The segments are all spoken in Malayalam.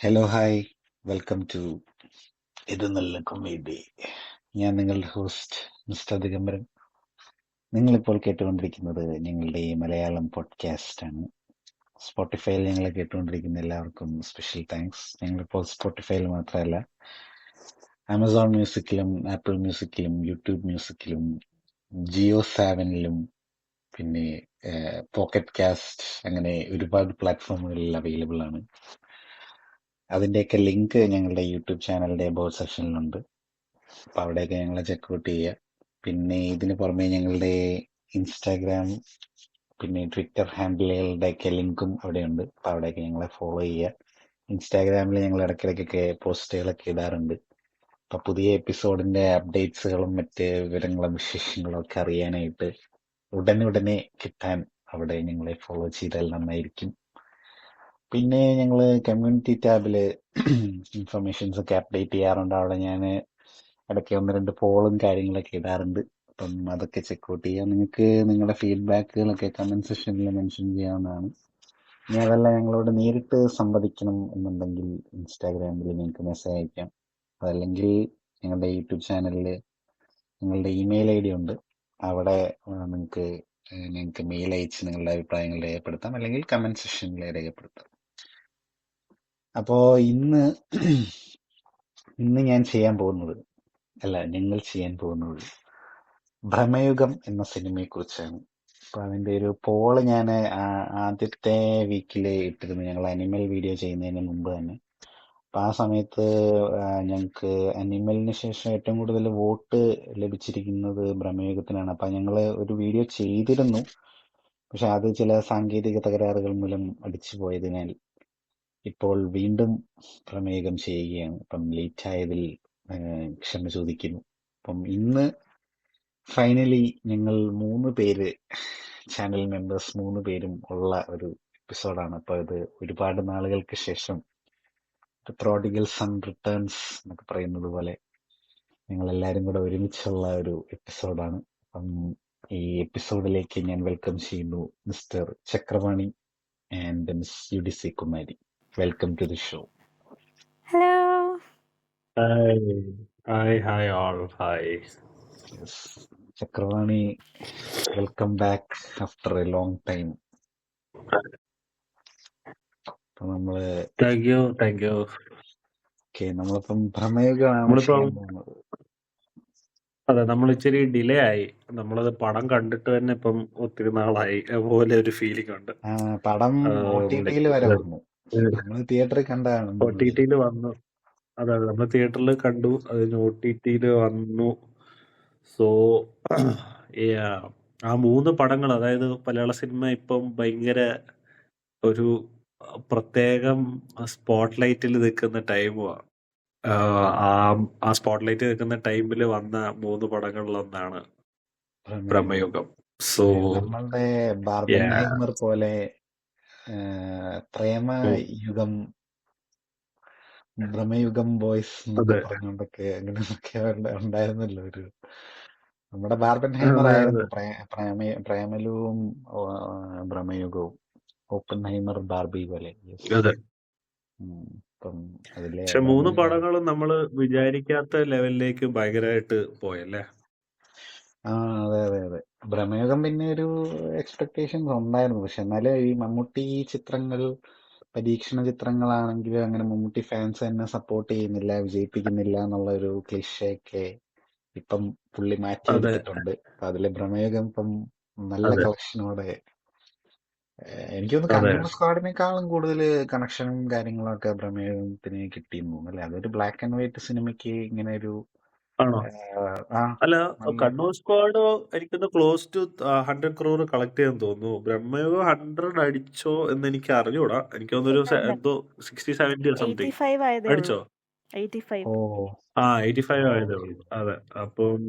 ഹലോ ഹായ് വെൽക്കം ടു ഇത് നല്ല കൊമേഡി. ഞാൻ നിങ്ങളുടെ ഹോസ്റ്റ് മിസ്റ്റർ ദിഗംബരൻ. നിങ്ങളിപ്പോൾ കേട്ടുകൊണ്ടിരിക്കുന്നത് ഞങ്ങളുടെ മലയാളം പോഡ്കാസ്റ്റ് ആണ്. സ്പോട്ടിഫൈയിൽ ഞങ്ങളെ കേട്ടുകൊണ്ടിരിക്കുന്ന എല്ലാവർക്കും സ്പെഷ്യൽ താങ്ക്സ്. ഞങ്ങളിപ്പോൾ സ്പോട്ടിഫൈയിൽ മാത്രമല്ല, ആമസോൺ മ്യൂസിക്കിലും ആപ്പിൾ മ്യൂസിക്കിലും യൂട്യൂബ് മ്യൂസിക്കിലും ജിയോ സാവനിലും പിന്നെ പോക്കറ്റ് കാസ്റ്റ് അങ്ങനെ ഒരുപാട് പ്ലാറ്റ്ഫോമുകളിൽ അവൈലബിൾ ആണ്. അതിന്റെയൊക്കെ ലിങ്ക് ഞങ്ങളുടെ യൂട്യൂബ് ചാനലിന്റെ അബൌട്ട് സെക്ഷനിലുണ്ട്. അപ്പൊ അവിടെയൊക്കെ ഞങ്ങളെ ചെക്കൗട്ട് ചെയ്യുക. പിന്നെ ഇതിന് പുറമെ ഞങ്ങളുടെ ഇൻസ്റ്റാഗ്രാം പിന്നെ ട്വിറ്റർ ഹാൻഡിലുകളുടെയൊക്കെ ലിങ്കും അവിടെയുണ്ട്. അപ്പൊ അവിടെയൊക്കെ ഞങ്ങളെ ഫോളോ ചെയ്യുക. ഇൻസ്റ്റാഗ്രാമിൽ ഞങ്ങൾ ഇടയ്ക്കിടയ്ക്കൊക്കെ പോസ്റ്റുകളൊക്കെ ഇടാറുണ്ട്. അപ്പൊ പുതിയ എപ്പിസോഡിന്റെ അപ്ഡേറ്റ്സുകളും മറ്റ് വിവരങ്ങളും വിശേഷങ്ങളും ഒക്കെ അറിയാനായിട്ട് ഉടനെ കിട്ടാൻ അവിടെ ഞങ്ങളെ ഫോളോ ചെയ്താൽ നന്നായിരിക്കും. പിന്നെ ഞങ്ങള് കമ്മ്യൂണിറ്റി ടാബില് ഇൻഫർമേഷൻസ് ഒക്കെ അപ്ഡേറ്റ് ചെയ്യാറുണ്ട്. അവിടെ ഞാൻ ഇടയ്ക്ക് 1-2 പോളും കാര്യങ്ങളൊക്കെ ഇടാറുണ്ട്. അപ്പം അതൊക്കെ ചെക്കൗട്ട് ചെയ്യാം. നിങ്ങൾക്ക് നിങ്ങളുടെ ഫീഡ്ബാക്കുകളൊക്കെ കമന്റ് സെക്ഷനിൽ മെൻഷൻ ചെയ്യാവുന്നതാണ്. ഇനി അതല്ല ഞങ്ങളോട് നേരിട്ട് സംവദിക്കണം എന്നുണ്ടെങ്കിൽ ഇൻസ്റ്റാഗ്രാമിൽ നിങ്ങൾക്ക് മെസ്സേജ് അയക്കാം. അതല്ലെങ്കിൽ ഞങ്ങളുടെ യൂട്യൂബ് ചാനലിൽ നിങ്ങളുടെ ഇമെയിൽ ഐ ഡി ഉണ്ട്. അവിടെ നിങ്ങൾക്ക് മെയിൽ അയച്ച് നിങ്ങളുടെ അഭിപ്രായങ്ങൾ രേഖപ്പെടുത്താം, അല്ലെങ്കിൽ കമന്റ് സെക്ഷനിൽ രേഖപ്പെടുത്താം. അപ്പോ ഇന്ന് ഞാൻ ചെയ്യാൻ പോകുന്നത്, ഞങ്ങൾ ചെയ്യാൻ പോകുന്നത് ഭ്രമയുഗം എന്ന സിനിമയെ കുറിച്ചാണ്. അപ്പൊ അതിന്റെ ഒരു പോള് ഞാൻ ആദ്യത്തെ വീക്കില് ഇട്ടിരുന്നു, ഞങ്ങൾ അനിമൽ വീഡിയോ ചെയ്യുന്നതിന് മുമ്പ് തന്നെ. അപ്പൊ ആ സമയത്ത് ഞങ്ങൾക്ക് അനിമലിന് ശേഷം ഏറ്റവും കൂടുതൽ വോട്ട് ലഭിച്ചിരിക്കുന്നത് ഭ്രമയുഗത്തിനാണ്. അപ്പൊ ഞങ്ങള് ഒരു വീഡിയോ ചെയ്തിരുന്നു, പക്ഷെ അത് ചില സാങ്കേതിക തകരാറുകൾ മൂലം അടിച്ചു പോയതിനാൽ ഇപ്പോൾ വീണ്ടും പ്രമേയം ചെയ്യുകയാണ്. അപ്പം ലേറ്റ് ആയതിൽ ക്ഷമ ചോദിക്കുന്നു. അപ്പം ഇന്ന് ഫൈനലി ഞങ്ങൾ 3 പേര്, ചാനൽ മെമ്പേഴ്സ് 3 പേരും ഉള്ള ഒരു എപ്പിസോഡാണ്. അപ്പൊ ഇത് ഒരുപാട് നാളുകൾക്ക് ശേഷം പ്രോഡിഗൽ സൺ റിട്ടേൺസ് എന്നൊക്കെ പറയുന്നത് പോലെ ഞങ്ങൾ എല്ലാവരും കൂടെ ഒരുമിച്ചുള്ള ഒരു എപ്പിസോഡാണ്. അപ്പം ഈ എപ്പിസോഡിലേക്ക് ഞാൻ വെൽക്കം ചെയ്യുന്നു mister Chakravani and miss UDC Kumari. Welcome to the show. Hello. Hi all. Hi. Chakravani, welcome back after a long time. അപ്പൊ നമ്മള് Thank you. നമ്മളിപ്പം ഭ്രമയുഗമാണ് നമ്മളിപ്പം ചെയ്യാൻ പോകുന്നത്. അതെ, നമ്മൾ ഇച്ചിരി ഡിലേ ആയി. നമ്മളത് പടം കണ്ടിട്ട് തന്നെ ഇപ്പം ഒത്തിരി നാളായി പോലെ ഒരു ഫീലിംഗ് ഉണ്ട്. പടം OTT-യിൽ വരെ വന്നു. നമ്മള് തിയേറ്ററിൽ കണ്ടാണ്. OTT-യിൽ വന്നു. അതെ, നമ്മൾ തിയേറ്ററിൽ കണ്ടു, അതിന് OTT-യിൽ വന്നു. സോ ആ 3 പടങ്ങൾ, അതായത് മലയാള സിനിമ ഇപ്പം ഭയങ്കര ഒരു പ്രത്യേകം സ്പോട്ട് ലൈറ്റിൽ നിൽക്കുന്ന ടൈമുമാണ്. ആ സ്പോട്ട്ലൈറ്റ് നിൽക്കുന്ന ടൈമിൽ വന്ന 3 പടങ്ങളിലൊന്നാണ് ഭ്രമയുഗം. സോ നമ്മളുടെ ബാർബൻഹൈമർ പോലെ പ്രേമയുഗം, ഭ്രമയുഗം ബോയ്സ് എന്നൊക്കെ പറഞ്ഞുകൊണ്ടൊക്കെ അങ്ങനെയൊക്കെ ഉണ്ടായിരുന്നല്ലോ ഒരു. നമ്മുടെ ബാർബൻഹൈമർ ആയിരുന്നു പ്രേമലുവും ഭ്രമയുഗവും. ഓപ്പൺഹൈമർ ബാർബി പോലെ. പക്ഷെ 3 പടങ്ങളും നമ്മള് വിചാരിക്കാത്ത ലെവലിലേക്ക് ഭയങ്കരമായിട്ട് പോയല്ലേ. അതെ. ഭ്രമയുഗം പിന്നെ ഒരു എക്സ്പെക്ടേഷൻസ് ഉണ്ടായിരുന്നു, പക്ഷെ എന്നാലും ഈ മമ്മൂട്ടി ചിത്രങ്ങൾ പരീക്ഷണ ചിത്രങ്ങളാണെങ്കിലും അങ്ങനെ മമ്മൂട്ടി ഫാൻസ് തന്നെ സപ്പോർട്ട് ചെയ്യുന്നില്ല, വിജയിപ്പിക്കുന്നില്ല എന്നുള്ള ഒരു ക്ലിഷയൊക്കെ ഇപ്പം പുള്ളി മാറ്റിയെടുത്തിട്ടുണ്ട്. അപ്പൊ അതിലെ ഭ്രമയുഗം ഇപ്പം നല്ല കളക്ഷനോടെ, എനിക്ക് തോന്നുന്നു കണ്ണൂർ സ്ക്വാഡിനേക്കാളും കൂടുതൽ കണക്ഷനും കാര്യങ്ങളൊക്കെ ഭ്രമയുഗത്തിന് കിട്ടിയെന്ന് തോന്നുന്നു അല്ലെ. അതൊരു ബ്ലാക്ക് ആൻഡ് വൈറ്റ് സിനിമയ്ക്ക് ഇങ്ങനെ ഒരു അല്ല, കണ്ണൂർ സ്ക്വാഡ് എനിക്കൊന്ന് ക്ലോസ് ടു 100 crore കളക്ട് ചെയ്യാൻ തോന്നുന്നു. ബ്രഹ്മയുഗം 100 അടിച്ചോ എന്ന് എനിക്ക് അറിഞ്ഞൂടാ. എനിക്ക് തോന്നുന്നു എന്തോ 60-70 സംതിങ് അടിച്ചോ. 85 ആയതേ ഉള്ളൂ. അതെ, അപ്പം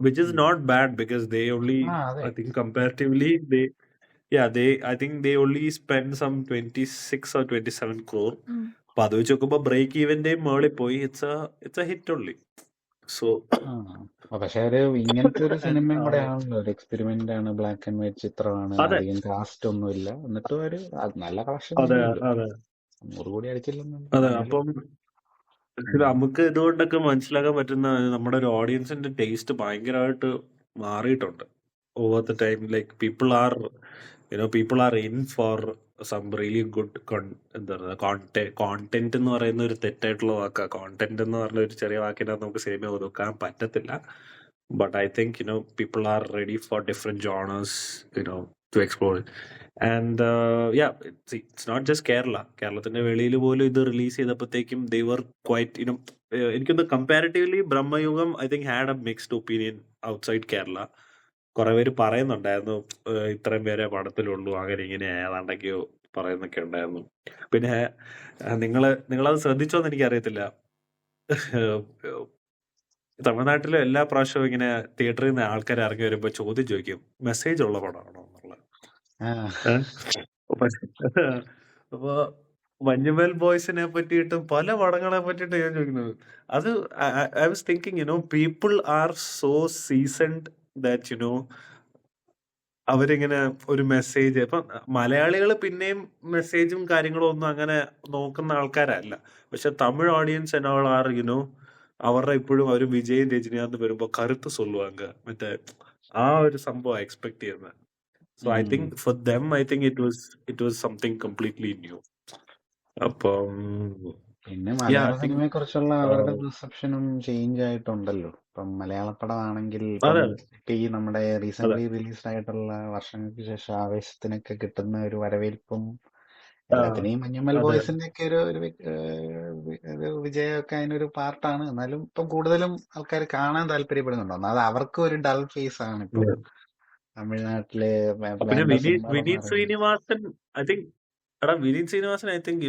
which is not bad because they only I think comparatively I think they only spend some 26 or 27 crore. അപ്പൊ അത് വെച്ച് നോക്കുമ്പോ ബ്രേക്ക് ഈവന്റെയും മേളിൽ പോയി. It's A hit only. So പക്ഷെ ഒരു ഇങ്ങനത്തെ ഒരു സിനിമയും കൂടെ ആണല്ലോ, ഒരു എക്സ്പെരിമെന്റ് ആണ്, ബ്ലാക്ക് ആൻഡ് വൈറ്റ് ചിത്രമാണ്, അധികം കാസ്റ്റ് ഒന്നുമില്ല, എന്നിട്ടും ഒരു നല്ല കളക്ഷൻ. 100 കോടി അതെ. അടിച്ചില്ലെന്നുണ്ടെങ്കിലും അപ്പം നമുക്ക് ഇതുകൊണ്ടൊക്കെ മനസ്സിലാക്കാൻ പറ്റുന്ന നമ്മുടെ ഒരു ഓഡിയൻസിന്റെ ടേസ്റ്റ് ഭയങ്കരമായിട്ട് മാറിയിട്ടുണ്ട് over the time. Like people are in for some really good എന്താ പറയുക കോണ്ടന്റ് എന്ന് പറയുന്ന ഒരു തെറ്റായിട്ടുള്ള വാക്കാ. കോണ്ടന്റ് എന്ന് പറഞ്ഞ ഒരു ചെറിയ വാക്കിനകത്ത് നമുക്ക് സിനിമ ഒതുക്കാൻ പറ്റത്തില്ല. But I think people are ready for different genres to explore. And it's not just കേരളത്തിന്റെ വെളിയിൽ പോലും ഇത് റിലീസ് ചെയ്തപ്പോഴത്തേക്കും ദേ വർ ക്വൈറ്റ് എനിക്കൊന്ന് comparatively Bramayugam I think had a mixed opinion outside Kerala. കുറെ പേര് പറയുന്നുണ്ടായിരുന്നു ഇത്രയും പേരെ പടത്തിലുള്ളൂ, അങ്ങനെ ഇങ്ങനെ ഏതാണ്ടൊക്കെയോ പറയുന്നൊക്കെ ഉണ്ടായിരുന്നു. പിന്നെ നിങ്ങളത് ശ്രദ്ധിച്ചോന്ന് എനിക്കറിയത്തില്ല, തമിഴ്നാട്ടിലെ എല്ലാ പ്രാവശ്യവും ഇങ്ങനെ തിയേറ്ററിൽ നിന്ന് ആൾക്കാർ ഇറങ്ങി വരുമ്പോ ചോദ്യം ചോദിക്കും, മെസ്സേജ് ഉള്ള പടമാണോ എന്നുള്ള. അപ്പൊ മഞ്ഞുമൽ ബോയ്സിനെ പറ്റിയിട്ടും പല പടങ്ങളെ പറ്റിയിട്ട് ഞാൻ ചോദിക്കുന്നത്, അത് I was thinking people are so seasoned that അവരിങ്ങനെ ഒരു മെസ്സേജ്, ഇപ്പൊ മലയാളികൾ പിന്നെയും മെസ്സേജും കാര്യങ്ങളും ഒന്നും അങ്ങനെ നോക്കുന്ന ആൾക്കാരല്ല. പക്ഷെ തമിഴ് ഓഡിയൻസ് എന്നോൾ ആർ അവരുടെ ഇപ്പോഴും അവർ വിജയ് രജനികാന്ത് വരുമ്പോ കരുത്ത് സൊല്ലുവാങ്ക, മറ്റേ ആ ഒരു സംഭവം എക്സ്പെക്ട് ചെയ്യുന്നത്. So I think for them I think it was something completely new. അപ്പം പിന്നെ മലയാള സിനിമയെ കുറിച്ചുള്ള അവരുടെ പെർസെപ്ഷനും ചേഞ്ച് ആയിട്ടുണ്ടല്ലോ. ഇപ്പം മലയാള പടമാണെങ്കിൽ ഈ നമ്മുടെ റീസെന്റ് റിലീസ്ഡ് ആയിട്ടുള്ള വർഷങ്ങൾക്ക് ശേഷം ആവേശത്തിനൊക്കെ കിട്ടുന്ന ഒരു വരവേൽപ്പും എല്ലാത്തിനെയും മഞ്ഞുമൽ ബോയ്സിന്റെ ഒക്കെ ഒരു വിജയമൊക്കെ അതിനൊരു പാർട്ടാണ്. എന്നാലും ഇപ്പം കൂടുതലും ആൾക്കാർ കാണാൻ താല്പര്യപ്പെടുന്നുണ്ടോ? അത് അവർക്ക് ഒരു ഡൾ ഫേസ് ആണ് ഇപ്പം തമിഴ്നാട്ടില്. Vineeth Sreenivasan I think Vineeth Sreenivasan I think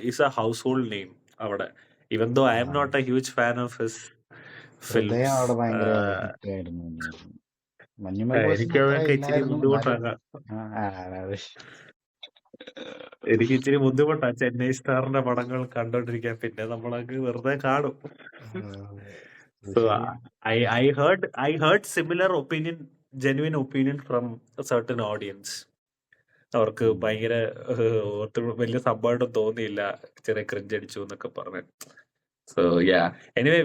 he's a household name അവിടെ. Even though I am not a huge fan of his films. അവിടെ ഭയങ്കര ഹിറ്റായിരുന്നു. എനിക്ക് ഇച്ചിരി ബുദ്ധിമുട്ടാ ചെന്നൈ സ്റ്റാറിന്റെ പടങ്ങൾ കണ്ടോണ്ടിരിക്കാൻ. പിന്നെ നമ്മളങ്ങ് വെറുതെ കാണും. I heard similar genuine opinion from a certain audience. അവർക്ക് ഭയങ്കര വലിയ സംഭവമായിട്ടും തോന്നിയില്ല, ചെറിയ ക്രിഞ്ച് അടിച്ചു എന്നൊക്കെ പറഞ്ഞു. So anyway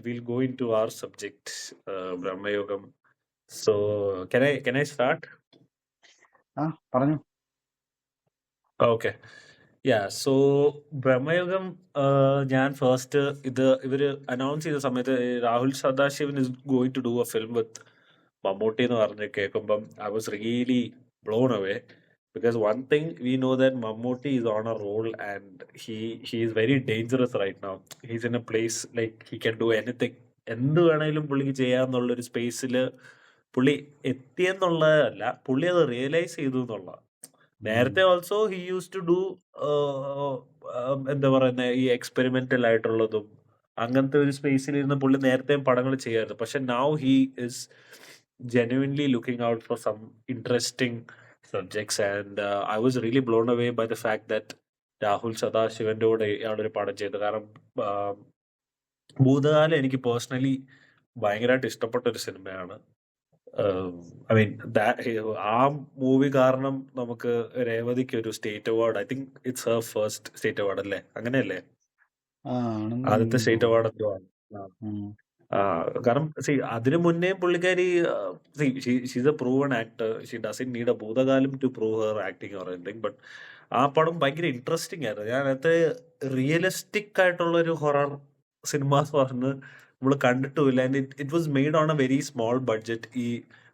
we'll go into our subject, Bramayugam. So can I start? പറഞ്ഞു. ഓക്കെ. സോ ബ്രഹ്മയുഗം ഞാൻ ഫസ്റ്റ് ഇവര് അനൗൺസ് ചെയ്ത സമയത്ത് Rahul Sadasivan is going to do a film with Mammootty എന്ന് പറഞ്ഞ് കേൾക്കുമ്പം I was really blown away. Because one thing we know that Mammootty is on a roll and he is very dangerous right now. He's in a place like he can do anything. എന്ത് വേണേലും പുള്ളിക്ക് ചെയ്യാന്നുള്ളൊരു സ്പേസില് പുള്ളി എത്തിയെന്നുള്ളതല്ല, പുള്ളി അത് റിയലൈസ് ചെയ്തു എന്നുള്ള. നേരത്തെ also he use to do എന്താ പറയുന്ന ഈ എക്സ്പെരിമെന്റൽ ആയിട്ടുള്ളതും അങ്ങനത്തെ ഒരു സ്പേസിൽ ഇരുന്ന് പുള്ളി നേരത്തെ പടങ്ങൾ ചെയ്യായിരുന്നു. പക്ഷെ now he is genuinely looking out for some interesting subjects and I was really blown away by the fact that Rahul സദാശിവന്റെ കൂടെ ഇയാളൊരു പടം ചെയ്തു. കാരണം ഭൂതകാലം എനിക്ക് പേഴ്സണലി ഭയങ്കരമായിട്ട് ഇഷ്ടപ്പെട്ട ഒരു സിനിമയാണ്. ഐ മീൻ ആ മൂവി കാരണം നമുക്ക് രേവതിക്ക് ഒരു state award, I think it's Har first state award അല്ലേ, അങ്ങനെയല്ലേ? ആദ്യത്തെ സ്റ്റേറ്റ് അവാർഡ് എന്തോ ആണ്. കാരണം അതിനു മുന്നേ പുള്ളിക്കാരി she's a proven actor. She doesn't need a Bhoothakaalam to prove her acting or anything. But ആ പടം ഭയങ്കര ഇൻട്രസ്റ്റിംഗ് ആയിരുന്നു. ഞാൻ അതിനകത്ത് റിയലിസ്റ്റിക് ആയിട്ടുള്ള ഒരു ഹൊറർ സിനിമാസ് പറഞ്ഞ് നമ്മൾ കണ്ടിട്ടുമില്ല. And it was made on a very small budget. ഈ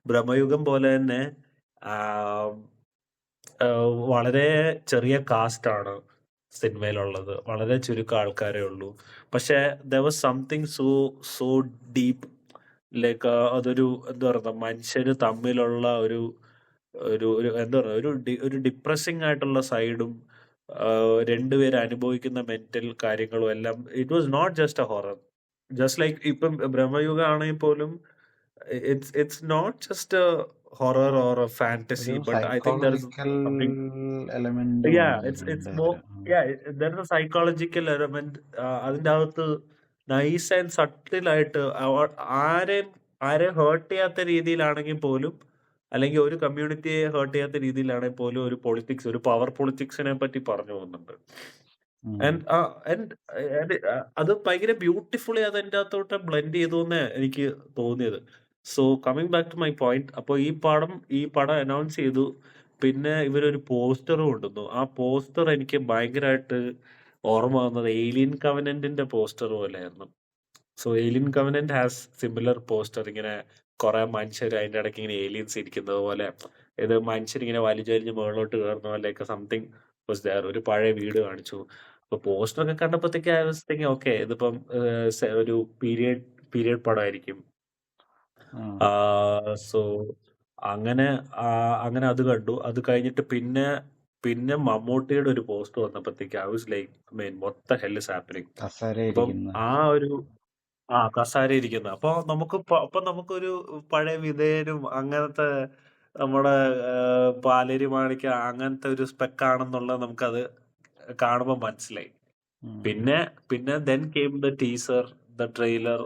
ബ്രഹ്മയുഗം പോലെ തന്നെ വളരെ ചെറിയ കാസ്റ്റ് ആണ് സിനിമയിലുള്ളത്, വളരെ ചുരുക്കം ആൾക്കാരേ ഉള്ളൂ. പക്ഷെ there was something so deep. Like അതൊരു എന്താ പറയുക, മനുഷ്യര് തമ്മിലുള്ള ഒരു എന്താ പറയുക, ഒരു ഡിപ്രസിങ് ആയിട്ടുള്ള സൈഡും രണ്ടുപേരും അനുഭവിക്കുന്ന മെന്റൽ കാര്യങ്ങളും എല്ലാം. It was not just a horror. Just like ഇപ്പം ബ്രഹ്മയുഗ ആണെങ്കിൽ പോലും it's not just a horror or a fantasy, but I think there is something element. It's more there is a psychological element. അതിന്റെ അകത്ത് നൈസ് ആൻഡ് സട്ടിൽ ആയിട്ട് ആരെ ഹേർട്ട് ചെയ്യാത്ത രീതിയിലാണെങ്കിൽ പോലും അല്ലെങ്കിൽ ഒരു കമ്മ്യൂണിറ്റിയെ ഹേർട്ട് ചെയ്യാത്ത രീതിയിലാണെങ്കിൽ പോലും ഒരു പൊളിറ്റിക്സ്, ഒരു പവർ പൊളിറ്റിക്സിനെ പറ്റി പറഞ്ഞു പോകുന്നുണ്ട്. ആൻഡ് അത് ഭയങ്കര ബ്യൂട്ടിഫുള്ളി അത് എൻ്റെ അകത്തോട്ട് ബ്ലെൻഡ് ചെയ്തു എന്നേ എനിക്ക് തോന്നിയത്. So coming back to my point, അപ്പോൾ ഈ പടം അനൗൺസ് ചെയ്തു. പിന്നെ ഇവരൊരു പോസ്റ്ററും കൊണ്ടുവന്നു. ആ പോസ്റ്റർ എനിക്ക് ഭയങ്കരമായിട്ട് ഓർമ്മ വന്നത് ഏലിയൻ കവനന്റിന്റെ പോസ്റ്റർ പോലെയായിരുന്നു. So alien covenant has similar poster, ഇങ്ങനെ കുറെ മനുഷ്യർ അതിന്റെ ഇടയ്ക്ക് ഇങ്ങനെ ഏലിയൻസ് ഇരിക്കുന്നത് പോലെ, ഇത് മനുഷ്യരിങ്ങനെ വലിഞ്ഞ് മുകളിലോട്ട് കയറുന്ന പോലെയൊക്കെ സംതിങ് വാസ് ദയർ. ഒരു പഴയ വീട് കാണിച്ചു. അപ്പൊ പോസ്റ്റർ ഒക്കെ കണ്ടപ്പോഴത്തേക്ക് ഐ വാസ് തിങ്കിങ് ഓക്കെ, ഇതിപ്പം ഒരു പീരിയഡ് പടമായിരിക്കും. സോ അങ്ങനെ അങ്ങനെ അത് കണ്ടു. അത് കഴിഞ്ഞിട്ട് പിന്നെ മമ്മൂട്ടിയുടെ ഒരു പോസ്റ്റ് വന്നപ്പോഴത്തേക്ക് I was like mean what the hell is happening. അപ്പം ആ ഒരു കസാര ഇരിക്കുന്ന അപ്പൊ നമുക്കൊരു പഴയ വിധേയനും അങ്ങനത്തെ നമ്മുടെ പാലേരി മാണിക്ക അങ്ങനത്തെ ഒരു സ്പെക്കാണെന്നുള്ളത് നമുക്കത് കാണുമ്പോൾ മനസ്സിലായി. പിന്നെ then came the teaser, the trailer.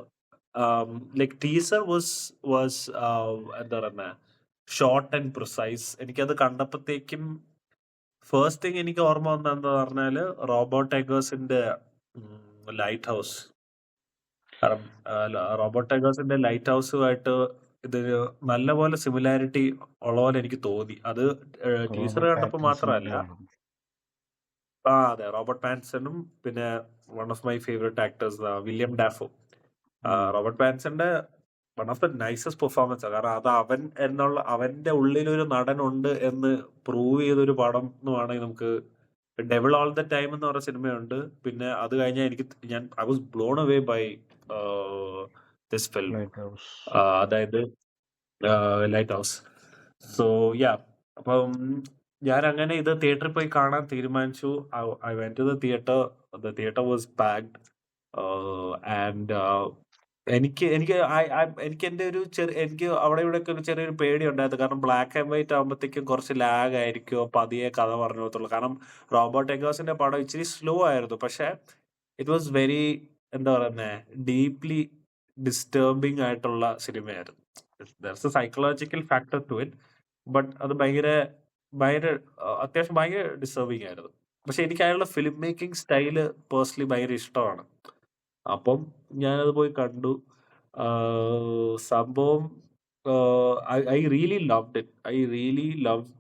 Like teaser was എന്താ പറയുന്ന ഷോർട്ട് ആൻഡ് പ്രിസൈസ്. എനിക്കത് കണ്ടപ്പോഴത്തേക്കും ഫസ്റ്റ് തിങ് എനിക്ക് ഓർമ്മ വന്ന എന്താ പറഞ്ഞാല് റോബോട്ട് എഗേഴ്സിന്റെ ലൈറ്റ് ഹൗസ്. കാരണം റോബോട്ട് ടൈഗേഴ്സിന്റെ ലൈറ്റ് ഹൗസുമായിട്ട് ഇതൊരു നല്ലപോലെ സിമിലാരിറ്റി ഉള്ള പോലെ എനിക്ക് തോന്നി. അത് ടീച്ചർ കണ്ടപ്പോൾ മാത്രമല്ല. അതെ, റോബർട്ട് പാറ്റിൻസണും പിന്നെ one of my favourite actors William Dafoe. Robert പാറ്റിൻസന്റെ one of the nicest performance. കാരണം അത് അവന്റെ ഉള്ളിലൊരു നടനുണ്ട് എന്ന് പ്രൂവ് ചെയ്തൊരു പടം എന്ന് വേണമെങ്കിൽ നമുക്ക്. ഡെവിൾ ഓൾ ദ ടൈം എന്ന് പറഞ്ഞ സിനിമയുണ്ട്. പിന്നെ അത് കഴിഞ്ഞാൽ I was blown away by this film, അതായത് ലൈറ്റ് ഹൗസ്. സോ യാ, അപ്പം ഞാൻ അങ്ങനെ ഇത് തിയേറ്ററിൽ പോയി കാണാൻ തീരുമാനിച്ചു. I went to the theatre. The theatre was packed. And എനിക്ക് എന്റെ ഒരു എനിക്ക് അവിടെ ഇവിടെ ഒക്കെ ഒരു ചെറിയൊരു പേടി ഉണ്ടായിരുന്നു. കാരണം ബ്ലാക്ക് ആൻഡ് വൈറ്റ് ആകുമ്പോഴത്തേക്കും കുറച്ച് ലാഗ് ആയിരിക്കുമോ, പതിയെ കഥ പറഞ്ഞു പോകത്തുള്ളൂ. കാരണം റോബോട്ട് എഗേഴ്സിന്റെ പടം ഇച്ചിരി സ്ലോ ആയിരുന്നു. പക്ഷെ ഇറ്റ് വാസ് വെരി എന്താ പറയുന്നേ ഡീപ്ലി ഡിസ്റ്റർബിങ് ആയിട്ടുള്ള സിനിമയായിരുന്നു. There's a psychological factor to it. But അത് അത്യാവശ്യം ഭയങ്കര ഡിസ്റ്റർബിങ് ആയിരുന്നു. പക്ഷെ എനിക്ക് അയാളുടെ ഫിലിം മേക്കിംഗ് സ്റ്റൈല് പേഴ്സണലി ഭയങ്കര ഇഷ്ടമാണ്. അപ്പം ഞാനത് പോയി കണ്ടു. സംഭവം I really loved it. I really loved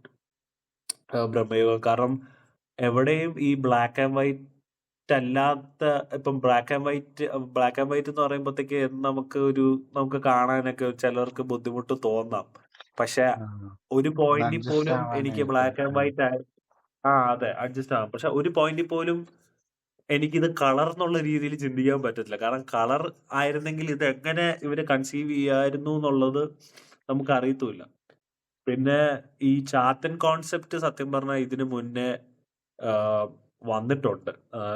Bramayugam. കാരണം എവിടെയും ഈ ബ്ലാക്ക് ആൻഡ് വൈറ്റ് അല്ലാത്ത, ഇപ്പം ബ്ലാക്ക് ആൻഡ് വൈറ്റ് എന്ന് പറയുമ്പോഴത്തേക്ക് നമുക്ക് കാണാനൊക്കെ ചിലർക്ക് ബുദ്ധിമുട്ട് തോന്നാം. പക്ഷെ ഒരു പോയിന്റിൽ പോലും എനിക്ക് ബ്ലാക്ക് ആൻഡ് വൈറ്റ് അതെ, അഡ്ജസ്റ്റ് ആവാം. പക്ഷെ ഒരു പോയിന്റിൽ പോലും എനിക്കിത് കളർ എന്നുള്ള രീതിയിൽ ചിന്തിക്കാൻ പറ്റത്തില്ല. കാരണം കളർ ആയിരുന്നെങ്കിൽ ഇത് എങ്ങനെ ഇവര് കൺസീവ് ചെയ്യായിരുന്നു എന്നുള്ളത് നമുക്ക് അറിയത്തുമില്ല. പിന്നെ ഈ ചാത്തൻ കോൺസെപ്റ്റ് സത്യം പറഞ്ഞാൽ ഇതിനു മുന്നേ വന്നിട്ടുണ്ട്.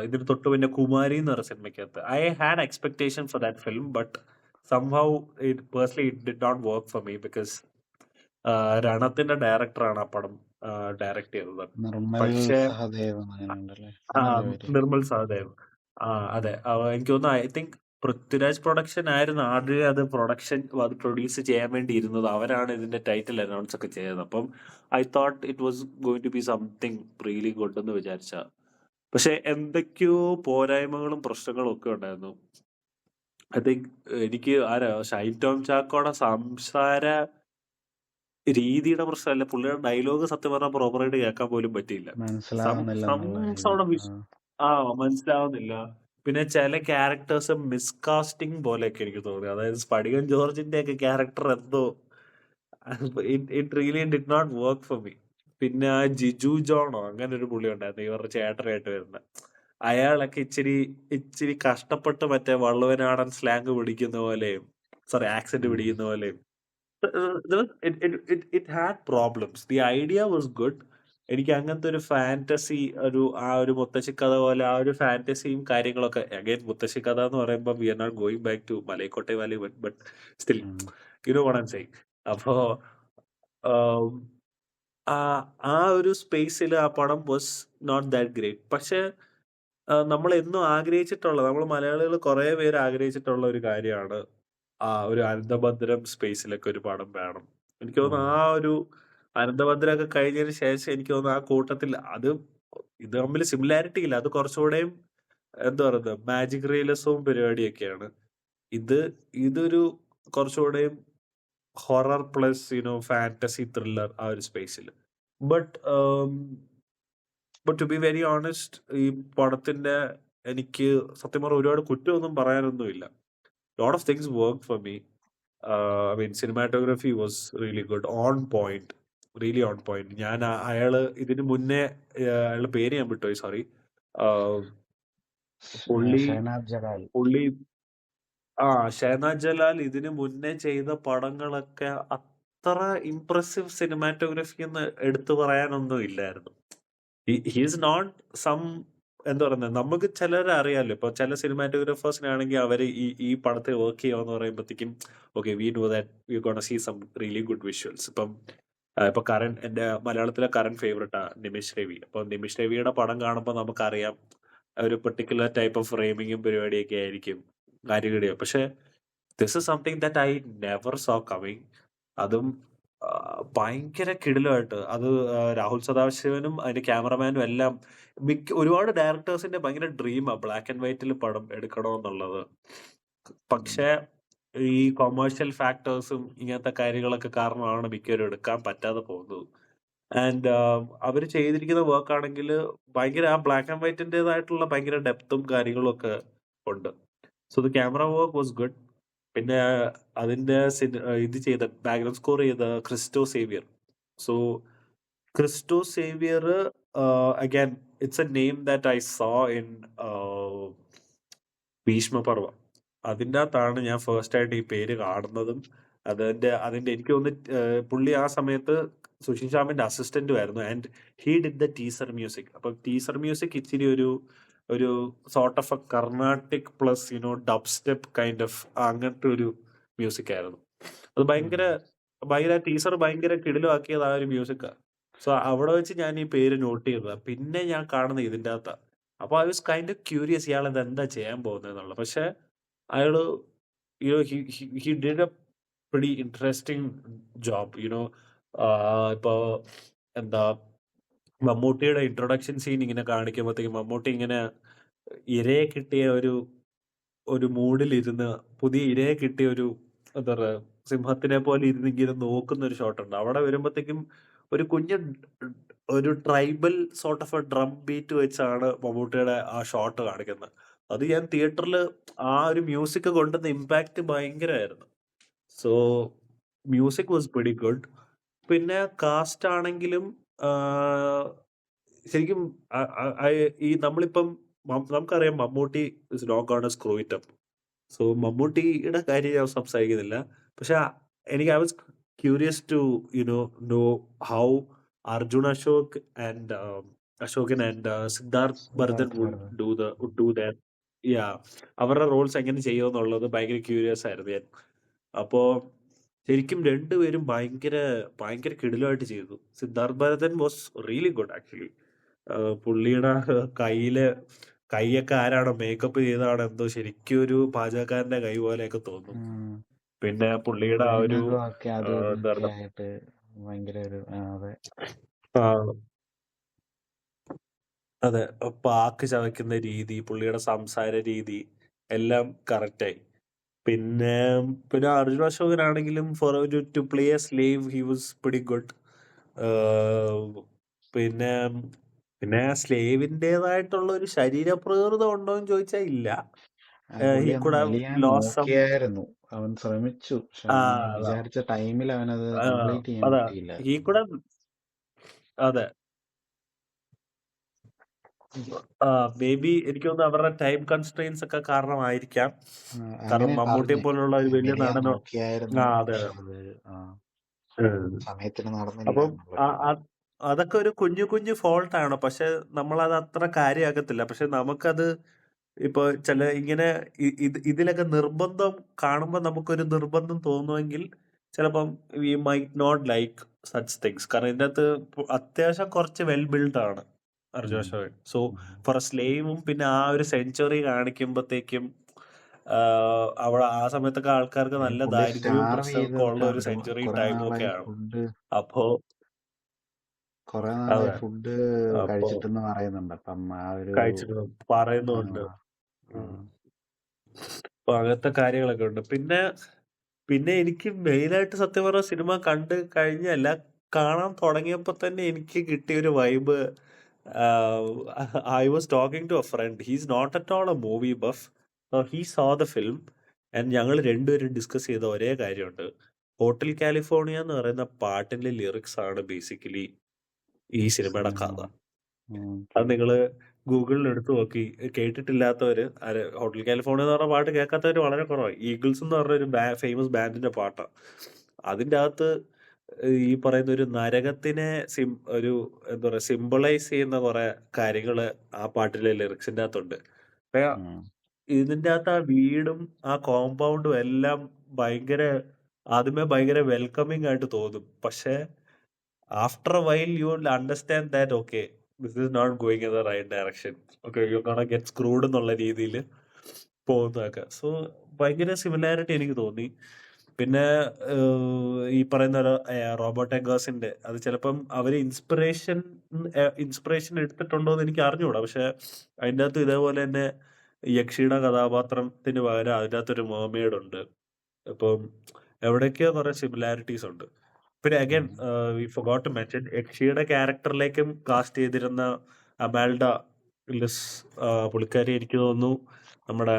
ഇതിന് തൊട്ട് പിന്നെ കുമാരി എന്ന് പറഞ്ഞ സിനിമയ്ക്കകത്ത് I had expectation for that film. But somehow personally it did not work for me. Because രണത്തിന്റെ ഡയറക്ടറാണ് ആ പടം ഡയറക്ട് ചെയ്തത്. പക്ഷേ നിർമ്മൽ സഹദേവ്. അതെ, എനിക്ക് തോന്നുന്നു ഐ തിങ്ക് പൃഥ്വിരാജ് പ്രൊഡക്ഷൻ ആയിരുന്നു ആദ്യം അത് പ്രൊഡ്യൂസ് ചെയ്യാൻ വേണ്ടി ഇരുന്നത്. അവരാണ് ഇതിന്റെ ടൈറ്റിൽ അനൗൺസ് ഒക്കെ ചെയ്തത്. അപ്പം I thought it was going to be something really good എന്ന് വിചാരിച്ച. പക്ഷെ എന്തൊക്കെയോ പോരായ്മകളും പ്രശ്നങ്ങളും ഒക്കെ ഉണ്ടായിരുന്നു. ഐ തിങ്ക് എനിക്ക് ഷൈൻ ടോം ചാക്കോയുടെ സംസാര രീതിയുടെ പ്രശ്നമല്ല, പുള്ളിയുടെ ഡയലോഗ് സത്യം പറഞ്ഞാൽ പ്രോപ്പറായിട്ട് കേൾക്കാൻ പോലും പറ്റിയില്ല. മനസ്സിലാവുന്നില്ല. പിന്നെ ചില ക്യാരക്ടേഴ്സ് മിസ്കാസ്റ്റിംഗ് പോലെയൊക്കെ എനിക്ക് തോന്നി. അതായത് സ്പടികൻ ജോർജിന്റെ ഒക്കെ ക്യാരക്ടർ എന്തോ it really did not work for me. പിന്നെ ആ ജിജു ജോണോ അങ്ങനെ ഒരു പുള്ളി ഉണ്ടായിരുന്നു, ഇവരുടെ ചേട്ടനായിട്ട് വരുന്ന. അയാളൊക്കെ ഇച്ചിരി കഷ്ടപ്പെട്ട് മറ്റേ വള്ളുവനാടൻ സ്ലാങ് പിടിക്കുന്ന പോലെയും ആക്സെന്റ് പിടിക്കുന്ന പോലെയും. It had problems. The idea was good. എനിക്ക് അങ്ങനത്തെ ഒരു ഫാന്റസി, ഒരു മുത്തശ്ശിക്കഥ പോലെ ആ ഒരു ഫാന്റസിയും കാര്യങ്ങളൊക്കെ. അഗൈൻ മുത്തശ്ശിക്കഥ എന്ന് പറയുമ്പോൾ we are not going back to Malaikottai Vaali, but still you know what I am saying. അപ്പോ ആ ഒരു സ്പേസിൽ ആ പടം വാസ് നോട്ട് ദാറ്റ് ഗ്രേറ്റ്. പക്ഷെ നമ്മൾ എന്നും നമ്മൾ മലയാളികൾ കുറെ പേര് ആഗ്രഹിച്ചിട്ടുള്ള ഒരു കാര്യമാണ് ഒരു അനന്തഭദ്രം സ്പേസിലൊക്കെ ഒരു പടം വേണം. എനിക്ക് തോന്നുന്നു ആ ഒരു അനന്തഭദ്രമൊക്കെ കഴിഞ്ഞതിന് ശേഷം എനിക്ക് തോന്നുന്നു ആ കൂട്ടത്തിൽ ഇത് തമ്മിൽ സിമിലാരിറ്റി ഇല്ല. അത് കുറച്ചുകൂടെയും എന്താ പറയുന്നത് മാജിക് റിയലിസവും പരിപാടിയൊക്കെയാണ്. ഇതൊരു കുറച്ചുകൂടെയും ഹൊറർ പ്ലസ് ഫാന്റസി ത്രില്ലർ ആ ഒരു സ്പേസിൽ. But to be very honest, ഈ പടത്തിന്റെ എനിക്ക് സത്യം പറഞ്ഞ ഒരുപാട് കുറ്റമൊന്നും പറയാനൊന്നുമില്ല. Lot of things work for me. I mean, cinematography was really good, on point, really on point. ഞാൻ അയാള് ഇതിന് മുന്നേ അയാളുടെ പേര് ഞാൻ വിട്ടുപോയി, സോറി. പുള്ളി പുള്ളി ഷഹനാസ് ജലാൽ ഇതിന് മുന്നേ ചെയ്ത പടങ്ങളൊക്കെ അത്ര ഇംപ്രസീവ് സിനിമാറ്റോഗ്രഫി എന്ന് എടുത്തു പറയാനൊന്നും ഇല്ലായിരുന്നു. ഹീസ് നോട്ട് സം എന്താ പറയുന്നത്, നമുക്ക് ചിലരെ അറിയാമല്ലോ. ഇപ്പൊ ചില സിനിമാറ്റോഗ്രാഫേഴ്സിനാണെങ്കിൽ അവര് ഈ പടത്തിൽ വർക്ക് ചെയ്യാന്ന് പറയുമ്പോഴത്തേക്കും okay, we know that we gonna see some really good visuals. ഇപ്പൊ എന്റെ മലയാളത്തിലെ കറന്റ് ഫേവറേറ്റാ നിമിഷ് രവി. അപ്പൊ നിമിഷ് രവിയുടെ പടം കാണുമ്പോൾ നമുക്കറിയാം ഒരു പെർട്ടിക്കുലർ ടൈപ്പ് ഓഫ് ഫ്രെയിമിങ്ങും പരിപാടിയൊക്കെ ആയിരിക്കും കാര്യകടിയോ. പക്ഷെ this is something that I never so coming. അതും ഭയങ്കര കിടിലമായിട്ട്. അത് രാഹുൽ സദാശിവനും അതിന്റെ ക്യാമറമാനും എല്ലാം ഒരുപാട് ഡയറക്ടേഴ്സിന്റെ ഭയങ്കര ഡ്രീമാ ബ്ലാക്ക് ആൻഡ് വൈറ്റിൽ പടം എടുക്കണമെന്നുള്ളത്. പക്ഷെ ഈ കൊമേഴ്ഷ്യൽ ഫാക്ടേഴ്സും ഇങ്ങനത്തെ കാര്യങ്ങളൊക്കെ കാരണമാണ് മിക്കവരും എടുക്കാൻ പറ്റാതെ പോകുന്നത്. ആൻഡ് അവർ ചെയ്തിരിക്കുന്ന വർക്ക് ആണെങ്കിൽ ഭയങ്കര ആ ബ്ലാക്ക് ആൻഡ് വൈറ്റിൻ്റെതായിട്ടുള്ള ഭയങ്കര ഡെപ്തും കാര്യങ്ങളും ഒക്കെ ഉണ്ട്. So the camera work was good. പിന്നെ അതിന്റെ ഇത് ചെയ്ത ബാക്ക്ഗ്രൗണ്ട് സ്കോർ ചെയ്ത Christo Xavier. So Christo Xavier again it's a name that I saw in Bheeshma Parvam. അതിൻ്റെ അകത്താണ് ഞാൻ ഫസ്റ്റ് ആയിട്ട് ഈ പേര് കാണുന്നതും. അതിന്റെ എനിക്ക് തോന്നുന്നു പുള്ളി ആ സമയത്ത് സുഷിൻ ശ്യാമിന്റെ അസിസ്റ്റന്റും ആയിരുന്നു. And he did the teaser music. അപ്പൊ ടീസർ മ്യൂസിക് ഇച്ചിരി ഒരു sort of A Carnatic plus dub step kind of അങ്ങനത്തെ ഒരു മ്യൂസിക് ആയിരുന്നു. അത് ഭയങ്കര ടീസർ ഭയങ്കര കിടിലമാക്കിയത് ആ ഒരു മ്യൂസിക്കാ. സോ അവിടെ വെച്ച് ഞാൻ ഈ പേര് നോട്ട് ചെയ്തതാ. പിന്നെ ഞാൻ കാണുന്നത് ഇതിൻ്റെ അകത്താ. അപ്പൊ I was kind of curious ഇയാൾ ഇത് എന്താ ചെയ്യാൻ പോകുന്നതെന്നുള്ളത്. പക്ഷെ അയാള് he did A pretty interesting job. ഇപ്പൊ എന്താ മമ്മൂട്ടിയുടെ ഇൻട്രൊഡക്ഷൻ സീൻ ഇങ്ങനെ കാണിക്കുമ്പോഴത്തേക്കും മമ്മൂട്ടി ഇങ്ങനെ ഇരയെ കിട്ടിയ ഒരു മൂഡിലിരുന്ന് പുതിയ ഇരയെ കിട്ടിയ എന്താ പറയുക സിംഹത്തിനെ പോലെ ഇരുന്നിങ്ങനെ നോക്കുന്ന ഒരു ഷോട്ട് ഉണ്ട്. അവിടെ വരുമ്പോഴത്തേക്കും ഒരു tribal sort of A drum beat വെച്ചാണ് മമ്മൂട്ടിയുടെ ആ ഷോട്ട് കാണിക്കുന്നത്. അത് ഞാൻ തിയേറ്ററിൽ ആ ഒരു മ്യൂസിക് കൊണ്ടുവന്ന ഇമ്പാക്ട് ഭയങ്കരമായിരുന്നു. So music was very good. പിന്നെ കാസ്റ്റ് ആണെങ്കിലും ശരിക്കും ഈ നമ്മളിപ്പം നമുക്കറിയാം Mammootty is not gonna screw it up. So മമ്മൂട്ടിയുടെ കാര്യം ഞാൻ സംസാരിക്കുന്നില്ല. പക്ഷെ എനിക്ക് I was curious to know how Arjun Ashokan and Sidharth Bharathan would do that. അവരുടെ റോൾസ് എങ്ങനെ ചെയ്യുമെന്നുള്ളത് ഭയങ്കര ക്യൂരിയസ് ആയിരുന്നു ഞാൻ. അപ്പോ ശരിക്കും രണ്ടുപേരും ഭയങ്കര കിടിലമായിട്ട് ചെയ്തു. Siddharth Bharathan was really good actually. പുള്ളിയുടെ കൈയൊക്കെ ആരാണോ മേക്കപ്പ് ചെയ്തതാണോ എന്തോ ശരിക്കും ഒരു പാചകക്കാരന്റെ കൈ പോലെയൊക്കെ തോന്നും. പിന്നെ പുള്ളിയുടെ ആ ഒരു അതെ പാക്ക് ചവയ്ക്കുന്ന രീതി, പുള്ളിയുടെ സംസാര രീതി എല്ലാം കറക്റ്റായി. പിന്നെ അർജുൻ അശോകനാണെങ്കിലും for to play a slave he was pretty good. പിന്നെ സ്ലേവിൻ്റെതായിട്ടുള്ള ഒരു ശരീരപ്രകൃതം ഉണ്ടോ എന്ന് ചോദിച്ചാൽ ഇല്ല. അവൻ ശ്രമിച്ചു, വിചാരിച്ച ടൈമിൽ അവനത് കംപ്ലീറ്റ് ചെയ്യാൻ പറ്റിയില്ല. അതെ, മേ ബി എനിക്ക് തോന്നുന്നു അവരുടെ ടൈം കൺസ്ട്രെയിൻസ് ഒക്കെ കാരണമായിരിക്കാം. കാരണം മമ്മൂട്ടിയെ പോലുള്ള ഒരു വലിയ നടനോ അപ്പം അതൊക്കെ ഒരു കുഞ്ഞു ഫോൾട്ടാണ്. പക്ഷെ നമ്മളത് അത്ര കാര്യമാകത്തില്ല. പക്ഷെ നമുക്കത് ഇപ്പൊ ഇങ്ങനെ ഇതിലൊക്കെ നിർബന്ധം കാണുമ്പോൾ നമുക്കൊരു നിർബന്ധം തോന്നുമെങ്കിൽ ചിലപ്പം we might not like such things. കാരണം ഇതിൻ്റെ അകത്ത് അത്യാവശ്യം കുറച്ച് വെൽ ബിൽഡ് ആണ് Arjun Ashokan. So for a സ്ലേവും പിന്നെ ആ ഒരു സെഞ്ചുറി കാണിക്കുമ്പോഴത്തേക്കും അവിടെ ആ സമയത്തൊക്കെ ആൾക്കാർക്ക് നല്ല പുള്ളി ദാരിദ്ര്യവും സ്റ്റാർവ് പ്രശ്നമൊക്കെ ഉള്ള ഒരു ചെയ്തിട്ടുണ്ട്. സെഞ്ചുറിയും കുറെ ടൈമും നാളായി ഒക്കെയാണ്. ഫുഡ് അപ്പോ അതെ ഫുഡ് അപ്പോ കഴിച്ചിട്ടെന്ന് പറയുന്നുണ്ട്. അപ്പം ആ ഒരു കഴിച്ചിട്ട് പറയുന്നുണ്ട്. ആ, അപ്പൊ അങ്ങനത്തെ കാര്യങ്ങളൊക്കെ ഉണ്ട്. പിന്നെ പിന്നെ എനിക്ക് മെയിനായിട്ട് സത്യം പറഞ്ഞ സിനിമ കണ്ട് കഴിഞ്ഞല്ല, കാണാൻ തുടങ്ങിയപ്പോ തന്നെ എനിക്ക് കിട്ടിയ ഒരു vibe. I was talking to a friend, he's not at all a movie buff, he saw the film and ഞങ്ങൾ രണ്ടുപേരും ഡിസ്കസ് ചെയ്ത ഒരേ കാര്യമുണ്ട്. ഹോട്ടൽ കാലിഫോർണിയ എന്ന് പറയുന്ന പാട്ടിന്റെ ലിറിക്സ് ആണ് ബേസിക്കലി ഈ സിനിമയുടെ കഥ. അത് നിങ്ങള് ഗൂഗിളിൽ എടുത്തു നോക്കി, കേട്ടിട്ടില്ലാത്തവര്, ഹോട്ടൽ കാലിഫോർണിയ എന്ന് പറഞ്ഞ പാട്ട് കേൾക്കാത്തവര് വളരെ കുറവായി. ഈഗിൾസ് എന്ന് പറഞ്ഞ ഒരു ഫേമസ് ബാൻഡിന്റെ പാട്ടാണ്. അതിൻ്റെ അകത്ത് ഈ പറയുന്ന ഒരു നരകത്തിനെ ഒരു എന്താ പറയാ സിംബിളൈസ് ചെയ്യുന്ന കുറെ കാര്യങ്ങള് ആ പാട്ടിലെ ലിറിക്സിന്റെ അകത്തുണ്ട്. അപ്പൊ ഇതിന്റെ അകത്ത് ആ വീടും ആ കോമ്പൗണ്ടും എല്ലാം ഭയങ്കര, ആദ്യമേ ഭയങ്കര വെൽക്കമിങ് ആയിട്ട് തോന്നും. പക്ഷെ after a while you will understand that okay this is not going in the right direction, okay you gonna get screwed എന്നുള്ള രീതിയിൽ പോകുന്നതൊക്കെ. സോ ഭയങ്കര സിമിലാരിറ്റി എനിക്ക് തോന്നി. പിന്നെ ഈ പറയുന്ന റോബോട്ട് എഗേഴ്സിന്റെ അത് ചിലപ്പം അവര് ഇൻസ്പിറേഷൻ എടുത്തിട്ടുണ്ടോ എന്ന് എനിക്ക് അറിഞ്ഞുകൂടാ. പക്ഷെ അതിൻ്റെ അകത്ത് ഇതേപോലെ തന്നെ യക്ഷിയുടെ കഥാപാത്രത്തിന് പകരം അതിൻ്റെ അകത്തൊരു മേർമെയ്ഡ് ഉണ്ട്. അപ്പം എവിടേക്കോ കുറെ സിമിലാരിറ്റീസ് ഉണ്ട്. പിന്നെ again we forgot to mention യക്ഷിയുടെ ക്യാരക്ടറിലേക്കും കാസ്റ്റ് ചെയ്തിരുന്ന അമാൽഡ ലിസ്, പുള്ളിക്കാരി എനിക്ക് തോന്നുന്നു നമ്മുടെ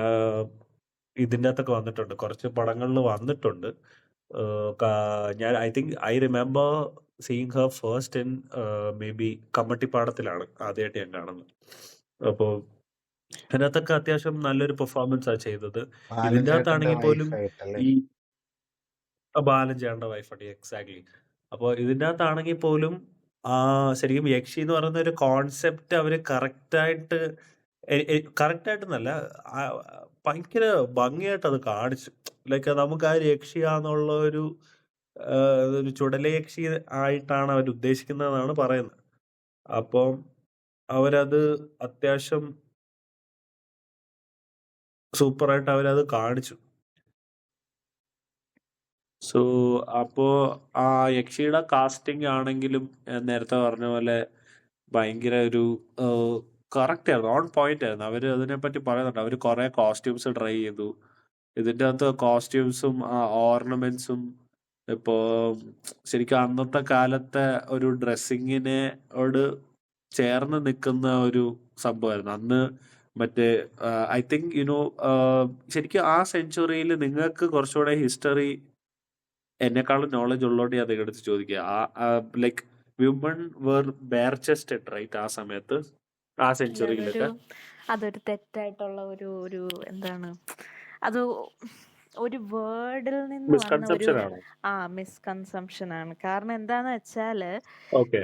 ഇതിൻ്റെ അകത്തൊക്കെ വന്നിട്ടുണ്ട്, കുറച്ച് പടങ്ങളിൽ വന്നിട്ടുണ്ട്. ഞാൻ I remember seeing her first in maybe കമ്മട്ടിപ്പാടത്തിലാണ് ആദ്യമായിട്ട് ഞാൻ കാണുന്നത്. അപ്പോൾ അതിനകത്തൊക്കെ അത്യാവശ്യം നല്ലൊരു പെർഫോമൻസ് ആ ചെയ്തത്. ഇതിൻ്റെ അകത്താണെങ്കിൽ പോലും ഈ ബാലൻ ചേട്ടൻ്റെ വൈഫാണ് എക്സാക്ട്ലി. അപ്പോൾ ഇതിൻ്റെ അകത്താണെങ്കിൽ പോലും ശരിക്കും യക്ഷി എന്ന് പറയുന്ന ഒരു കോൺസെപ്റ്റ് അവര് കറക്റ്റായിട്ടെന്നല്ല, ഭയങ്കര ഭംഗിയായിട്ട് അത് കാണിച്ചു. ലൈക്ക് നമുക്ക് ആ യക്ഷിയാന്നുള്ള ഒരു ചുടല യക്ഷി ആയിട്ടാണ് അവർ ഉദ്ദേശിക്കുന്നതെന്നാണ് പറയുന്നത്. അപ്പം അവരത് അത്യാവശ്യം സൂപ്പറായിട്ട് അവരത് കാണിച്ചു. സോ അപ്പോ ആ യക്ഷിയുടെ കാസ്റ്റിംഗ് ആണെങ്കിലും നേരത്തെ പറഞ്ഞ പോലെ ഭയങ്കര ഒരു കറക്റ്റ് ആയിരുന്നു, ഓൺ പോയിന്റ് ആയിരുന്നു. അവര് അതിനെപ്പറ്റി പറയുന്നുണ്ട്, അവര് കുറെ കോസ്റ്റ്യൂംസ് ട്രൈ ചെയ്തു. ഇതിൻ്റെ അകത്ത് കോസ്റ്റ്യൂംസും ഓർണമെന്റ്സും ഇപ്പോ ശരിക്കും അന്നത്തെ കാലത്തെ ഒരു ഡ്രസ്സിങ്ങിനോട് ചേർന്ന് നിൽക്കുന്ന ഒരു സംഭവമായിരുന്നു അന്ന്. മറ്റേ ഐ തിങ്ക് യുനോ ശരിക്കും ആ സെഞ്ചുറിയിൽ നിങ്ങൾക്ക് കുറച്ചുകൂടെ ഹിസ്റ്ററി എന്നെക്കാളും നോളജ് ഉള്ളതുകൊണ്ട് ഞാൻ നിങ്ങളുടെ അടുത്ത് ചോദിക്കുക. Like women were bare chested right ആ സമയത്ത്, ആ സെഞ്ചുറിയിലൊക്കെ? അതൊരു തെറ്റായിട്ടുള്ള ഒരു എന്താണ് അത് ഒരു വേർഡിൽ നിന്ന് വന്ന ഒരു മിസ്കൺസെപ്ഷൻ ആണോ? മിസ്കൺസെപ്ഷൻ ആണ്. കാരണം എന്താന്ന് വെച്ചാല് ഓക്കെ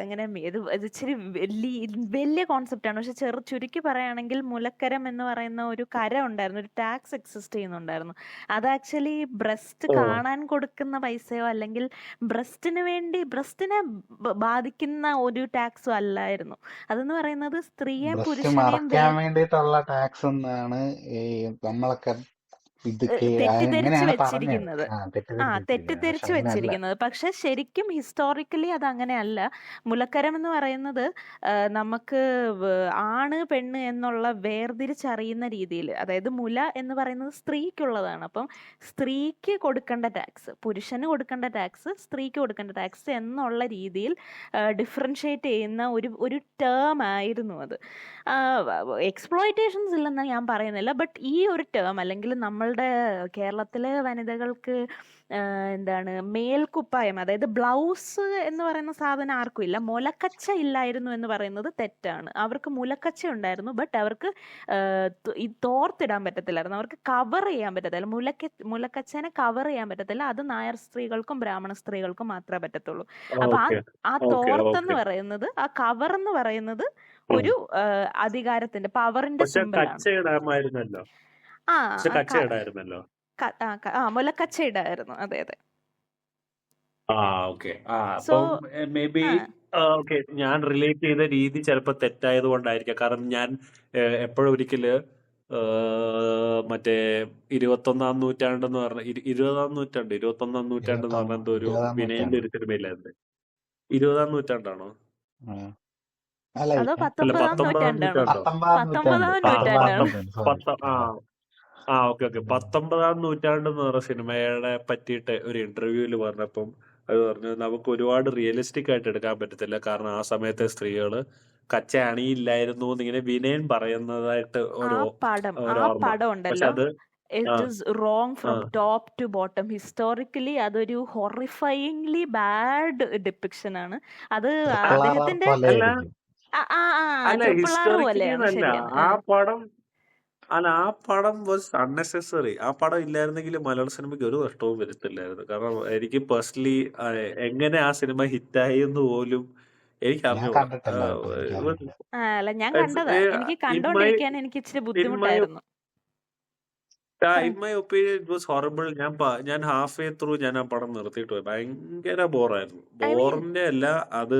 എങ്ങനെ ഇത് ഇച്ചിരി വലിയ കോൺസെപ്റ്റ് ആണ്. പക്ഷെ ചുരുക്കി പറയുകയാണെങ്കിൽ മുലക്കരം എന്ന് പറയുന്ന ഒരു കര ഉണ്ടായിരുന്നു, ഒരു ടാക്സ് എക്സിസ്റ്റ് ചെയ്യുന്നുണ്ടായിരുന്നു. അത് ആക്ച്വലി ബ്രസ്റ്റ് കാണാൻ കൊടുക്കുന്ന പൈസയോ അല്ലെങ്കിൽ ബ്രസ്റ്റിനെ ബാധിക്കുന്ന ഒരു ടാക്സും അല്ലായിരുന്നു. അതെന്ന് പറയുന്നത് സ്ത്രീയെയും പുരുഷനെയും വേണ്ടിയിട്ടുള്ള ടാക്സ് എന്നാണ് ഈ നമ്മളൊക്കെ തെറ്റിദ്ധരിച്ച് വെച്ചിരിക്കുന്നത്. പക്ഷെ ശരിക്കും ഹിസ്റ്റോറിക്കലി അത് അങ്ങനെയല്ല. മുലക്കരം എന്ന് പറയുന്നത് നമുക്ക് ആണ് പെണ്ണ് എന്നുള്ള വേർതിരിച്ചറിയുന്ന രീതിയിൽ, അതായത് മുല എന്ന് പറയുന്നത് സ്ത്രീക്കുള്ളതാണ്. അപ്പം സ്ത്രീക്ക് കൊടുക്കേണ്ട ടാക്സ്, പുരുഷന് കൊടുക്കേണ്ട ടാക്സ്, സ്ത്രീക്ക് കൊടുക്കേണ്ട ടാക്സ് എന്നുള്ള രീതിയിൽ ഡിഫറൻഷിയേറ്റ് ചെയ്യുന്ന ഒരു ടേം ആയിരുന്നു അത്. എക്സ്പ്ലോയിറ്റേഷൻസ് ഇല്ലെന്ന് ഞാൻ പറയുന്നില്ല, ബട്ട് ഈ ഒരു ടേം അല്ലെങ്കിൽ നമ്മളുടെ കേരളത്തിലെ വനിതകൾക്ക് എന്താണ് മേൽക്കുപ്പായം, അതായത് ബ്ലൗസ് എന്ന് പറയുന്ന സാധനം ആർക്കും ഇല്ല. മുലക്കച്ച ഇല്ലായിരുന്നു എന്ന് പറയുന്നത് തെറ്റാണ്. അവർക്ക് മുലക്കച്ച ഉണ്ടായിരുന്നു, ബട്ട് അവർക്ക് തോർത്തിടാൻ പറ്റത്തില്ലായിരുന്നു, അവർക്ക് കവർ ചെയ്യാൻ പറ്റത്തില്ല. മുലക്കച്ചനെ കവർ ചെയ്യാൻ പറ്റത്തില്ല. അത് നായർ സ്ത്രീകൾക്കും ബ്രാഹ്മണ സ്ത്രീകൾക്കും മാത്രമേ പറ്റത്തുള്ളൂ. അപ്പൊ ആ തോർത്തെന്ന് പറയുന്നത്, ആ കവർ എന്ന് പറയുന്നത് ഒരു അധികാരത്തിന്റെ പവറിന്റെ സിമ്പിളാണ്. മുലക്കച്ച ഇടായിരുന്നു. അതെ അതെ. ഞാൻ റിലേറ്റ് ചെയ്ത രീതി ചിലപ്പോൾ തെറ്റായത് കൊണ്ടായിരിക്കാം. കാരണം ഞാൻ എപ്പോഴും ഒരിക്കല് മറ്റേ 21-ാം നൂറ്റാണ്ടെന്ന് പറഞ്ഞ 21-ാം നൂറ്റാണ്ടെന്ന് പറഞ്ഞ എന്തോ ഒരു 20-ാം വിനയന്റെ നൂറ്റാണ്ട്. ഒരു സിനിമയിലായിരുന്നു. 20-ാം നൂറ്റാണ്ടാണോ? ആ. അല്ല, അതോ അല്ല, 19-ആം 19-ാം നൂറ്റാണ്ടാണോ? നൂറ്റാണ്ടോ? 19-ാം നൂറ്റാണ്ട്. 19-ആം ആ നൂറ്റാണ്ടാണ്. 19-ാം നൂറ്റാണ്ട്. സോറി. ഓക്കെ 19-ാം നൂറ്റാണ്ട് എന്ന് പറഞ്ഞ സിനിമയുടെ പറ്റിയിട്ട് ഒരു ഇന്റർവ്യൂവിൽ പറഞ്ഞപ്പം അത് പറഞ്ഞു, നമുക്ക് ഒരുപാട് റിയലിസ്റ്റിക് ആയിട്ട് എടുക്കാൻ പറ്റത്തില്ല, കാരണം ആ സമയത്തെ സ്ത്രീകള് കച്ച അണിയില്ലായിരുന്നു എന്നിങ്ങനെ വിനയൻ പറയുന്നതായിട്ട് ആ പടം ഓർമ്മ. പക്ഷെ ഉണ്ടല്ലോ, അത് ആ ഇറ്റ് ഈസ് റോങ് ആ from top to bottom. Historically അതൊരു ഹൊറിഫൈങ്ലി ബാഡ് ഡിപ്പിക്ഷൻ ആണ്. അത് ട്രിപ്പിൾ ആർ അദ്ദേഹത്തിന്റെ പോലെ അല്ല ആയിരിക്കും. അല്ല ട്രിപ്പിൾ ആർ ഹിസ്റ്റോറിക്കലി പോലെയാണ്. എന്നല്ല ശരിയാണ്. ആ പടം. അല്ല, ആ പടം വാസ് അൺനെസസറി. ആ പടം ഇല്ലായിരുന്നെങ്കിൽ മലയാള സിനിമയ്ക്ക് ഒരു നഷ്ടവും വരത്തില്ലായിരുന്നു. കാരണം എനിക്ക് പേഴ്സണലി എങ്ങനെ ആ സിനിമ ഹിറ്റായി എന്ന് പോലും എനിക്ക് ഞാൻ അറിഞ്ഞൂടാ. കണ്ടിട്ടില്ല കേട്ടോ, എനിക്കറിയില്ല. അല്ല, ഞാൻ കണ്ടതാ. എനിക്ക് ഇൻ മൈ കണ്ടോണ്ടിരിക്കാൻ എനിക്ക് ഇച്ചിരി ഇൻ മൈ ബുദ്ധിമുട്ടായിരുന്നു. In my opinion it was horrible. ഞാൻ ഹാഫ് വേ ത്രൂ ഞാൻ ആ പടം നിർത്തിയിട്ട് പോയി. ഭയങ്കര ബോറായിരുന്നു. ഐ മീൻ ബോറിന്റെ അല്ല, അത്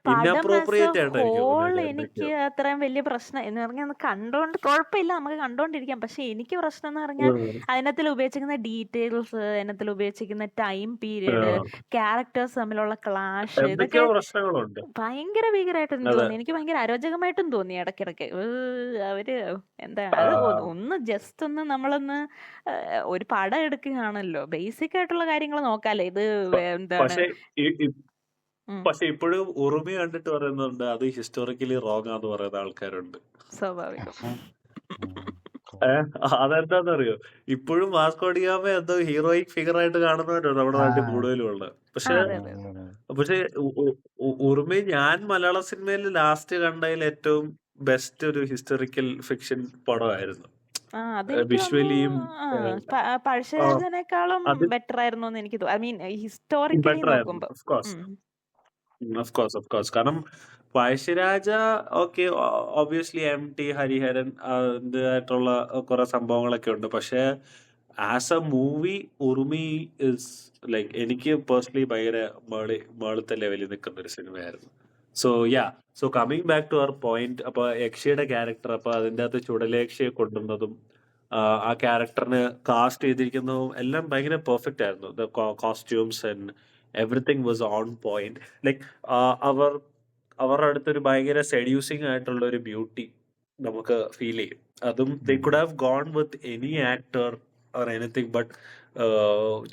പടം ആസ് എ ഇൻഅപ്രോപ്രിയേറ്റ് ആയിട്ട് എനിക്ക് ഹോൾ തോന്നിയത് എനിക്ക് എന്തൊക്കെയോ. അത്രയും വലിയ പ്രശ്നം എന്ന് പറഞ്ഞാൽ കണ്ടോണ്ട് കുഴപ്പമില്ല, നമുക്ക് കണ്ടോണ്ടിരിക്കാം. പക്ഷെ എനിക്ക് പ്രശ്നം എന്ന് പറഞ്ഞാൽ അതിനകത്തിൽ ഉപയോഗിച്ചിരിക്കുന്ന ഡീറ്റെയിൽസ്, അതിനകത്തിൽ ഉപയോഗിച്ചിരിക്കുന്ന ടൈം പീരീഡ്, ക്യാരക്ടേഴ്സ് തമ്മിലുള്ള ക്ലാഷ്, ഇതൊക്കെ എന്തൊക്കെയോ പ്രശ്നങ്ങളുണ്ട്. ഭയങ്കര ഭീകരമായിട്ട് എനിക്ക് അതെ. തോന്നി. എനിക്ക് ഭയങ്കര അരോചകമായിട്ടും തോന്നി ഇടയ്ക്കിടയ്ക്ക്. അവര് എന്താ അത് ഒന്ന് ജസ്റ്റ് ഒന്ന് നമ്മളൊന്ന് ഒരു പടം എടുക്കുകയാണല്ലോ, ബേസിക് ആയിട്ടുള്ള കാര്യങ്ങൾ നോക്കാല്ലേ. ഇത് എന്താണ് പക്ഷെ പക്ഷെ ഇപ്പോഴും ഉറുമി കണ്ടിട്ട് പറയുന്നുണ്ട് അത് ഹിസ്റ്റോറിക്കലി റോങ് ആന്ന് പറയുന്ന ആൾക്കാരുണ്ട്. സ്വാഭാവികം. അതെന്താന്നറിയോ, ഇപ്പോഴും വാസ്കോഡിഗാമ എന്തോ ഹീറോയിക് ഫിഗർ ആയിട്ട് കാണുന്നവരുണ്ട് നമ്മുടെ നാട്ടിൽ കൂടുതലും ഉള്ളത്. പക്ഷെ അതെ അതെ പക്ഷെ ഉറുമി ഞാൻ മലയാള സിനിമയിൽ ലാസ്റ്റ് കണ്ടതിൽ ഏറ്റവും ബെസ്റ്റ് ഒരു ഹിസ്റ്റോറിക്കൽ ഫിക്ഷൻ പടമായിരുന്നു. അതെനിക്ക് വിഷ്വലിയും പഴശ്ശിരാജനേക്കാളും അത് ബെറ്റർ ആയിരുന്നു എന്ന് എനിക്ക് തോന്നുന്നു. ഐ മീൻ ഹിസ്റ്റോറിക്കലി ബെറ്റർ ആയിരുന്നു. നോക്കുമ്പോ. ഓഫ് കോഴ്സ് കാരണം Pazhassi Raja okay, obviously MT Hariharan അതിൻ്റെതായിട്ടുള്ള കുറെ സംഭവങ്ങളൊക്കെ ഉണ്ട്. പക്ഷെ as a movie Urumi is like എനിക്ക് പേഴ്സണലി ഭയങ്കര മേളത്തെ ലെവലിൽ നിൽക്കുന്ന ഒരു സിനിമയായിരുന്നു. So coming back to our point, അപ്പൊ യക്ഷിയുടെ ക്യാരക്ടർ, അപ്പൊ അതിൻ്റെ അകത്ത് ചുടലയക്ഷിയെ കൊണ്ടുവന്നതും ആ ക്യാരക്ടറിന് കാസ്റ്റ് ചെയ്തിരിക്കുന്നതും എല്ലാം ഭയങ്കര പെർഫെക്റ്റ് ആയിരുന്നു. The costumes and everything was on point. Like അവരുടെ അടുത്തൊരു ഭയങ്കര സെഡ്യൂസിങ് ആയിട്ടുള്ള ഒരു ബ്യൂട്ടി നമുക്ക് ഫീൽ ചെയ്യും. അതും they could have gone with any actor or anything, but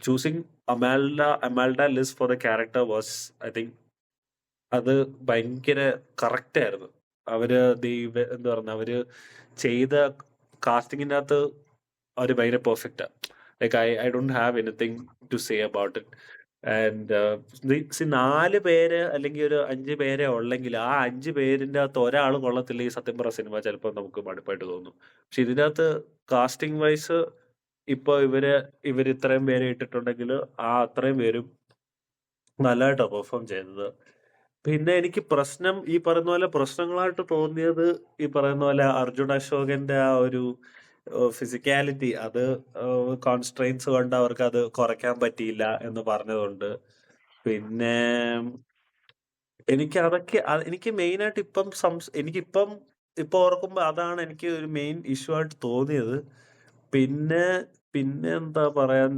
choosing Amalda Liz for the character was, I think അത് ഭയങ്കര കറക്റ്റ് ആയിരുന്നു. എന്താ പറഞ്ഞ അവര് ചെയ്ത കാസ്റ്റിങ്ങിൻ്റെ അകത്ത് അവര് ഭയങ്കര പെർഫെക്റ്റാ. Like I don't have anything to say about it. And 4 പേര് അല്ലെങ്കിൽ ഒരു 5 പേരെ ഉള്ളെങ്കിൽ ആ 5 പേരിന്റെ അകത്ത് ഒരാൾ കൊള്ളത്തില്ല, ഈ സത്യം പറ സിനിമ ചിലപ്പോൾ നമുക്ക് മടുപ്പായിട്ട് തോന്നും. പക്ഷെ ഇതിനകത്ത് കാസ്റ്റിംഗ് വൈസ് ഇപ്പൊ ഇവര് ഇത്രയും പേരെ ഇട്ടിട്ടുണ്ടെങ്കിൽ ആ അത്രയും പേരും നല്ലതായിട്ടാണ് പെർഫോം ചെയ്തത്. പിന്നെ എനിക്ക് പ്രശ്നം ഈ പറയുന്ന പോലെ പ്രശ്നങ്ങളായിട്ട് തോന്നിയത് ഈ പറയുന്ന പോലെ അർജുൻ അശോകന്റെ ആ ഒരു ഫിസിക്കാലിറ്റി, അത് കോൺസ്ട്രെയിൻസ് കൊണ്ട് അവർക്ക് അത് കുറയ്ക്കാൻ പറ്റിയില്ല എന്ന് പറഞ്ഞതുകൊണ്ട്. പിന്നെ എനിക്ക് മെയിൻ ആയിട്ട് എനിക്കിപ്പം ഓർക്കുമ്പോ അതാണ് എനിക്ക് ഒരു മെയിൻ ഇഷ്യൂ ആയിട്ട് തോന്നിയത്. പിന്നെ എന്താ പറയാൻ,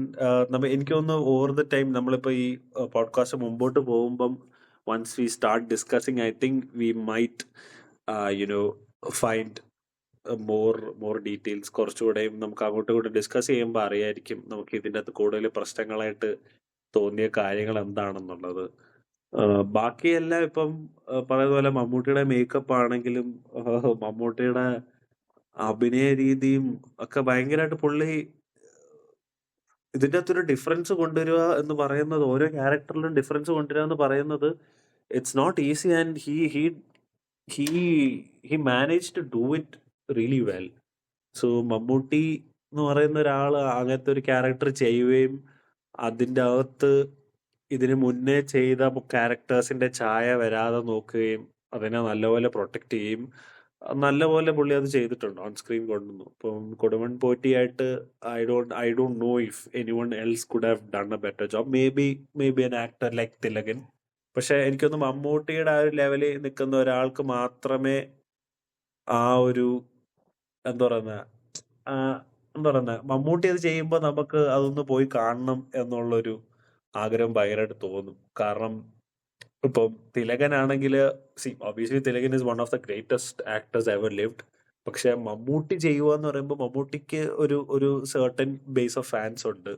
എനിക്ക് തോന്നുന്നു ഓവർ ദ ടൈം നമ്മളിപ്പോ ഈ പോഡ്കാസ്റ്റ് മുമ്പോട്ട് പോകുമ്പം once we start discussing, I think we might find more details. കുറച്ചുകൂടെയും നമുക്ക് അങ്ങോട്ടും ഇങ്ങോട്ടും ഡിസ്കസ് ചെയ്യുമ്പോൾ അറിയായിരിക്കും നമുക്ക് ഇതിൻ്റെ അകത്ത് കൂടുതൽ പ്രശ്നങ്ങളായിട്ട് തോന്നിയ കാര്യങ്ങൾ എന്താണെന്നുള്ളത്. ബാക്കിയെല്ലാം ഇപ്പം പറയുന്ന പോലെ മമ്മൂട്ടിയുടെ മേക്കപ്പ് ആണെങ്കിലും മമ്മൂട്ടിയുടെ അഭിനയ രീതിയും ഒക്കെ ഭയങ്കരമായിട്ട് പുള്ളി ഇതിൻ്റെ അകത്തൊരു ഡിഫറൻസ് കൊണ്ടുവരിക എന്ന് പറയുന്നത്, ഓരോ ക്യാരക്ടറിലും ഡിഫറൻസ് കൊണ്ടുവരിക എന്ന് പറയുന്നത് it's not easy, and he managed to do it really well. So Mammootty എന്ന് പറയുന്ന ഒരാൾ അങ്ങനത്തെ ഒരു ക്യാരക്ടർ ചെയ്യുകയും അതിൻ്റെ അകത്ത് ഇതിന് മുന്നേ ചെയ്ത ക്യാരക്ടേഴ്സിന്റെ ഛായ വരാതെ നോക്കുകയും അതിനെ നല്ലപോലെ പ്രൊട്ടക്ട് ചെയ്യും, നല്ലപോലെ പുള്ളി അത് ചെയ്തിട്ടുണ്ട്, ഓൺ സ്ക്രീൻ കൊണ്ടുവന്നു. ഇപ്പം കൊടുമൺ പോറ്റിയായിട്ട് I don't know if anyone else could have done a better job. Maybe an actor like Thilakan. പക്ഷെ എനിക്കൊന്ന് മമ്മൂട്ടിയുടെ ആ ഒരു ലെവലിൽ നിൽക്കുന്ന ഒരാൾക്ക് മാത്രമേ ആ ഒരു എന്താ പറയുന്ന എന്താ പറയുന്ന മമ്മൂട്ടി അത് ചെയ്യുമ്പോൾ നമുക്ക് അതൊന്ന് പോയി കാണണം എന്നുള്ളൊരു ആഗ്രഹം ഭയങ്കരമായിട്ട് തോന്നും. കാരണം ഇപ്പം തിലകനാണെങ്കിൽ obviously Thilakan is one of the greatest actors ever lived. പക്ഷെ മമ്മൂട്ടി ചെയ്യുക എന്ന് പറയുമ്പോൾ മമ്മൂട്ടിക്ക് ഒരു സർട്ടൻ ബേസ് ഓഫ് ഫാൻസ് ഉണ്ട്.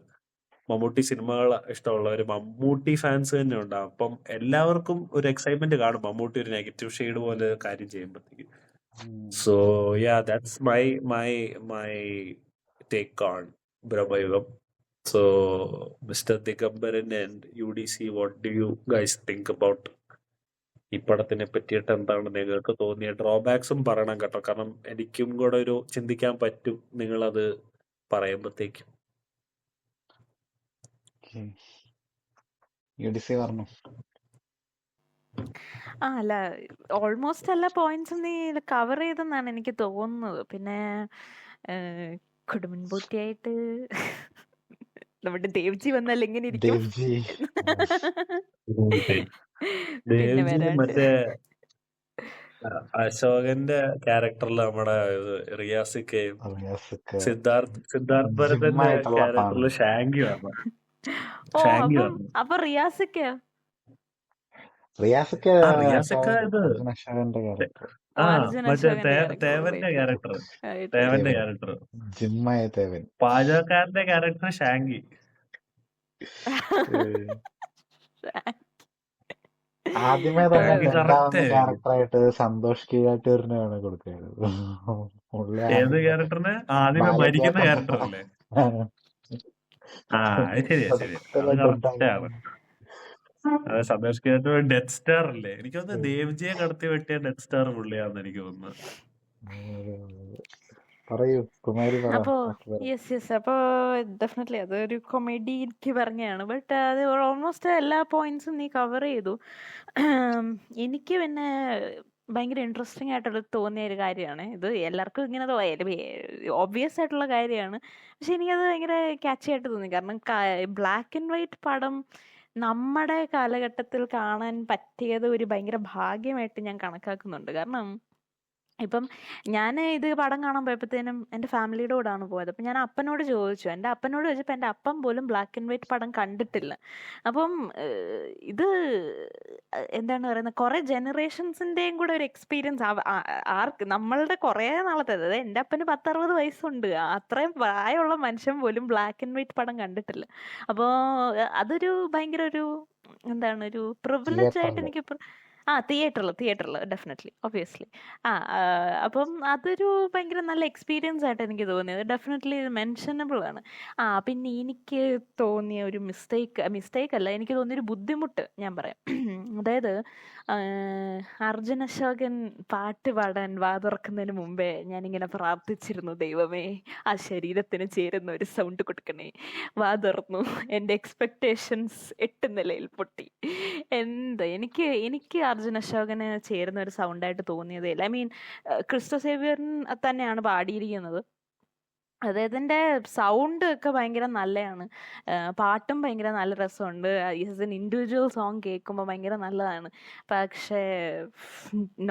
മമ്മൂട്ടി സിനിമകൾ ഇഷ്ടമുള്ളവർ മമ്മൂട്ടി ഫാൻസ് തന്നെ ഉണ്ടാവും. അപ്പം എല്ലാവർക്കും ഒരു എക്സൈറ്റ്മെന്റ് കാണും മമ്മൂട്ടി ഒരു നെഗറ്റീവ് ഷെയ്ഡ് പോലെ കാര്യം ചെയ്യുമ്പോഴത്തേക്ക്. So that's my take on Bramayugam. So, Mr. Digambaran and UDC, what do you guys think about ഈ പടത്തിനെ പറ്റിയിട്ട് എന്താണ് നിങ്ങൾക്ക് തോന്നിയ ഡ്രോബാക്സും പറയണം കേട്ടോ, കാരണം എനിക്കും കൂടെ ഒരു ചിന്തിക്കാൻ പറ്റും നിങ്ങളത് പറയുമ്പോഴത്തേക്കും. പറഞ്ഞു. അല്ല, ഓൾമോസ്റ്റ് എല്ലാ പോയിന്റ്സും നീ കവർ ചെയ്തെന്നാണ് എനിക്ക് തോന്നുന്നത്. പിന്നെ കുടുംബൂട്ടിയായിട്ട് നമ്മുടെ ദേവ്ജി വന്നാൽ എങ്ങനെ ഇരിക്കും? പിന്നെ മറ്റേ അശോകന്റെ ക്യാരക്ടറിൽ നമ്മുടെ റിയാസിക്കയും സിദ്ധാർത്ഥ് ഭരതന്റെ ക്യാരക്ടറിൽ ഷാങ്കി വന്നു. അപ്പൊ റിയാസിക്ക ഇത് മറ്റേ തേവന്റെ ക്യാരക്ടർ പാചകക്കാരന്റെ ക്യാരക്ടർ ഷാങ്കി. ആദ്യമേ തന്നെ രണ്ടാമത്തെ ക്യാരക്ടറായിട്ട് സന്തോഷ് കീഴാറ്റൂരിനെയാണ് കൊടുക്കുന്നത്. ഏത് ക്യാരക്ടറിന്? ആദ്യമേ മരിക്കുന്ന ക്യാരക്ടർ അല്ലേ? അതെ, സന്തോഷ് കീഴാറ്റൂർ ഡെത്ത് സ്റ്റാർ അല്ലേ? എനിക്ക് തോന്നുന്നു ദേവ്ജിയെ കടത്തി വെട്ടിയ ഡെത്ത് സ്റ്റാർ പുള്ളിയാന്ന് എനിക്ക് തോന്നുന്നത്. അപ്പോ അപ്പോ ഡെഫിനറ്റ്ലി അതൊരു കൊമേഡി എനിക്ക് പറഞ്ഞതാണ്. ബട്ട് അത് ഓൾമോസ്റ്റ് എല്ലാ പോയിന്റ്സും നീ കവർ ചെയ്തു. എനിക്ക് പിന്നെ ഭയങ്കര ഇൻട്രസ്റ്റിംഗ് ആയിട്ട് തോന്നിയ ഒരു കാര്യമാണ് ഇത്. എല്ലാവർക്കും ഇങ്ങനെ ഓബ്വിയസ് ആയിട്ടുള്ള കാര്യമാണ്, പക്ഷെ എനിക്കത് ഭയങ്കര ക്യാച്ചി ആയിട്ട് തോന്നി. കാരണം ബ്ലാക്ക് ആൻഡ് വൈറ്റ് പടം നമ്മുടെ കാലഘട്ടത്തിൽ കാണാൻ പറ്റിയത് ഒരു ഭയങ്കര ഭാഗ്യമായിട്ട് ഞാൻ കണക്കാക്കുന്നുണ്ട്. കാരണം ഇപ്പം ഞാൻ ഇത് പടം കാണാൻ പോയപ്പോഴത്തേനും എൻ്റെ ഫാമിലിയുടെ കൂടെയാണ് പോയത്. അപ്പം ഞാൻ അപ്പനോട് ചോദിച്ചു. എൻ്റെ അപ്പനോട് ചോദിച്ചപ്പോൾ എൻ്റെ അപ്പം പോലും ബ്ലാക്ക് ആൻഡ് വൈറ്റ് പടം കണ്ടിട്ടില്ല. അപ്പം ഇത് എന്താണ് പറയുന്നത്, കുറേ ജനറേഷൻസിൻ്റെയും കൂടെ ഒരു എക്സ്പീരിയൻസ് ആർക്ക് നമ്മളുടെ കുറേ നാളത്തെ, അതായത് എൻ്റെ അപ്പന് 10-60 വയസ്സുണ്ട്. അത്രയും പ്രായമുള്ള മനുഷ്യൻ പോലും ബ്ലാക്ക് ആൻഡ് വൈറ്റ് പടം കണ്ടിട്ടില്ല. അപ്പോൾ അതൊരു ഭയങ്കര ഒരു എന്താണ് ഒരു പ്രിവിലേജ് ആയിട്ട് എനിക്ക് തിയേറ്ററിൽ ഡെഫിനറ്റ്ലി ഒബ്വിയസ്ലി അപ്പം അതൊരു ഭയങ്കര നല്ല എക്സ്പീരിയൻസ് ആയിട്ട് എനിക്ക് തോന്നിയത്. ഡെഫിനറ്റ്ലി മെൻഷനബിൾ ആണ്. പിന്നെ എനിക്ക് തോന്നിയ ഒരു മിസ്റ്റേക്ക് അല്ല, എനിക്ക് തോന്നിയൊരു ബുദ്ധിമുട്ട് ഞാൻ പറയാം. അതായത് അർജുൻ അശോകൻ പാട്ട് പാടാൻ വാതുറക്കുന്നതിന് മുമ്പേ ഞാനിങ്ങനെ പ്രാർത്ഥിച്ചിരുന്നു, ദൈവമേ ആ ശരീരത്തിന് ചേരുന്ന ഒരു സൗണ്ട് കൊടുക്കണേ. വാതുറന്നു, എൻ്റെ എക്സ്പെക്ടേഷൻസ് 8 നിലയിൽ പൊട്ടി. എനിക്ക് അർജുൻ അശോകന് ചേരുന്ന ഒരു സൗണ്ടായിട്ട് തോന്നിയതേ ഇല്ല. ഐ മീൻ ക്രിസ്റ്റോ സേവ്യർ തന്നെയാണ് പാടിയിരിക്കുന്നത്. അദ്ദേഹത്തിൻ്റെ സൗണ്ട് ഒക്കെ ഭയങ്കര നല്ലതാണ്, പാട്ടും ഭയങ്കര നല്ല രസമുണ്ട്. ആസ് എൻ ഇൻഡിവിജ്വൽ സോങ് കേൾക്കുമ്പോൾ ഭയങ്കര നല്ലതാണ്. പക്ഷേ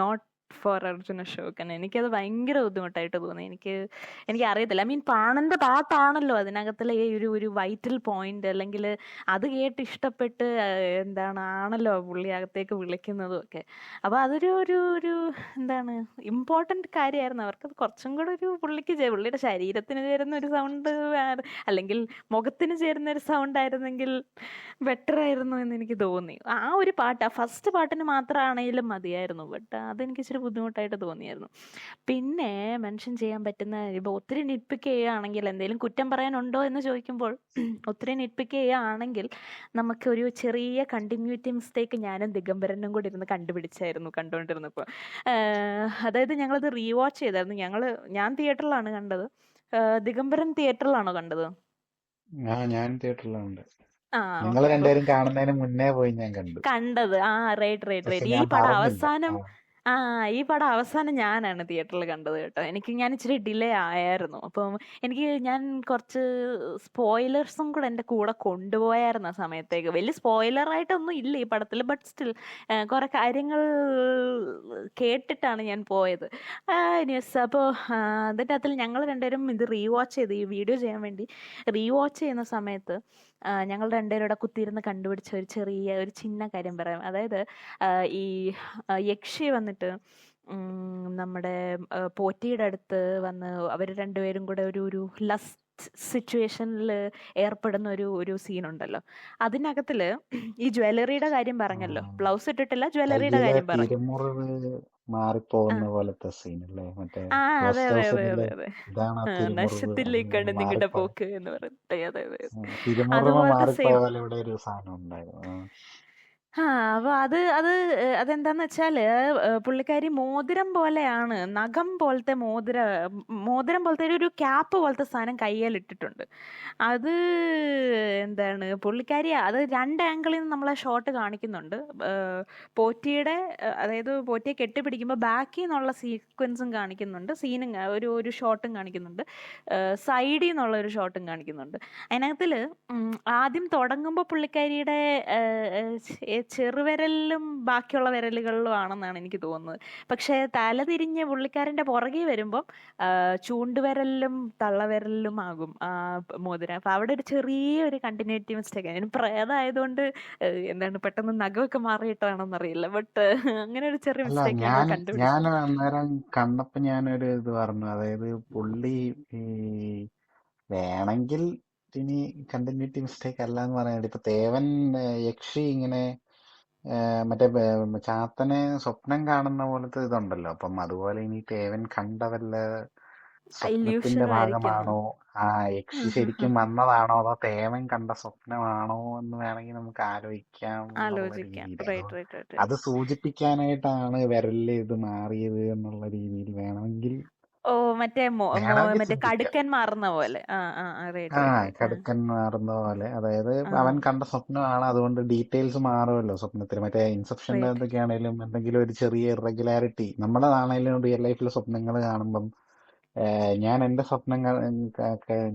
നോട്ട് ഫോർ അർജുൻ അശോകൻ. എനിക്കത് ഭയങ്കര ബുദ്ധിമുട്ടായിട്ട് തോന്നി. എനിക്ക് അറിയത്തില്ല. ഐ മീൻ പാണന്റെ പാട്ടാണല്ലോ അതിനകത്തുള്ള ഈ ഒരു വൈറ്റൽ പോയിന്റ്, അല്ലെങ്കിൽ അത് കേട്ട് ഇഷ്ടപ്പെട്ട് ആണല്ലോ പുള്ളി അകത്തേക്ക് വിളിക്കുന്നതും ഒക്കെ. അപ്പോൾ അതൊരു എന്താണ് ഇമ്പോർട്ടൻ്റ് കാര്യമായിരുന്നു. അവർക്കത് കുറച്ചും കൂടെ ഒരു പുള്ളിയുടെ ശരീരത്തിന് ചേരുന്ന ഒരു സൗണ്ട്, അല്ലെങ്കിൽ മുഖത്തിന് ചേരുന്ന ഒരു സൗണ്ട് ആയിരുന്നെങ്കിൽ ബെറ്റർ ആയിരുന്നു എന്ന് എനിക്ക് തോന്നി. ആ ഒരു പാട്ട്, ആ ഫസ്റ്റ് പാട്ടിന് മാത്രമാണെങ്കിലും മതിയായിരുന്നു. ബട്ട് അതെനിക്ക് ഇച്ചിരി ബുദ്ധിമുട്ടായിട്ട് തോന്നിയായിരുന്നു. പിന്നെ മെൻഷൻ ചെയ്യാൻ പറ്റുന്ന, ഇപ്പോൾ ഒത്തിരി നിറ്റ്പിക്ക് ചെയ്യുകയാണെങ്കിൽ, എന്തെങ്കിലും കുറ്റം പറയാനുണ്ടോ എന്ന് ചോദിക്കുമ്പോൾ ഒത്തിരി നിറ്റ്പിക്ക് ചെയ്യുകയാണെങ്കിൽ നമുക്ക് ഒരു ചെറിയ കണ്ടിന്യൂറ്റി മിസ്റ്റേക്ക് ഞാനും ദിഗംബരനും കൂടി ഇരുന്ന് കണ്ടുകൊണ്ടിരുന്നപ്പോൾ. അതായത് ഞങ്ങളത് റീവാച്ച് ചെയ്തായിരുന്നു. ഞാൻ തിയേറ്ററിലാണ് കണ്ടത്. ദിഗംബരൻ തിയേറ്ററിലാണോ കണ്ടത്? ഞാൻ തിയേറ്ററിലുണ്ട്. നിങ്ങൾ രണ്ടുപേരും കാണുന്നതിന് മുന്നേ പോയി ഞാൻ കണ്ടത്. റൈറ്റ്. ഈ പടം അവസാനം ആ ഈ പടം അവസാനം ഞാനാണ് തിയേറ്ററിൽ കണ്ടത് കേട്ടോ. ഞാൻ ഇച്ചിരി ഡിലേ ആയായിരുന്നു. അപ്പം ഞാൻ കുറച്ച് സ്പോയിലേഴ്സും കൂടെ എൻ്റെ കൂടെ കൊണ്ടുപോയായിരുന്നു ആ സമയത്തേക്ക്. വലിയ സ്പോയിലറായിട്ടൊന്നും ഇല്ല ഈ പടത്തിൽ, ബട്ട് സ്റ്റിൽ കുറെ കാര്യങ്ങൾ കേട്ടിട്ടാണ് ഞാൻ പോയത്. ന്യൂസ് അപ്പോൾ അതിൻ്റെ അകത്തിൽ ഞങ്ങൾ രണ്ടുപേരും ഇത് റീവാച്ച് ചെയ്ത്, ഈ വീഡിയോ ചെയ്യാൻ വേണ്ടി റീവാച്ച് ചെയ്യുന്ന സമയത്ത് ഞങ്ങൾ രണ്ടുപേരുടെ കുത്തിയിരുന്ന് കണ്ടുപിടിച്ച ഒരു ചിന്ന കാര്യം പറയാം. അതായത് ഈ യക്ഷി വന്നിട്ട് നമ്മുടെ പോറ്റിയുടെ അടുത്ത് വന്ന് അവർ രണ്ടുപേരും കൂടെ ഒരു ലസ്റ്റ് സിറ്റുവേഷനിൽ ഏർപ്പെടുന്ന ഒരു സീനുണ്ടല്ലോ. അതിനകത്തില് ഈ ജ്വല്ലറിയുടെ കാര്യം പറഞ്ഞല്ലോ, ബ്ലൗസ് ഇട്ടിട്ടില്ല, ജ്വല്ലറിയുടെ കയ്യിലെ കാര്യം പറഞ്ഞു. തിരുമുറിവ് മാറിപ്പോകുന്ന പോലത്തെ സീനല്ലേ, മറ്റേ ആ അതെ ഗോസ്റ്റ് അതെ അതെ ഹൗസിലെ അതെ ഇതാണ് ആ തിരുമുറിവ് നശത്തിലേക്കാണ് നിങ്ങളുടെ മാറിപ്പോയ പോക്ക് എന്ന് പറഞ്ഞിട്ട്. അതെ അതെ തിരുമുറിവ് അതുപോലത്തെ മാറിപ്പോയ സെയിം. പോലെ ഇവിടെ ഒരു സാധനം ഉണ്ടായിരുന്നു. അപ്പൊ അതെന്താന്ന് വെച്ചാല് പുള്ളിക്കാരി മോതിരം പോലെയാണ്, നഖം പോലത്തെ മോതിരം പോലത്തെ ഒരു ക്യാപ്പ് പോലത്തെ സാധനം കയ്യിലിട്ടിട്ടുണ്ട്. അത് പുള്ളിക്കാരി അത് രണ്ട് ആംഗിളിൽ നിന്ന് നമ്മളെ ഷോട്ട് കാണിക്കുന്നുണ്ട്. പോറ്റിയുടെ അതായത് പോറ്റിയെ കെട്ടിപ്പിടിക്കുമ്പോൾ ബാക്കിൽ നിന്നുള്ള സീക്വൻസും കാണിക്കുന്നുണ്ട്, സീനും ഒരു ഷോട്ടും കാണിക്കുന്നുണ്ട്, സൈഡിൽ നിന്നുള്ള ഒരു ഷോട്ടും കാണിക്കുന്നുണ്ട്. അതിനകത്തിൽ ആദ്യം തുടങ്ങുമ്പോൾ പുള്ളിക്കാരിയുടെ ചെറുവിരലിലും ബാക്കിയുള്ള വിരലുകളിലും ആണെന്നാണ് എനിക്ക് തോന്നുന്നത്. പക്ഷെ തലതിരിഞ്ഞ് പുള്ളിക്കാരൻ്റെ പുറകെ വരുമ്പം ചൂണ്ടുവിരലിലും തള്ളവിരലിലും ആകും മോതിരം. അപ്പൊ അവിടെ ഒരു ചെറിയൊരു കണ്ടിന്യൂറ്റി മിസ്റ്റേക്ക്. അതിന് പ്രേതമായതുകൊണ്ട് പെട്ടെന്ന് നഖമൊക്കെ മാറിയിട്ടാണെന്നറിയില്ല, ബട്ട് അങ്ങനെ ഒരു ചെറിയ അല്ല, മിസ്റ്റേക്ക് ഞാൻ കണ്ടുപിടിച്ചു. അന്നേരം കണ്ടപ്പോ ഞാനൊരു ഇത് പറഞ്ഞു, അതായത് പുള്ളി ഈ വേണമെങ്കിൽ ഇനി കണ്ടിന്യൂറ്റി മിസ്റ്റേക്ക് അല്ല എന്ന് പറയാൻ. ഇപ്പൊ തേവൻ യക്ഷി ഇങ്ങനെ മറ്റേ ചാത്തനെ സ്വപ്നം കാണുന്ന പോലത്തെ ഇതുണ്ടല്ലോ. അപ്പം അതുപോലെ ഇനി തേവൻ കണ്ട വല്ല സ്വപ്നത്തിന്റെ ഇല്യൂഷനും ആയിരിക്കുന്നു. ഭാഗമാണോ, ആ യക്ഷി ശരിക്കും വന്നതാണോ, അതോ തേവൻ കണ്ട സ്വപ്നമാണോ എന്ന് വേണമെങ്കിൽ നമുക്ക് ആലോചിക്കാം എന്നുള്ള ആലോചിക്കാം. രീതിയിൽ. റൈറ്റ് റൈറ്റ് റൈറ്റ് അത് സൂചിപ്പിക്കാനായിട്ടാണ് വിരലില് ഇത് മാറിയത് എന്നുള്ള രീതിയിൽ വേണമെങ്കിൽ ഓ മറ്റേ ചിന്തിക്കാം. കടുക്കൻ മാറുന്ന പോലെ. റൈറ്റ് ആ റൈറ്റ് റൈറ്റ്. കടുക്കൻ മാറുന്ന പോലെ, അതായത് അവൻ കണ്ട സ്വപ്നമാണ്, അതുകൊണ്ട് ഡീറ്റെയിൽസ് മാറുമല്ലോ സ്വപ്നത്തിൽ. മറ്റേ ഇൻസെപ്ഷന്റെ റൈറ്റ്. എന്തൊക്കെയാണേലും എന്തെങ്കിലും ഒരു ചെറിയ ഇറഗുലാരിറ്റി നമ്മളാണേലും റിയൽ ലൈഫിൽ സ്വപ്നങ്ങൾ കാണുമ്പം ഞാൻ എന്റെ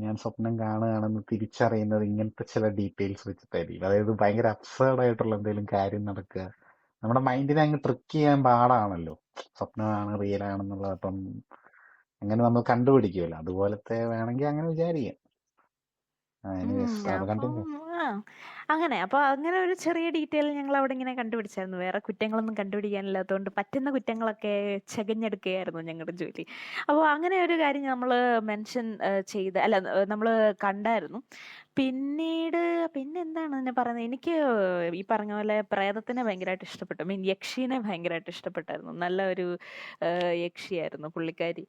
ഞാൻ സ്വപ്നം കാണുകയാണെന്ന് തിരിച്ചറിയുന്നത് ഇങ്ങനത്തെ ചില ഡീറ്റെയിൽസ് വെച്ചിട്ടായിരിക്കും. അതായത് ഭയങ്കര അബ്സേർഡ് ആയിട്ടുള്ള എന്തെങ്കിലും കാര്യം നടക്കുക, നമ്മുടെ മൈൻഡിനെ അങ്ങ് ട്രിക്ക് ചെയ്യാൻ പാടാണല്ലോ, സ്വപ്നമാണ് റിയൽ ആണെന്നുള്ളത്. അപ്പം അങ്ങനെ നമ്മൾ കണ്ടുപിടിക്കുമല്ലോ, അതുപോലത്തെ വേണമെങ്കിൽ അങ്ങനെ വിചാരിക്കാം. കണ്ടിന്യൂ. അപ്പൊ അങ്ങനെ ഒരു ചെറിയ ഡീറ്റെയിൽ ഞങ്ങൾ അവിടെ ഇങ്ങനെ കണ്ടുപിടിച്ചായിരുന്നു. വേറെ കുറ്റങ്ങളൊന്നും കണ്ടുപിടിക്കാനില്ലാത്തതുകൊണ്ട് പറ്റുന്ന കുറ്റങ്ങളൊക്കെ ചകഞ്ഞെടുക്കുകയായിരുന്നു ഞങ്ങളുടെ ജോലി. അപ്പോൾ അങ്ങനെ ഒരു കാര്യം നമ്മൾ മെൻഷൻ നമ്മൾ കണ്ടായിരുന്നു. പിന്നീട് എന്താണ് എന്നെ പറയുന്നത്, എനിക്ക് ഈ പറഞ്ഞ പോലെ പ്രേതത്തിനെ ഭയങ്കരമായിട്ട് ഇഷ്ടപ്പെട്ടു. യക്ഷീനെ ഭയങ്കരമായിട്ട് ഇഷ്ടപ്പെട്ടായിരുന്നു. നല്ല ഒരു യക്ഷിയായിരുന്നു പുള്ളിക്കാരി.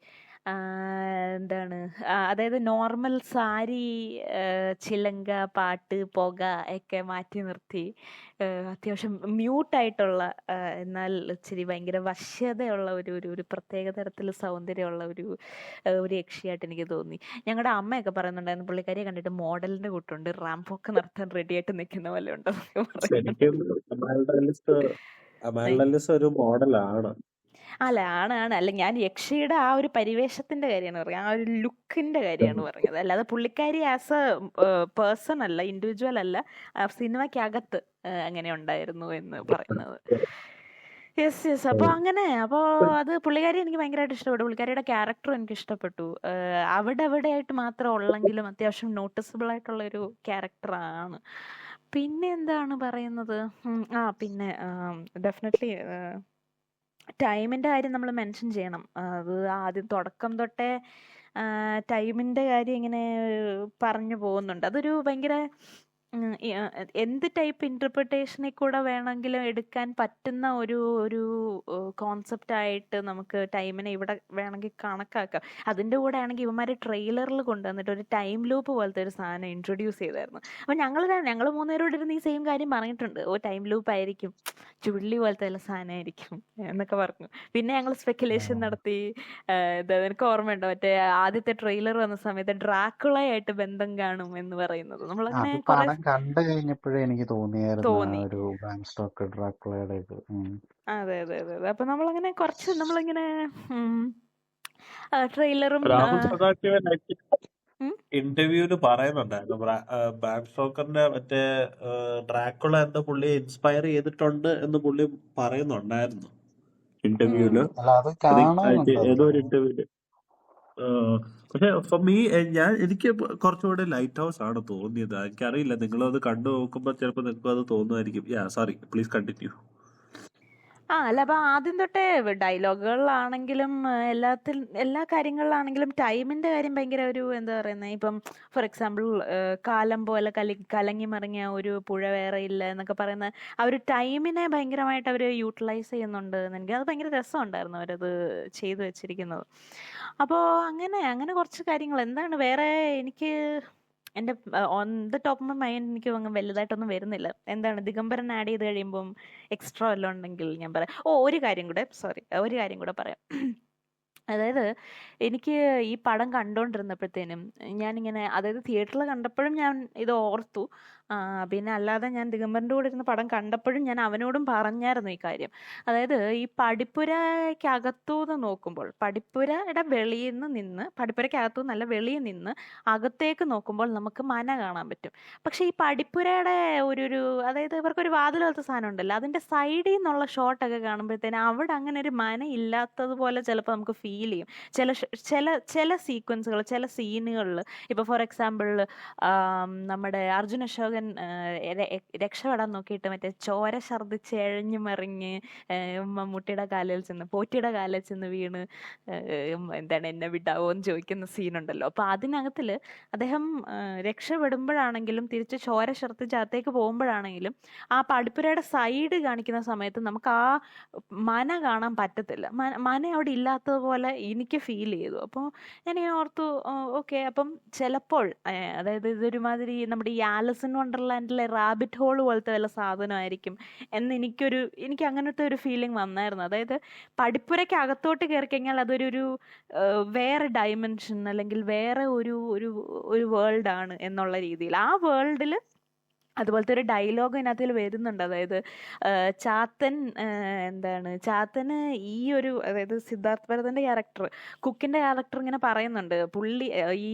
അതായത് നോർമൽ സാരി, ചിലങ്ക, പാട്ട്, പുക ഒക്കെ മാറ്റി നിർത്തി അത്യാവശ്യം മ്യൂട്ടായിട്ടുള്ള എന്നാൽ ഇച്ചിരി ഭയങ്കര വശ്യതയുള്ള ഒരു പ്രത്യേക തരത്തിൽ സൗന്ദര്യമുള്ള ഒരു യക്ഷിയായിട്ട് എനിക്ക് തോന്നി. ഞങ്ങളുടെ അമ്മയൊക്കെ പറയുന്നുണ്ടായിരുന്നു പുള്ളിക്കാരിയെ കണ്ടിട്ട് മോഡലിന്റെ കൂട്ടുണ്ട്, റാംപോക്ക് നടത്താൻ റെഡി ആയിട്ട് നിൽക്കുന്ന പോലെ ഉണ്ടെന്നൊക്കെ ശരിക്കും ഒരു മോഡലാണ്. അല്ല ഞാൻ യക്ഷിയുടെ ആ ഒരു പരിവേഷത്തിന്റെ കാര്യമാണ് പറയുക, ആ ഒരു ലുക്കിന്റെ കാര്യമാണ് പറഞ്ഞത്. അല്ലാതെ പുള്ളിക്കാരി ആസ് എ പേഴ്സൺ അല്ല, ഇൻഡിവിജ്വൽ അല്ല, സിനിമയ്ക്കകത്ത് അങ്ങനെ ഉണ്ടായിരുന്നു എന്ന് പറയുന്നത്. യെസ്. അപ്പൊ അത് പുള്ളിക്കാരി എനിക്ക് ഭയങ്കരമായിട്ട് ഇഷ്ടപ്പെട്ടു. പുള്ളിക്കാരിയുടെ ക്യാരക്ടറും എനിക്ക് ഇഷ്ടപ്പെട്ടു. അവിടെ ആയിട്ട് മാത്രം ഉള്ളെങ്കിലും അത്യാവശ്യം നോട്ടീസബിൾ ആയിട്ടുള്ള ഒരു ക്യാരക്ടറാണ്. പിന്നെ എന്താണ് പറയുന്നത്, പിന്നെ ഡെഫിനറ്റ്ലി ടൈമിന്റെ കാര്യം നമ്മൾ മെൻഷൻ ചെയ്യണം. അത് ആദ്യം തുടക്കം തൊട്ടേ ടൈമിന്റെ കാര്യം ഇങ്ങനെ പറഞ്ഞു പോകുന്നുണ്ട്. അതൊരു ഭയങ്കര എന്ത് ടൈപ്പ് ഇന്റർപ്രിട്ടേഷനിൽ കൂടെ വേണമെങ്കിലും എടുക്കാൻ പറ്റുന്ന ഒരു കോൺസെപ്റ്റ് ആയിട്ട് നമുക്ക് ടൈമിനെ ഇവിടെ വേണമെങ്കിൽ കണക്കാക്കാം. അതിൻ്റെ കൂടെ ആണെങ്കിൽ ഇവന്മാർ ട്രെയിലറിൽ കൊണ്ടുവന്നിട്ട് ഒരു ടൈം ലൂപ്പ് പോലത്തെ ഒരു സാധനം ഇൻട്രൊഡ്യൂസ് ചെയ്തായിരുന്നു. അപ്പം ഞങ്ങൾ മൂന്നുപേരോട് ഇരുന്ന് ഈ സെയിം കാര്യം പറഞ്ഞിട്ടുണ്ട്. ടൈം ലൂപ്പ് ആയിരിക്കും, ചുള്ളി പോലത്തെ വല്ല സാധനമായിരിക്കും എന്നൊക്കെ പറഞ്ഞു. പിന്നെ ഞങ്ങൾ സ്പെക്കുലേഷൻ നടത്തി. എനിക്ക് ഓർമ്മയുണ്ടോ, മറ്റേ ആദ്യത്തെ ട്രെയിലർ വന്ന സമയത്ത് ഡ്രാക്കുളയായിട്ട് ബന്ധം കാണും എന്ന് പറയുന്നത്. നമ്മളങ്ങനെ കുറെ പടം കണ്ടു കഴിഞ്ഞപ്പോഴേ എനിക്ക് തോന്നിയായിരുന്നു ആ തോന്നി. ഒരു ബ്രാം സ്റ്റോക്കർ ഡ്രാക്കുളയുടെ ഇത്. അതെ അതെ അതെ അതെ. അപ്പൊ നമ്മളിങ്ങനെ കുറച്ച് നമ്മളിങ്ങനെ ട്രെയിലറും രാഹുൽ സദാശിവൻ ഉം. ഇന്റർവ്യൂല് പറയുന്നുണ്ടായിരുന്നു ബ്രാം സ്റ്റോക്കറിന്റെ മറ്റേ ഡ്രാക്കുള എന്ന പുള്ളിയെ ഇൻസ്പയർ ചെയ്തിട്ടുണ്ട് എന്ന് പുള്ളി പറയുന്നുണ്ടായിരുന്നു ഇന്റർവ്യൂല്. അല്ല അത് കാണാനുണ്ട് ഏതോ അത്. ഒരു ഇന്റർവ്യൂല്. പക്ഷെ ഫോർ മീ എനിക്ക് കുറച്ചുകൂടെ ലൈറ്റ് ഹൗസ് ആണ് തോന്നിയത്. എനിക്കറിയില്ല, നിങ്ങളത് കണ്ടു നോക്കുമ്പോ ചിലപ്പോ നിങ്ങൾക്കും അത് തോന്നുമായിരിക്കും. Sorry, please continue. അല്ല അപ്പൊ ആദ്യം തൊട്ടേ ഡയലോഗുകളിലാണെങ്കിലും എല്ലാ കാര്യങ്ങളിലാണെങ്കിലും ടൈമിന്റെ കാര്യം ഭയങ്കര ഒരു എന്താ പറയുന്നത്, ഇപ്പം ഫോർ എക്സാമ്പിൾ കാലം പോലെ കലങ്ങി മറിഞ്ഞ ഒരു പുഴ വേറെ ഇല്ല എന്നൊക്കെ പറയുന്ന ആ ഒരു ടൈമിനെ ഭയങ്കരമായിട്ട് അവർ യൂട്ടിലൈസ് ചെയ്യുന്നുണ്ട്. എനിക്ക് അത് ഭയങ്കര രസമുണ്ടായിരുന്നു അവരത് ചെയ്തു വെച്ചിരിക്കുന്നത്. അപ്പോൾ അങ്ങനെ കുറച്ച് കാര്യങ്ങൾ എന്താണ് വേറെ എനിക്ക് എൻ്റെ on the top of mind എനിക്ക് അങ്ങ് വലുതായിട്ടൊന്നും വരുന്നില്ല. എന്താണ് ദിഗംബരൻ ആഡ് ചെയ്ത് കഴിയുമ്പം എക്സ്ട്രാ വല്ലതും ഉണ്ടെങ്കിൽ ഞാൻ പറയാം. ഒരു കാര്യം കൂടെ പറയാം. അതായത് എനിക്ക് ഈ പടം കണ്ടുകൊണ്ടിരുന്നപ്പോഴത്തേനും ഞാനിങ്ങനെ, അതായത് തിയേറ്ററിൽ കണ്ടപ്പോഴും ഞാൻ ഇത് ഓർത്തു. പിന്നെ അല്ലാതെ ഞാൻ ദിഗംബരൻ്റെ കൂടെ ഇരുന്ന് പടം കണ്ടപ്പോഴും ഞാൻ അവനോടും പറഞ്ഞായിരുന്നു ഈ കാര്യം. അതായത് ഈ പടിപ്പുരയ്ക്കകത്തുനിന്ന് നോക്കുമ്പോൾ, പടിപ്പുരയുടെ വെളിയിൽ നിന്ന് പടിപ്പുരയ്ക്കകത്തുനിന്നല്ല വെളിയിൽ നിന്ന് അകത്തേക്ക് നോക്കുമ്പോൾ നമുക്ക് മന കാണാൻ പറ്റും. പക്ഷെ ഈ പടിപ്പുരയുടെ ഒരു അതായത് ഇവർക്കൊരു വാതിൽ പോലത്തെ സാധനം ഉണ്ടല്ലോ, അതിൻ്റെ സൈഡിൽ നിന്നുള്ള ഷോട്ടൊക്കെ കാണുമ്പോഴത്തേനും അവിടെ അങ്ങനെ ഒരു മന ഇല്ലാത്തതുപോലെ ചിലപ്പോൾ നമുക്ക് ഫീൽ ചെയ്യും. ചില സീക്വൻസുകൾ, ചില സീനുകളിൽ. ഇപ്പോൾ ഫോർ എക്സാമ്പിൾ നമ്മുടെ അർജുൻ അശോകൻ രക്ഷപ്പെടാൻ നോക്കിയിട്ട് മറ്റേ ചോര ഛർദ്ദിച്ച് എഴഞ്ഞു മറിഞ്ഞ് മമ്മൂട്ടിയുടെ കാലിൽ ചെന്ന്, പോറ്റിയുടെ കാലിൽ ചെന്ന് വീണ് എന്താണ് എന്നെ വിടാവോ എന്ന് ചോദിക്കുന്ന സീനുണ്ടല്ലോ. അപ്പോൾ അതിനകത്തിൽ അദ്ദേഹം രക്ഷപ്പെടുമ്പോഴാണെങ്കിലും തിരിച്ച് ചോര ഛർദ്ദിച്ച് അകത്തേക്ക് പോകുമ്പോഴാണെങ്കിലും ആ പടിപ്പുരയുടെ സൈഡ് കാണിക്കുന്ന സമയത്ത് നമുക്ക് ആ മന കാണാൻ പറ്റത്തില്ല. മന അവിടെ ഇല്ലാത്തതുപോലെ എനിക്ക് ഫീൽ ചെയ്തു. അപ്പോൾ ഞാനിങ്ങനെ ഓർത്തു, ഓക്കെ, അപ്പം ചിലപ്പോൾ അതായത് ഇതൊരുമാതിരി നമ്മുടെ ഈ ആലിസ് ഇൻ വണ്ടർലാൻഡിലെ റാബിറ്റ് ഹോൾ പോലത്തെ വല്ല സാധനമായിരിക്കും എന്ന് എനിക്ക് അങ്ങനത്തെ ഒരു ഫീലിംഗ് വന്നായിരുന്നു. അതായത് പടിപ്പുരയ്ക്ക് അകത്തോട്ട് കയറി കഴിഞ്ഞാൽ അതൊരു വേറെ ഡയമെൻഷൻ അല്ലെങ്കിൽ വേറെ ഒരു വേൾഡാണ് എന്നുള്ള രീതിയിൽ. ആ വേൾഡിൽ അതുപോലത്തെ ഒരു ഡയലോഗ് ഇതിനകത്തിൽ വരുന്നുണ്ട്. അതായത് ചാത്തന് അതായത് സിദ്ധാർത്ഥ് ഭരതൻ്റെ ക്യാരക്ടർ, കുക്കിൻ്റെ ക്യാരക്ടർ ഇങ്ങനെ പറയുന്നുണ്ട്, പുള്ളി ഈ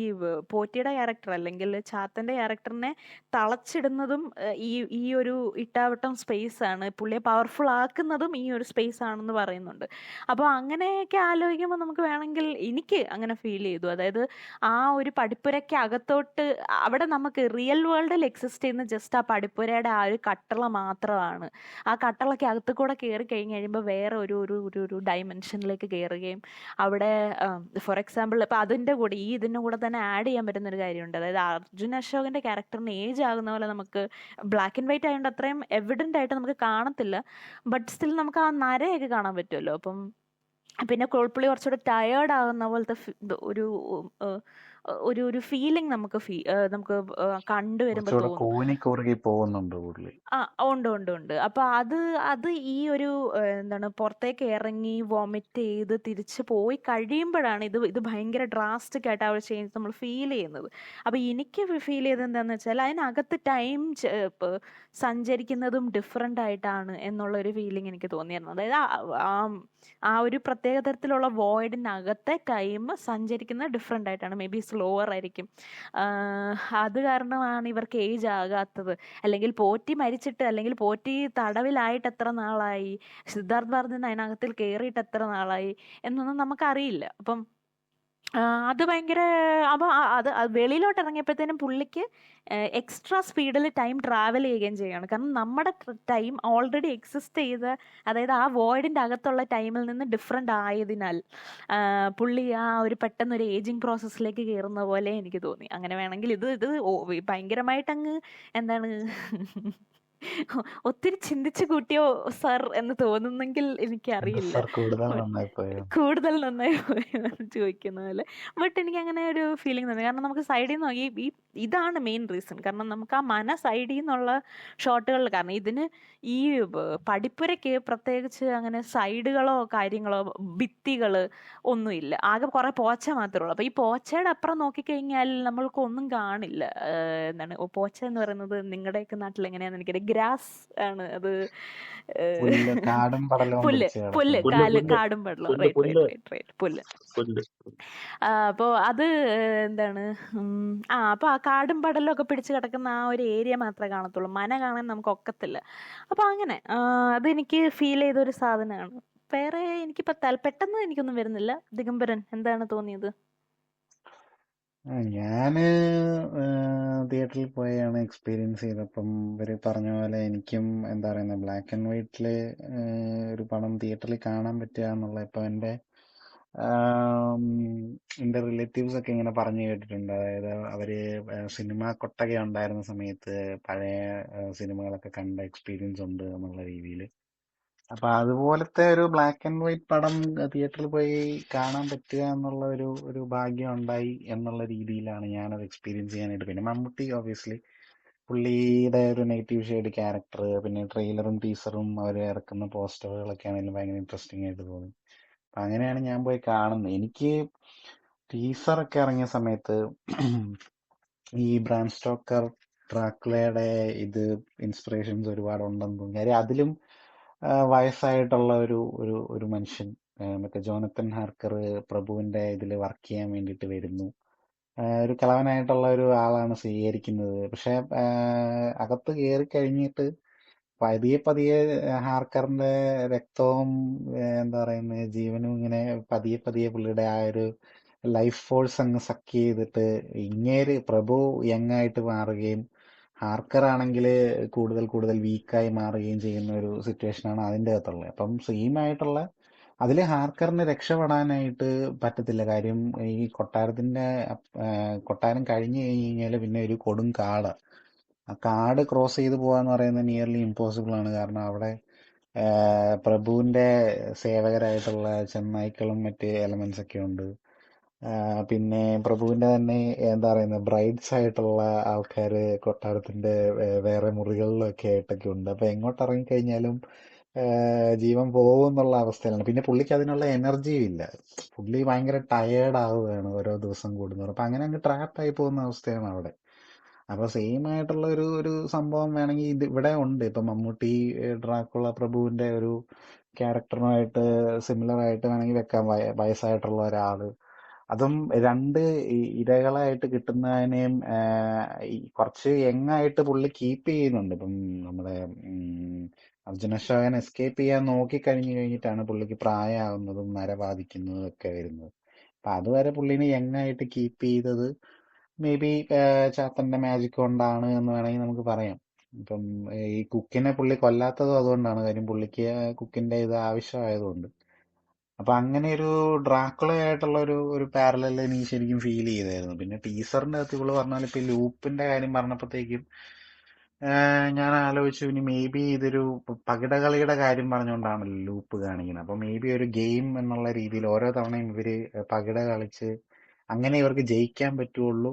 പോറ്റിയുടെ ക്യാരക്ടർ അല്ലെങ്കിൽ ചാത്തൻ്റെ ക്യാരക്ടറിനെ തളച്ചിടുന്നതും ഈ ഒരു ഇട്ടാവട്ടം സ്പേസ് ആണ്, പുള്ളിയെ പവർഫുൾ ആക്കുന്നതും ഈ ഒരു സ്പേസ് ആണെന്ന് പറയുന്നുണ്ട്. അപ്പോൾ അങ്ങനെയൊക്കെ ആലോചിക്കുമ്പോൾ നമുക്ക് വേണമെങ്കിൽ, എനിക്ക് അങ്ങനെ ഫീൽ ചെയ്തു. അതായത് ആ ഒരു പടിപ്പുരയ്ക്ക് അകത്തോട്ട്, അവിടെ നമുക്ക് റിയൽ വേൾഡിൽ എക്സിസ്റ്റ് ചെയ്യുന്ന ജസ്റ്റ് ആ പടിപ്പുരയുടെ ആ ഒരു കട്ടള മാത്രമാണ്. ആ കട്ടളയ്ക്ക് അകത്ത് കൂടെ കയറി കഴിഞ്ഞ് കഴിയുമ്പോൾ വേറെ ഒരു ഡയമെൻഷനിലേക്ക് കയറുകയും അവിടെ ഫോർ എക്സാമ്പിൾ ഇപ്പം അതിൻ്റെ കൂടെ ഇതിൻ്റെ കൂടെ തന്നെ ആഡ് ചെയ്യാൻ പറ്റുന്നൊരു കാര്യമുണ്ട്. അതായത് അർജുൻ അശോകൻ്റെ ക്യാരക്ടറിന് ഏജ് ആകുന്ന പോലെ നമുക്ക് ബ്ലാക്ക് ആൻഡ് വൈറ്റ് ആയതുകൊണ്ട് അത്രയും എവിഡൻ്റ് ആയിട്ട് നമുക്ക് കാണത്തില്ല, ബട്ട് സ്റ്റിൽ നമുക്ക് ആ നരയൊക്കെ കാണാൻ പറ്റുമല്ലോ. അപ്പം പിന്നെ പുള്ളി കുറച്ചുകൂടെ ടയേർഡ് ആകുന്ന പോലത്തെ ഒരു ഫീലിംഗ് നമുക്ക് കണ്ടുവരുമ്പോൾ തോന്നും പോകുന്നുണ്ട് പുള്ളി. ഉണ്ട്. അപ്പൊ അത് ഈ ഒരു എന്താണ്, പുറത്തേക്ക് ഇറങ്ങി വോമിറ്റ് ചെയ്ത് തിരിച്ച് പോയി കഴിയുമ്പോഴാണ് ഇത് ഭയങ്കര ഡ്രാസ്റ്റിക് ആയിട്ട് ആ ഒരു ചേഞ്ച് നമ്മൾ ഫീൽ ചെയ്യുന്നത്. അപ്പൊ എനിക്ക് ഫീൽ ചെയ്തത് എന്താണെന്ന് വെച്ചാൽ അതിനകത്ത് ടൈം സഞ്ചരിക്കുന്നതും ഡിഫറെൻ്റ് ആയിട്ടാണ് എന്നുള്ളൊരു ഫീലിംഗ് എനിക്ക് തോന്നിയിരുന്നു. അതായത് ആ ഒരു പ്രത്യേക തരത്തിലുള്ള വോയിഡിനകത്തെ ടൈം സഞ്ചരിക്കുന്നത് ഡിഫറെൻ്റ് ആയിട്ടാണ്, മേ ബി സ്ലോവർ ആയിരിക്കും. അത് കാരണമാണ് ഇവർക്ക് ഏജ് ആകാത്തത്. അല്ലെങ്കിൽ പോറ്റി മരിച്ചിട്ട്, അല്ലെങ്കിൽ പോറ്റി തടവിലായിട്ട് എത്ര നാളായി, സിദ്ധാർത്ഥ് ഭരതൻ അതിനകത്തിൽ കയറിയിട്ട് എത്ര നാളായി എന്നൊന്നും നമുക്കറിയില്ല. അപ്പം അത് ഭയങ്കര, അപ്പോൾ അത് വെളിയിലോട്ട് ഇറങ്ങിയപ്പോഴത്തേനും പുള്ളിക്ക് എക്സ്ട്രാ സ്പീഡിൽ ടൈം ട്രാവൽ ചെയ്യുകയും ചെയ്യുകയാണ്. കാരണം നമ്മുടെ ടൈം ഓൾറെഡി എക്സിസ്റ്റ് ചെയ്ത, അതായത് ആ വോയിഡിൻ്റെ അകത്തുള്ള ടൈമിൽ നിന്ന് ഡിഫറെൻ്റ് ആയതിനാൽ പുള്ളി ആ ഒരു പെട്ടെന്നൊരു ഏജിങ് പ്രോസസ്സിലേക്ക് കയറുന്ന പോലെ എനിക്ക് തോന്നി. അങ്ങനെ വേണമെങ്കിൽ ഇത് ഭയങ്കരമായിട്ടങ്ങ് എന്താണ് ഒത്തിരി ചിന്തിച്ചു കൂട്ടിയോ സർ എന്ന് തോന്നുന്നെങ്കിൽ എന്താ എനിക്കറിയില്ല. സാർ കൂടുതൽ ബട്ട് നന്നായി പോയോ? കൂടുതൽ നന്നായി പോയോ എന്ന് ചോദിക്കുന്ന പോലെ. ബട്ട് എനിക്ക് അങ്ങനെ ഒരു ഫീലിംഗ് തോന്നി. കാരണം നമുക്ക് സൈഡിൽ നിന്ന് ഈ ഇതാണ് മെയിൻ റീസൺ. കാരണം നമുക്ക് ആ സൈഡിൽ നിന്നുള്ള ഷോട്ടുകളിൽ, കാരണം ഇതിന് ഈ പടിപ്പുരയ്ക്ക് പ്രത്യേകിച്ച് അങ്ങനെ സൈഡുകളോ കാര്യങ്ങളോ ഭിത്തികൾ ഒന്നുമില്ല. ആകെ കുറെ പോച്ച മാത്രമേ ഉള്ളൂ. അപ്പൊ ഈ പോച്ചയുടെ അപ്പുറം നോക്കിക്കഴിഞ്ഞാൽ നമ്മൾക്ക് ഒന്നും കാണില്ല. എന്താണ് പോച്ച എന്ന് പറയുന്നത് നിങ്ങളുടെയൊക്കെ നാട്ടിൽ എങ്ങനെയാന്ന് എനിക്കറിയാം. ഗ്രാസ് ആണ് അത്. പുല്ല്, കാടും പടലവും പുല്ല് പിടിച്ച് പുല്ല് കിടക്കുന്ന പുല്ല് പുല്ല് കാടും വെള്ളം. പുല്ല് റൈറ്റ് പുല്ല് റൈറ്റ് റൈറ്റ് റൈറ്റ് പുല്ല്. പുല്ല്. അപ്പോൾ അത് എന്താണ് അപ്പോൾ ആ കാടും പടലും ഒക്കെ പിടിച്ച് കിടക്കുന്ന ആ ഒരു ഏരിയ മാത്രമേ കാണത്തുള്ളൂ. മന കാണാൻ നമുക്ക് ഒക്കത്തില്ല. അപ്പോൾ അങ്ങനെ അതെനിക്ക് ഫീൽ ചെയ്തൊരു സാധനമാണ്. വേറെ എനിക്കിപ്പോൾ പെട്ടെന്ന് എനിക്കൊന്നും വരുന്നില്ല. ദിഗംബരൻ എന്താണ് തോന്നിയത്? ഞാന് തിയേറ്ററിൽ പോയാണ് എക്സ്പീരിയൻസ് ചെയ്തപ്പം ഇവര് പറഞ്ഞ പോലെ എനിക്കും എന്താ പറയുന്നത് ബ്ലാക്ക് ആൻഡ് വൈറ്റില് ഒരു പടം തിയേറ്ററിൽ കാണാൻ പറ്റുക എന്നുള്ള ഇപ്പൊ എന്റെ റിലേറ്റീവ്സ് ഒക്കെ ഇങ്ങനെ പറഞ്ഞു കേട്ടിട്ടുണ്ട്. അതായത് അവര് സിനിമ കൊട്ടക ഉണ്ടായിരുന്ന സമയത്ത് പഴയ സിനിമകളൊക്കെ കണ്ട എക്സ്പീരിയൻസ് ഉണ്ട് എന്നുള്ള രീതിയിൽ. അപ്പൊ അതുപോലത്തെ ഒരു ബ്ലാക്ക് ആൻഡ് വൈറ്റ് പടം തിയേറ്ററിൽ പോയി കാണാൻ പറ്റുക എന്നുള്ള ഒരു ഭാഗ്യം ഉണ്ടായി എന്നുള്ള രീതിയിലാണ് ഞാനത് എക്സ്പീരിയൻസ് ചെയ്യാനായിട്ട്. പിന്നെ മമ്മൂട്ടി ഓബിയസ്ലി പുള്ളിയുടെ ഒരു നെഗറ്റീവ് ഷെയ്ഡ് ക്യാരക്ടർ, പിന്നെ ട്രെയിലറും ടീസറും അവർ ഇറക്കുന്ന പോസ്റ്ററുകളൊക്കെ ആണെങ്കിലും ഭയങ്കര ഇൻട്രസ്റ്റിംഗ് ആയിട്ട് തോന്നി. അപ്പൊ അങ്ങനെയാണ് ഞാൻ പോയി കാണുന്നത്. എനിക്ക് ടീസറൊക്കെ ഇറങ്ങിയ സമയത്ത് ഈ ബ്രാം സ്റ്റോക്കർ ഡ്രാക്കുളയുടെ ഇത് ഇൻസ്പിറേഷൻസ് ഒരുപാട് ഉണ്ടെന്ന് തോന്നി. കാര്യം അതിലും വയസ്സായിട്ടുള്ള ഒരു ഒരു ഒരു മനുഷ്യൻ, മറ്റേ ജോനത്തൻ ഹാർക്കർ പ്രഭുവിന്റെ ഇതിൽ വർക്ക് ചെയ്യാൻ വേണ്ടിയിട്ട് വരുന്നു. ഒരു കിളവനായിട്ടുള്ള ഒരു ആളാണ് സ്വീകരിക്കുന്നത്. പക്ഷെ അകത്ത് കയറി കഴിഞ്ഞിട്ട് പതിയെ പതിയെ ഹാർക്കറിന്റെ രക്തവും എന്താ പറയുന്നത് ജീവനും ഇങ്ങനെ പതിയെ പതിയെ പുള്ളിയുടെ ആ ഒരു ലൈഫ് ഫോഴ്സ് അങ്ങ് സക്ക് ചെയ്തിട്ട് ഇങ്ങേര് പ്രഭു യങ് ആയിട്ട് മാറുകയും ഹാർക്കർ ആണെങ്കിൽ കൂടുതൽ കൂടുതൽ വീക്കായി മാറുകയും ചെയ്യുന്ന ഒരു സിറ്റുവേഷനാണ് അതിൻ്റെ അകത്തുള്ളത്. അപ്പം സെയിം ആയിട്ടുള്ള അതിൽ ഹാർക്കറിന് രക്ഷപ്പെടാനായിട്ട് പറ്റത്തില്ല. കാര്യം ഈ കൊട്ടാരം കഴിഞ്ഞു കഴിഞ്ഞാൽ പിന്നെ ഒരു കൊടും കാട്. ആ കാട് ക്രോസ് ചെയ്ത് പോകാന്ന് പറയുന്നത് നിയർലി ഇമ്പോസിബിൾ ആണ്. കാരണം അവിടെ പ്രഭുവിന്റെ സേവകരായിട്ടുള്ള ചെന്നായ്ക്കളും മറ്റ് എലമെന്റ്സ് ഒക്കെ ഉണ്ട്. പിന്നെ പ്രഭുവിന്റെ തന്നെ എന്താ പറയുന്നത് ബ്രൈഡ്സ് ആയിട്ടുള്ള ആൾക്കാര് കൊട്ടാരത്തിന്റെ വേറെ മുറികളിലൊക്കെ ആയിട്ടൊക്കെ ഉണ്ട്. അപ്പൊ എങ്ങോട്ട് ഇറങ്ങിക്കഴിഞ്ഞാലും ജീവൻ പോകും എന്നുള്ള അവസ്ഥയിലാണ്. പിന്നെ പുള്ളിക്ക് അതിനുള്ള എനർജിയും ഇല്ല. പുള്ളി ഭയങ്കര ടയേർഡ് ആവുകയാണ് ഓരോ ദിവസം കൂടുന്നവർ. അപ്പൊ അങ്ങനെ അങ്ങ് ട്രാപ്പായി പോകുന്ന അവസ്ഥയാണ് അവിടെ. അപ്പൊ സെയിം ആയിട്ടുള്ള ഒരു സംഭവം വേണമെങ്കിൽ ഇത് ഇവിടെ ഉണ്ട്. ഇപ്പൊ മമ്മൂട്ടി ഡ്രാക്കുള പ്രഭുവിന്റെ ഒരു ക്യാരക്ടറുമായിട്ട് സിമിലർ ആയിട്ട് വേണമെങ്കിൽ വെക്കാം. വയസ്സായിട്ടുള്ള ഒരാള്, അതും രണ്ട് ഇരകളായിട്ട് കിട്ടുന്നതിനെയും ഈ കുറച്ച് യങ്ങായിട്ട് പുള്ളി കീപ്പ് ചെയ്യുന്നുണ്ട്. ഇപ്പം നമ്മുടെ അർജുന അശോകൻ എസ്കേപ്പ് ചെയ്യാൻ നോക്കി കഴിഞ്ഞിട്ടാണ് പുള്ളിക്ക് പ്രായമാകുന്നതും നര ബാധിക്കുന്നതും ഒക്കെ വരുന്നത്. അപ്പൊ അതുവരെ പുള്ളിനെ യങ്ങായിട്ട് കീപ്പ് ചെയ്തത് മേ ബി ചാത്തന്റെ മാജിക് കൊണ്ടാണ് എന്ന് വേണമെങ്കിൽ നമുക്ക് പറയാം. ഇപ്പം ഈ കുക്കിനെ പുള്ളി കൊല്ലാത്തതും അതുകൊണ്ടാണ്. കാര്യം പുള്ളിക്ക് കുക്കിന്റെ ഇത് ആവശ്യമായതുകൊണ്ട്. അപ്പൊ അങ്ങനെ ഒരു ഡ്രാക്കുള ആയിട്ടുള്ള ഒരു പാരലൽ എനിക്ക് ശരിക്കും ഫീൽ ചെയ്തായിരുന്നു. പിന്നെ ടീസറിന്റെ അകത്ത് ഇവള് പറഞ്ഞാൽ ഇപ്പൊ ലൂപ്പിന്റെ കാര്യം പറഞ്ഞപ്പോഴത്തേക്കും ഞാൻ ആലോചിച്ചു ഇനി മേ ബി ഇതൊരു പകിടകളിയുടെ കാര്യം പറഞ്ഞുകൊണ്ടാണല്ലോ ലൂപ്പ് കാണിക്കുന്നത്. അപ്പൊ മേ ബി ഒരു ഗെയിം എന്നുള്ള രീതിയിൽ ഓരോ തവണയും ഇവര് പകിട കളിച്ച് അങ്ങനെ ഇവർക്ക് ജയിക്കാൻ പറ്റുള്ളൂ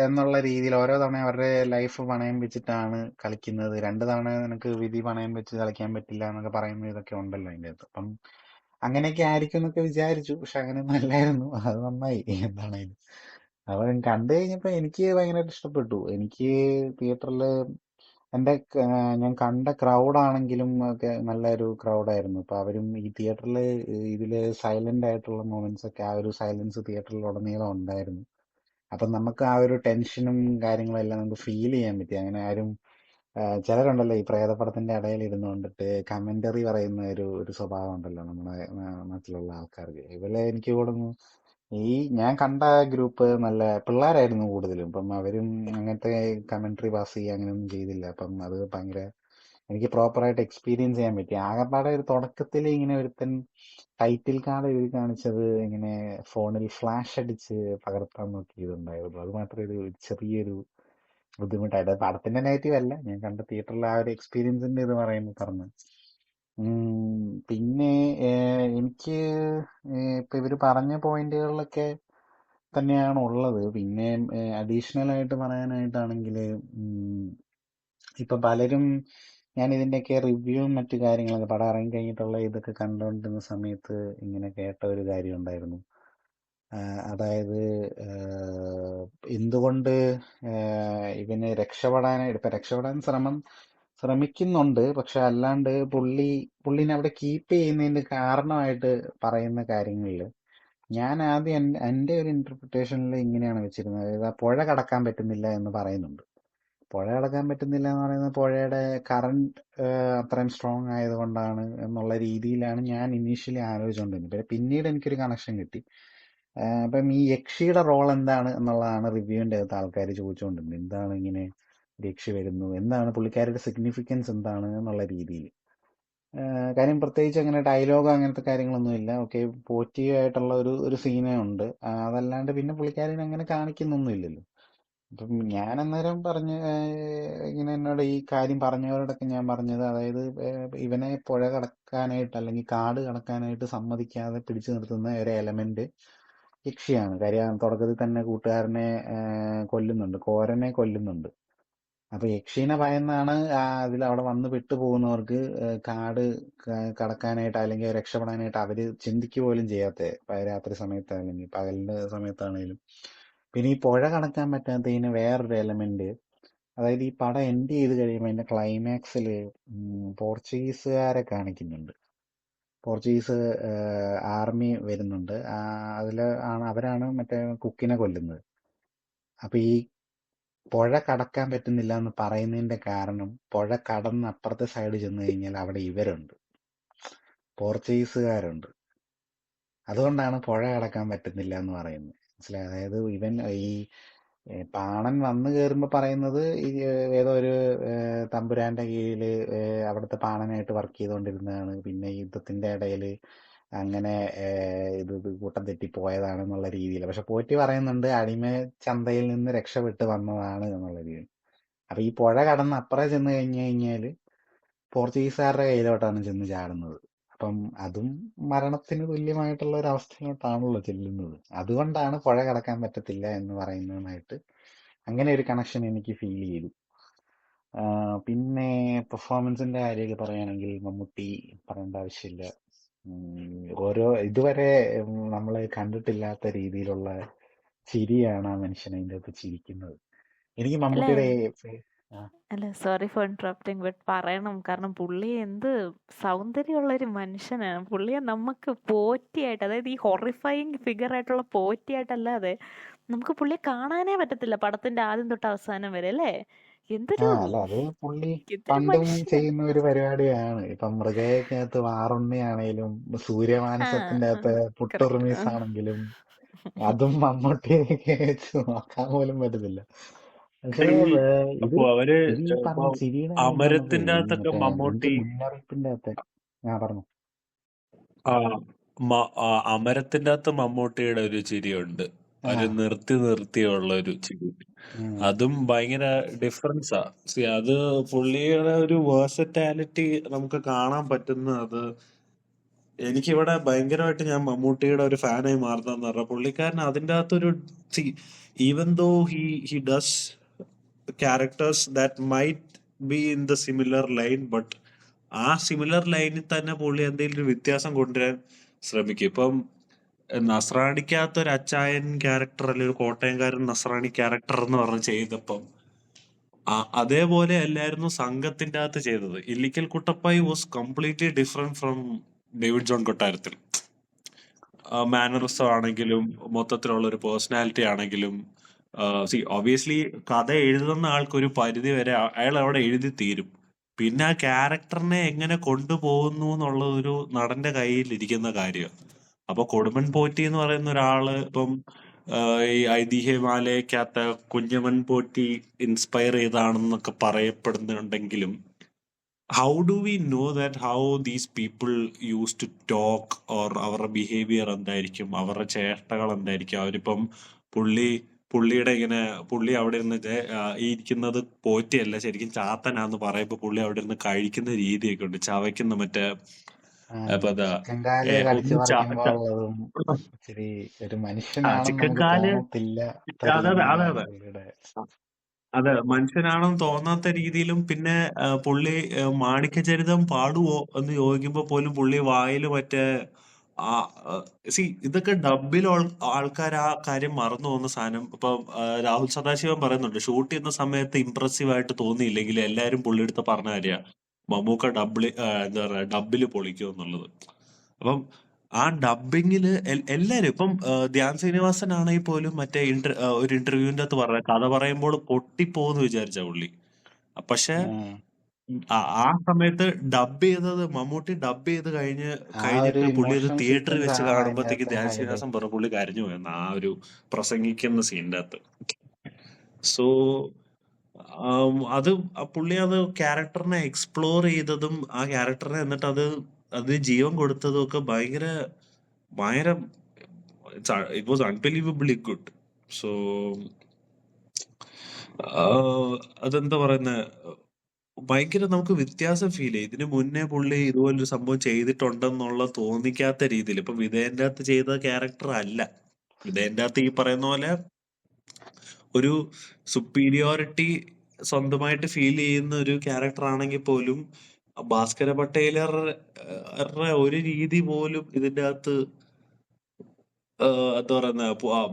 എന്നുള്ള രീതിയിൽ ഓരോ തവണ അവരുടെ ലൈഫ് പണയം വെച്ചിട്ടാണ് കളിക്കുന്നത്. 2 തവണ നിനക്ക് വിധി പണയം വെച്ച് കളിക്കാൻ പറ്റില്ല എന്നൊക്കെ പറയുന്ന ഇതൊക്കെ ഉണ്ടല്ലോ അതിൻ്റെ അകത്ത്. അപ്പം അങ്ങനെയൊക്കെ ആയിരിക്കും എന്നൊക്കെ വിചാരിച്ചു. പക്ഷെ അങ്ങനെയൊന്നും അല്ലായിരുന്നു. അത് നന്നായി. എന്താണ് ഇത് അപ്പൊ കണ്ടു കഴിഞ്ഞപ്പോ എനിക്ക് ഭയങ്കരമായിട്ട് ഇഷ്ടപ്പെട്ടു. എനിക്ക് തിയേറ്ററിൽ ഞാൻ കണ്ട ക്രൗഡാണെങ്കിലും ഒക്കെ നല്ലൊരു ക്രൗഡായിരുന്നു. അപ്പൊ അവരും ഈ തിയേറ്ററിൽ ഇതില് സൈലന്റ് ആയിട്ടുള്ള മൊമെന്റ്സ് ഒക്കെ, ആ ഒരു സൈലൻസ് തിയേറ്ററിൽ ഉടനീളം ഉണ്ടായിരുന്നു. അപ്പൊ നമുക്ക് ആ ഒരു ടെൻഷനും കാര്യങ്ങളും എല്ലാം നമുക്ക് ഫീൽ ചെയ്യാൻ പറ്റി. അങ്ങനെ ആരും ചിലരുണ്ടല്ലോ ഈ പ്രേതപടത്തിന്റെ ഇടയിൽ ഇരുന്ന് കൊണ്ടിട്ട് കമന്ററി പറയുന്ന ഒരു സ്വഭാവം ഉണ്ടല്ലോ നമ്മുടെ നാട്ടിലുള്ള ആൾക്കാർക്ക്. ഇവരെ എനിക്ക് തോന്നുന്നു ഈ ഞാൻ കണ്ട ഗ്രൂപ്പ് നല്ല പിള്ളേരായിരുന്നു കൂടുതലും. അപ്പം അവരും അങ്ങനത്തെ കമന്ററി പാസ് ചെയ്യുക അങ്ങനെയൊന്നും ചെയ്തില്ല. അപ്പം അത് ഭയങ്കര എനിക്ക് പ്രോപ്പറായിട്ട് എക്സ്പീരിയൻസ് ചെയ്യാൻ പറ്റി. ആകപ്പാടെ ഒരു തുടക്കത്തിൽ ഇങ്ങനെ ഒരുത്തൻ ടൈറ്റിൽ കാർഡ് എഴുതി കാണിച്ചത് ഇങ്ങനെ ഫോണിൽ ഫ്ലാഷ് അടിച്ച് പകർത്താൻ നോക്കിയതുണ്ടായിരുന്നു. അത് മാത്രമേ ഒരു ചെറിയൊരു ബുദ്ധിമുട്ടായിട്ട്. അത് പടത്തിന്റെ നെഗറ്റീവ് അല്ല, ഞാൻ കണ്ട തിയേറ്ററിലെ ആ ഒരു എക്സ്പീരിയൻസിന്റെ ഇത് പറഞ്ഞു. പിന്നെ എനിക്ക് ഇപ്പൊ ഇവര് പറഞ്ഞ പോയിന്റുകളിലൊക്കെ തന്നെയാണ് ഉള്ളത്. പിന്നെ അഡീഷണൽ ആയിട്ട് പറയാനായിട്ടാണെങ്കിൽ ഇപ്പൊ പലരും ഞാൻ ഇതിന്റെയൊക്കെ റിവ്യൂവും മറ്റു കാര്യങ്ങളൊക്കെ പടം ഇറങ്ങി കഴിഞ്ഞിട്ടുള്ള ഇതൊക്കെ കണ്ടുകൊണ്ടിരുന്ന സമയത്ത് ഇങ്ങനെ കേട്ട ഒരു കാര്യം ഉണ്ടായിരുന്നു. അതായത് എന്തുകൊണ്ട് ഇവന് രക്ഷപ്പെടാൻ ശ്രമിക്കുന്നുണ്ട്, പക്ഷെ അല്ലാണ്ട് പുള്ളിനെ അവിടെ കീപ്പ് ചെയ്യുന്നതിന്റെ കാരണമായിട്ട് പറയുന്ന കാര്യങ്ങളിൽ ഞാൻ ആദ്യം എൻ്റെ ഒരു ഇന്റർപ്രിട്ടേഷനിൽ ഇങ്ങനെയാണ് വെച്ചിരുന്നത്. അതായത് ആ പുഴ കടക്കാൻ പറ്റുന്നില്ല എന്ന് പറയുന്നുണ്ട്. പുഴ കടക്കാൻ പറ്റുന്നില്ല എന്ന് പറയുന്നത് പുഴയുടെ കറണ്ട് അത്രയും സ്ട്രോങ് ആയതുകൊണ്ടാണ് എന്നുള്ള രീതിയിലാണ് ഞാൻ ഇനീഷ്യലി ആലോചിച്ചുകൊണ്ടിരുന്നത്. പിന്നീട് എനിക്കൊരു കണക്ഷൻ കിട്ടി. അപ്പം ഈ യക്ഷിയുടെ റോൾ എന്താണ് എന്നുള്ളതാണ് റിവ്യൂവിന്റെ അകത്ത് ആൾക്കാർ ചോദിച്ചുകൊണ്ടിരുന്നത്. എന്താണ് ഇങ്ങനെ യക്ഷി വരുന്നു, എന്താണ് പുള്ളിക്കാരുടെ സിഗ്നിഫിക്കൻസ് എന്താണ് എന്നുള്ള രീതിയിൽ. കാര്യം പ്രത്യേകിച്ച് അങ്ങനെ ഡയലോഗോ അങ്ങനത്തെ കാര്യങ്ങളൊന്നുമില്ല. ഓക്കെ, പോറ്റിയായിട്ടുള്ള ഒരു സീനേ ഉണ്ട്. അതല്ലാണ്ട് പിന്നെ പുള്ളിക്കാരൻ അങ്ങനെ കാണിക്കുന്നൊന്നും ഇല്ലല്ലോ. അപ്പം ഞാൻ അന്നേരം ഇങ്ങനെ എന്നോട് ഈ കാര്യം പറഞ്ഞവരോടൊക്കെ ഞാൻ പറഞ്ഞത്, അതായത് ഇവനെ പുഴ കടക്കാനായിട്ട് അല്ലെങ്കിൽ കാട് കടക്കാനായിട്ട് സമ്മതിക്കാതെ പിടിച്ചു നിർത്തുന്ന ഒരു എലമെന്റ് യക്ഷിയാണ്. കാര്യം തുടക്കത്തിൽ തന്നെ കൂട്ടുകാരനെ കൊല്ലുന്നുണ്ട്, കോരനെ കൊല്ലുന്നുണ്ട്. അപ്പൊ യക്ഷീനെ ഭയന്നാണ് അതിൽ അവിടെ വന്ന് പെട്ടുപോകുന്നവർക്ക് കാട് കടക്കാനായിട്ട് അല്ലെങ്കിൽ രക്ഷപ്പെടാനായിട്ട് അവര് ചിന്തിക്കുക പോലും ചെയ്യാത്ത, രാത്രി സമയത്ത് അല്ലെങ്കിൽ പകലിന്റെ സമയത്താണെങ്കിലും. പിന്നെ ഈ പുഴ കടക്കാൻ പറ്റാത്തതിന് വേറൊരു എലമെന്റ്, അതായത് ഈ പടം എൻഡ് ചെയ്ത് കഴിയുമ്പോൾ അതിന്റെ ക്ലൈമാക്സിൽ പോർച്ചുഗീസുകാരെ കാണിക്കുന്നുണ്ട്. പോർച്ചുഗീസ് ആർമി വരുന്നുണ്ട്. അവരാണ് മറ്റേ കുക്കിനെ കൊല്ലുന്നത്. അപ്പൊ ഈ പുഴ കടക്കാൻ പറ്റുന്നില്ല എന്ന് പറയുന്നതിന്റെ കാരണം, പുഴ കടന്ന് അപ്പുറത്തെ സൈഡ് ചെന്ന് കഴിഞ്ഞാൽ അവിടെ ഇവരുണ്ട്, പോർച്ചുഗീസുകാരുണ്ട്. അതുകൊണ്ടാണ് പുഴ കടക്കാൻ പറ്റുന്നില്ല എന്ന് പറയുന്നത്. മനസ്സിലായി? അതായത് ഇവൻ ഈ പാണൻ വന്നു കയറുമ്പോ പറയുന്നത് ഏതോ ഒരു തമ്പുരാന്റെ കീഴില് അവിടുത്തെ പാണനായിട്ട് വർക്ക് ചെയ്തുകൊണ്ടിരുന്നതാണ്, പിന്നെ യുദ്ധത്തിന്റെ ഇടയില് അങ്ങനെ ഇത് കൂട്ടം തെറ്റിപ്പോയതാണെന്നുള്ള രീതിയിൽ. പക്ഷെ പോറ്റി പറയുന്നുണ്ട് അടിമ ചന്തയിൽ നിന്ന് രക്ഷപ്പെട്ട് വന്നതാണ് എന്നുള്ള രീതിയിൽ. അപ്പൊ ഈ പുഴ കടന്ന് അപ്പുറം ചെന്ന് കഴിഞ്ഞാല് പോർച്ചുഗീസുകാരുടെ കയ്യിലോട്ടാണ് ചെന്ന് ചാടുന്നത്. അപ്പം അതും മരണത്തിന് തുല്യമായിട്ടുള്ള ഒരു അവസ്ഥയിലോട്ടാണല്ലോ ചെല്ലുന്നത്. അതുകൊണ്ടാണ് പുഴ കടക്കാൻ പറ്റത്തില്ല എന്ന് പറയുന്നതുമായിട്ട് അങ്ങനെ ഒരു കണക്ഷൻ എനിക്ക് ഫീൽ ചെയ്തു. പിന്നെ പെർഫോമൻസിന്റെ കാര്യമൊക്കെ പറയുകയാണെങ്കിൽ മമ്മൂട്ടി പറയേണ്ട ആവശ്യമില്ല. ഇതുവരെ നമ്മൾ കണ്ടിട്ടില്ലാത്ത രീതിയിലുള്ള ചിരിയാണ് ആ മനുഷ്യൻ അതിൻ്റെ അകത്ത് ചിരിക്കുന്നത്. എനിക്ക് മമ്മൂട്ടിയുടെ അല്ല, സോറി ഫോർ ഇന്ററപ്റ്റിംഗ്, ബട്ട് പറയണം. കാരണം പുള്ളി എന്ത് സൗന്ദര്യമുള്ള ഒരു മനുഷ്യനാണ്. പുള്ളിയെ നമുക്ക് പോറ്റിയായിട്ട്, അതായത് ഈ ഹൊറിഫൈങ് ഫിഗർ ആയിട്ടുള്ള പോറ്റിയായിട്ടല്ലാതെ നമുക്ക് പുള്ളിയെ കാണാനേ പറ്റത്തില്ല പടത്തിന്റെ ആദ്യം തൊട്ട് അവസാനം വരെ, അല്ലേ? എന്തൊരു അല്ല, അത് പുള്ളി പണ്ടും ചെയ്യുന്ന ഒരു പരിപാടിയാണ്. ഇപ്പം മൃഗയക്കകത്ത് വാറുണ്ണിയാണേലും സൂര്യമാനസത്തിന്റെ അകത്ത് പുട്ടുറുമീസ് ആണെങ്കിലും അതും മമ്മൂട്ടിയൊക്കെ വെച്ച് നോക്കാൻ പോലും പറ്റത്തില്ല. പക്ഷേ അപ്പൊ അവര് ഈ പറഞ്ഞ ചിരിയുടെ അമരത്തിന്റെ അകത്തൊക്കെ മമ്മൂട്ടി മുന്നറിയിപ്പിന്റെ അകത്ത് പറഞ്ഞു. അമരത്തിന്റെ അകത്ത് മമ്മൂട്ടിയുടെ ഒരു ചിരിയുണ്ട്, ഒരു നിർത്തിയുള്ള ഒരു ചിരി. അതും ഭയങ്കര ഡിഫറൻസാ. അത് പുള്ളിയുടെ ഒരു വേഴ്സറ്റാലിറ്റി നമുക്ക് കാണാൻ പറ്റുന്ന. അത് എനിക്കിവിടെ ഭയങ്കരമായിട്ട് ഞാൻ മമ്മൂട്ടിയുടെ ഒരു ഫാനായി മാറുന്നതെന്ന് പറഞ്ഞാൽ പുള്ളിക്കാരൻ അതിൻ്റെ അകത്തൊരു even though he does characters that might be in the similar line, but ആ സിമിലർ ലൈനിൽ തന്നെ പുള്ളി എന്തെങ്കിലും ഒരു വ്യത്യാസം കൊണ്ടുവരാൻ ശ്രമിക്കും. ഇപ്പം നസ്രാണിക്കകത്ത് ഒരു അച്ചായൻ ക്യാരക്ടർ അല്ലെങ്കിൽ ഒരു കോട്ടയംകാരൻ നസ്രാണി ക്യാരക്ടർ എന്ന് പറഞ്ഞ് ചെയ്തപ്പം അതേപോലെ അല്ലായിരുന്നു സംഘത്തിന്റെ അകത്ത് ചെയ്തത്. Illikkal Kuttappayi was completely different from David John കൊട്ടാരത്തിൽ. മാനറിസം ആണെങ്കിലും മൊത്തത്തിലുള്ള ഒരു പേഴ്സണാലിറ്റി ആണെങ്കിലും, ഒബിയസ്ലി കഥ എഴുതുന്ന ആൾക്കൊരു പരിധി വരെ അയാൾ അവിടെ എഴുതി തീരും. പിന്നെ ആ ക്യാരക്ടറിനെ എങ്ങനെ കൊണ്ടുപോകുന്നു എന്നുള്ളത് ഒരു നടന്റെ കയ്യിൽ ഇരിക്കുന്ന കാര്യമാണ്. അപ്പൊ കൊടുമൺ പോറ്റി എന്ന് പറയുന്ന ഒരാള് ഇപ്പം ഈ ഐതിഹ്യമാലയ്ക്കകത്ത് കുഞ്ഞമ്മൻ പോറ്റി ഇൻസ്പയർ ചെയ്താണെന്നൊക്കെ പറയപ്പെടുന്നുണ്ടെങ്കിലും, how do we know that how these people use to talk, or അവരുടെ ബിഹേവിയർ എന്തായിരിക്കും, അവരുടെ ചേഷ്ടകൾ എന്തായിരിക്കും? അവരിപ്പം പുള്ളിയുടെ ഇങ്ങനെ പുള്ളി അവിടെ ഇരുന്നിട്ട് ഈ ഇരിക്കുന്നത് പോറ്റിയല്ല ശരിക്കും ചാത്തനാന്ന് പറയുമ്പോ പുള്ളി അവിടെ ഇരുന്ന് കഴിക്കുന്ന രീതിയൊക്കെ ഉണ്ട്, ചവയ്ക്കുന്ന മറ്റേ അപ്പൊ അതാ ചിക്കൻ കാല് കടിച്ചു ഒന്ന് പറിക്കുമ്പോഴുള്ളതും ഇച്ചിരി ഒരു മനുഷ്യനാണെന്ന് ചിക്കൻ നമുക്ക് കാല് തോന്നത്തില്ലാത്ത അതെ അതെ അതെ രീതിയിലാണ് അതെ പുള്ളിയുടെ. അതെ മനുഷ്യനാണെന്ന് തോന്നാത്ത രീതിയിലും പിന്നെ പുള്ളി മാണിക്യചരിതം പാടുവോ എന്ന് ചോദിക്കുമ്പോ പോലും പുള്ളി വായില് മറ്റേ ആ ഇതൊക്കെ ഡബിൽ ആൾക്കാർ ആ കാര്യം മറന്നു പോകുന്ന സാധനം. ഇപ്പൊ രാഹുൽ സദാശിവൻ പറയുന്നുണ്ട് ഷൂട്ട് ചെയ്യുന്ന സമയത്ത് ഇംപ്രസീവ് ആയിട്ട് തോന്നിയില്ലെങ്കിൽ എല്ലാരും പുള്ളിയെടുത്ത് പറഞ്ഞ കാര്യ മമ്മൂക്ക എന്താ പറയാ ഡബില് പൊളിക്കും എന്നുള്ളത്. അപ്പം ആ ഡബിങ്ങില് എല്ലാരും ഇപ്പം ധ്യാൻ ശ്രീനിവാസൻ ആണെങ്കിൽ പോലും മറ്റേ ഒരു ഇന്റർവ്യൂവിന്റെ അകത്ത് പറഞ്ഞ കഥ പറയുമ്പോൾ പൊട്ടിപ്പോന്ന് വിചാരിച്ച പുള്ളി. പക്ഷെ ആ സമയത്ത് ഡബ് ചെയ്തത് മമ്മൂട്ടി ഡബ് ചെയ്ത് ആ ഒരു കഴിഞ്ഞിട്ട് പുള്ളി അത് ഇമോഷണൽ തിയേറ്ററിൽ സീക്വൻസ് വെച്ച് ആണ് അതിന്റെ കാണുമ്പോഴത്തേക്ക് അകത്തെ ധ്യാൻ ശ്രീനിവാസൻ ഹൈലൈറ്റ്. പറഞ്ഞു പുള്ളി കരഞ്ഞു പോയെന്ന് ആ ഒരു പ്രസംഗിക്കുന്ന സീനിന്റെ അകത്ത്. സോ അത് പുള്ളി അത് ക്യാരക്ടറിനെ എക്സ്പ്ലോർ ചെയ്തതും ആ ക്യാരക്ടറിനെ എന്നിട്ട് അത് ജീവൻ കൊടുത്തതും ഒക്കെ ഭയങ്കര ഭയങ്കര it was unbelievably good. So അതെന്താ പറയുന്ന ഭയങ്കര നമുക്ക് വ്യത്യാസം ഫീൽ ചെയ്യും. ഇതിനു മുന്നേ പുള്ളി ഇതുപോലൊരു സംഭവം ചെയ്തിട്ടുണ്ടെന്നുള്ള തോന്നിക്കാത്ത രീതിയിൽ. ഇപ്പൊ വിധേയന്റെ അകത്ത് ചെയ്ത ക്യാരക്ടർ അല്ല. വിധേയന്റെ അകത്ത് ഈ പറയുന്ന പോലെ ഒരു സുപ്പീരിയോറിറ്റി സ്വന്തമായിട്ട് ഫീൽ ചെയ്യുന്ന ഒരു ക്യാരക്ടർ ആണെങ്കിൽ പോലും ഭാസ്കര പട്ടേലറുടെ ഒരു രീതി പോലും ഇതിന്റെ അകത്ത് എന്താ പറയുന്ന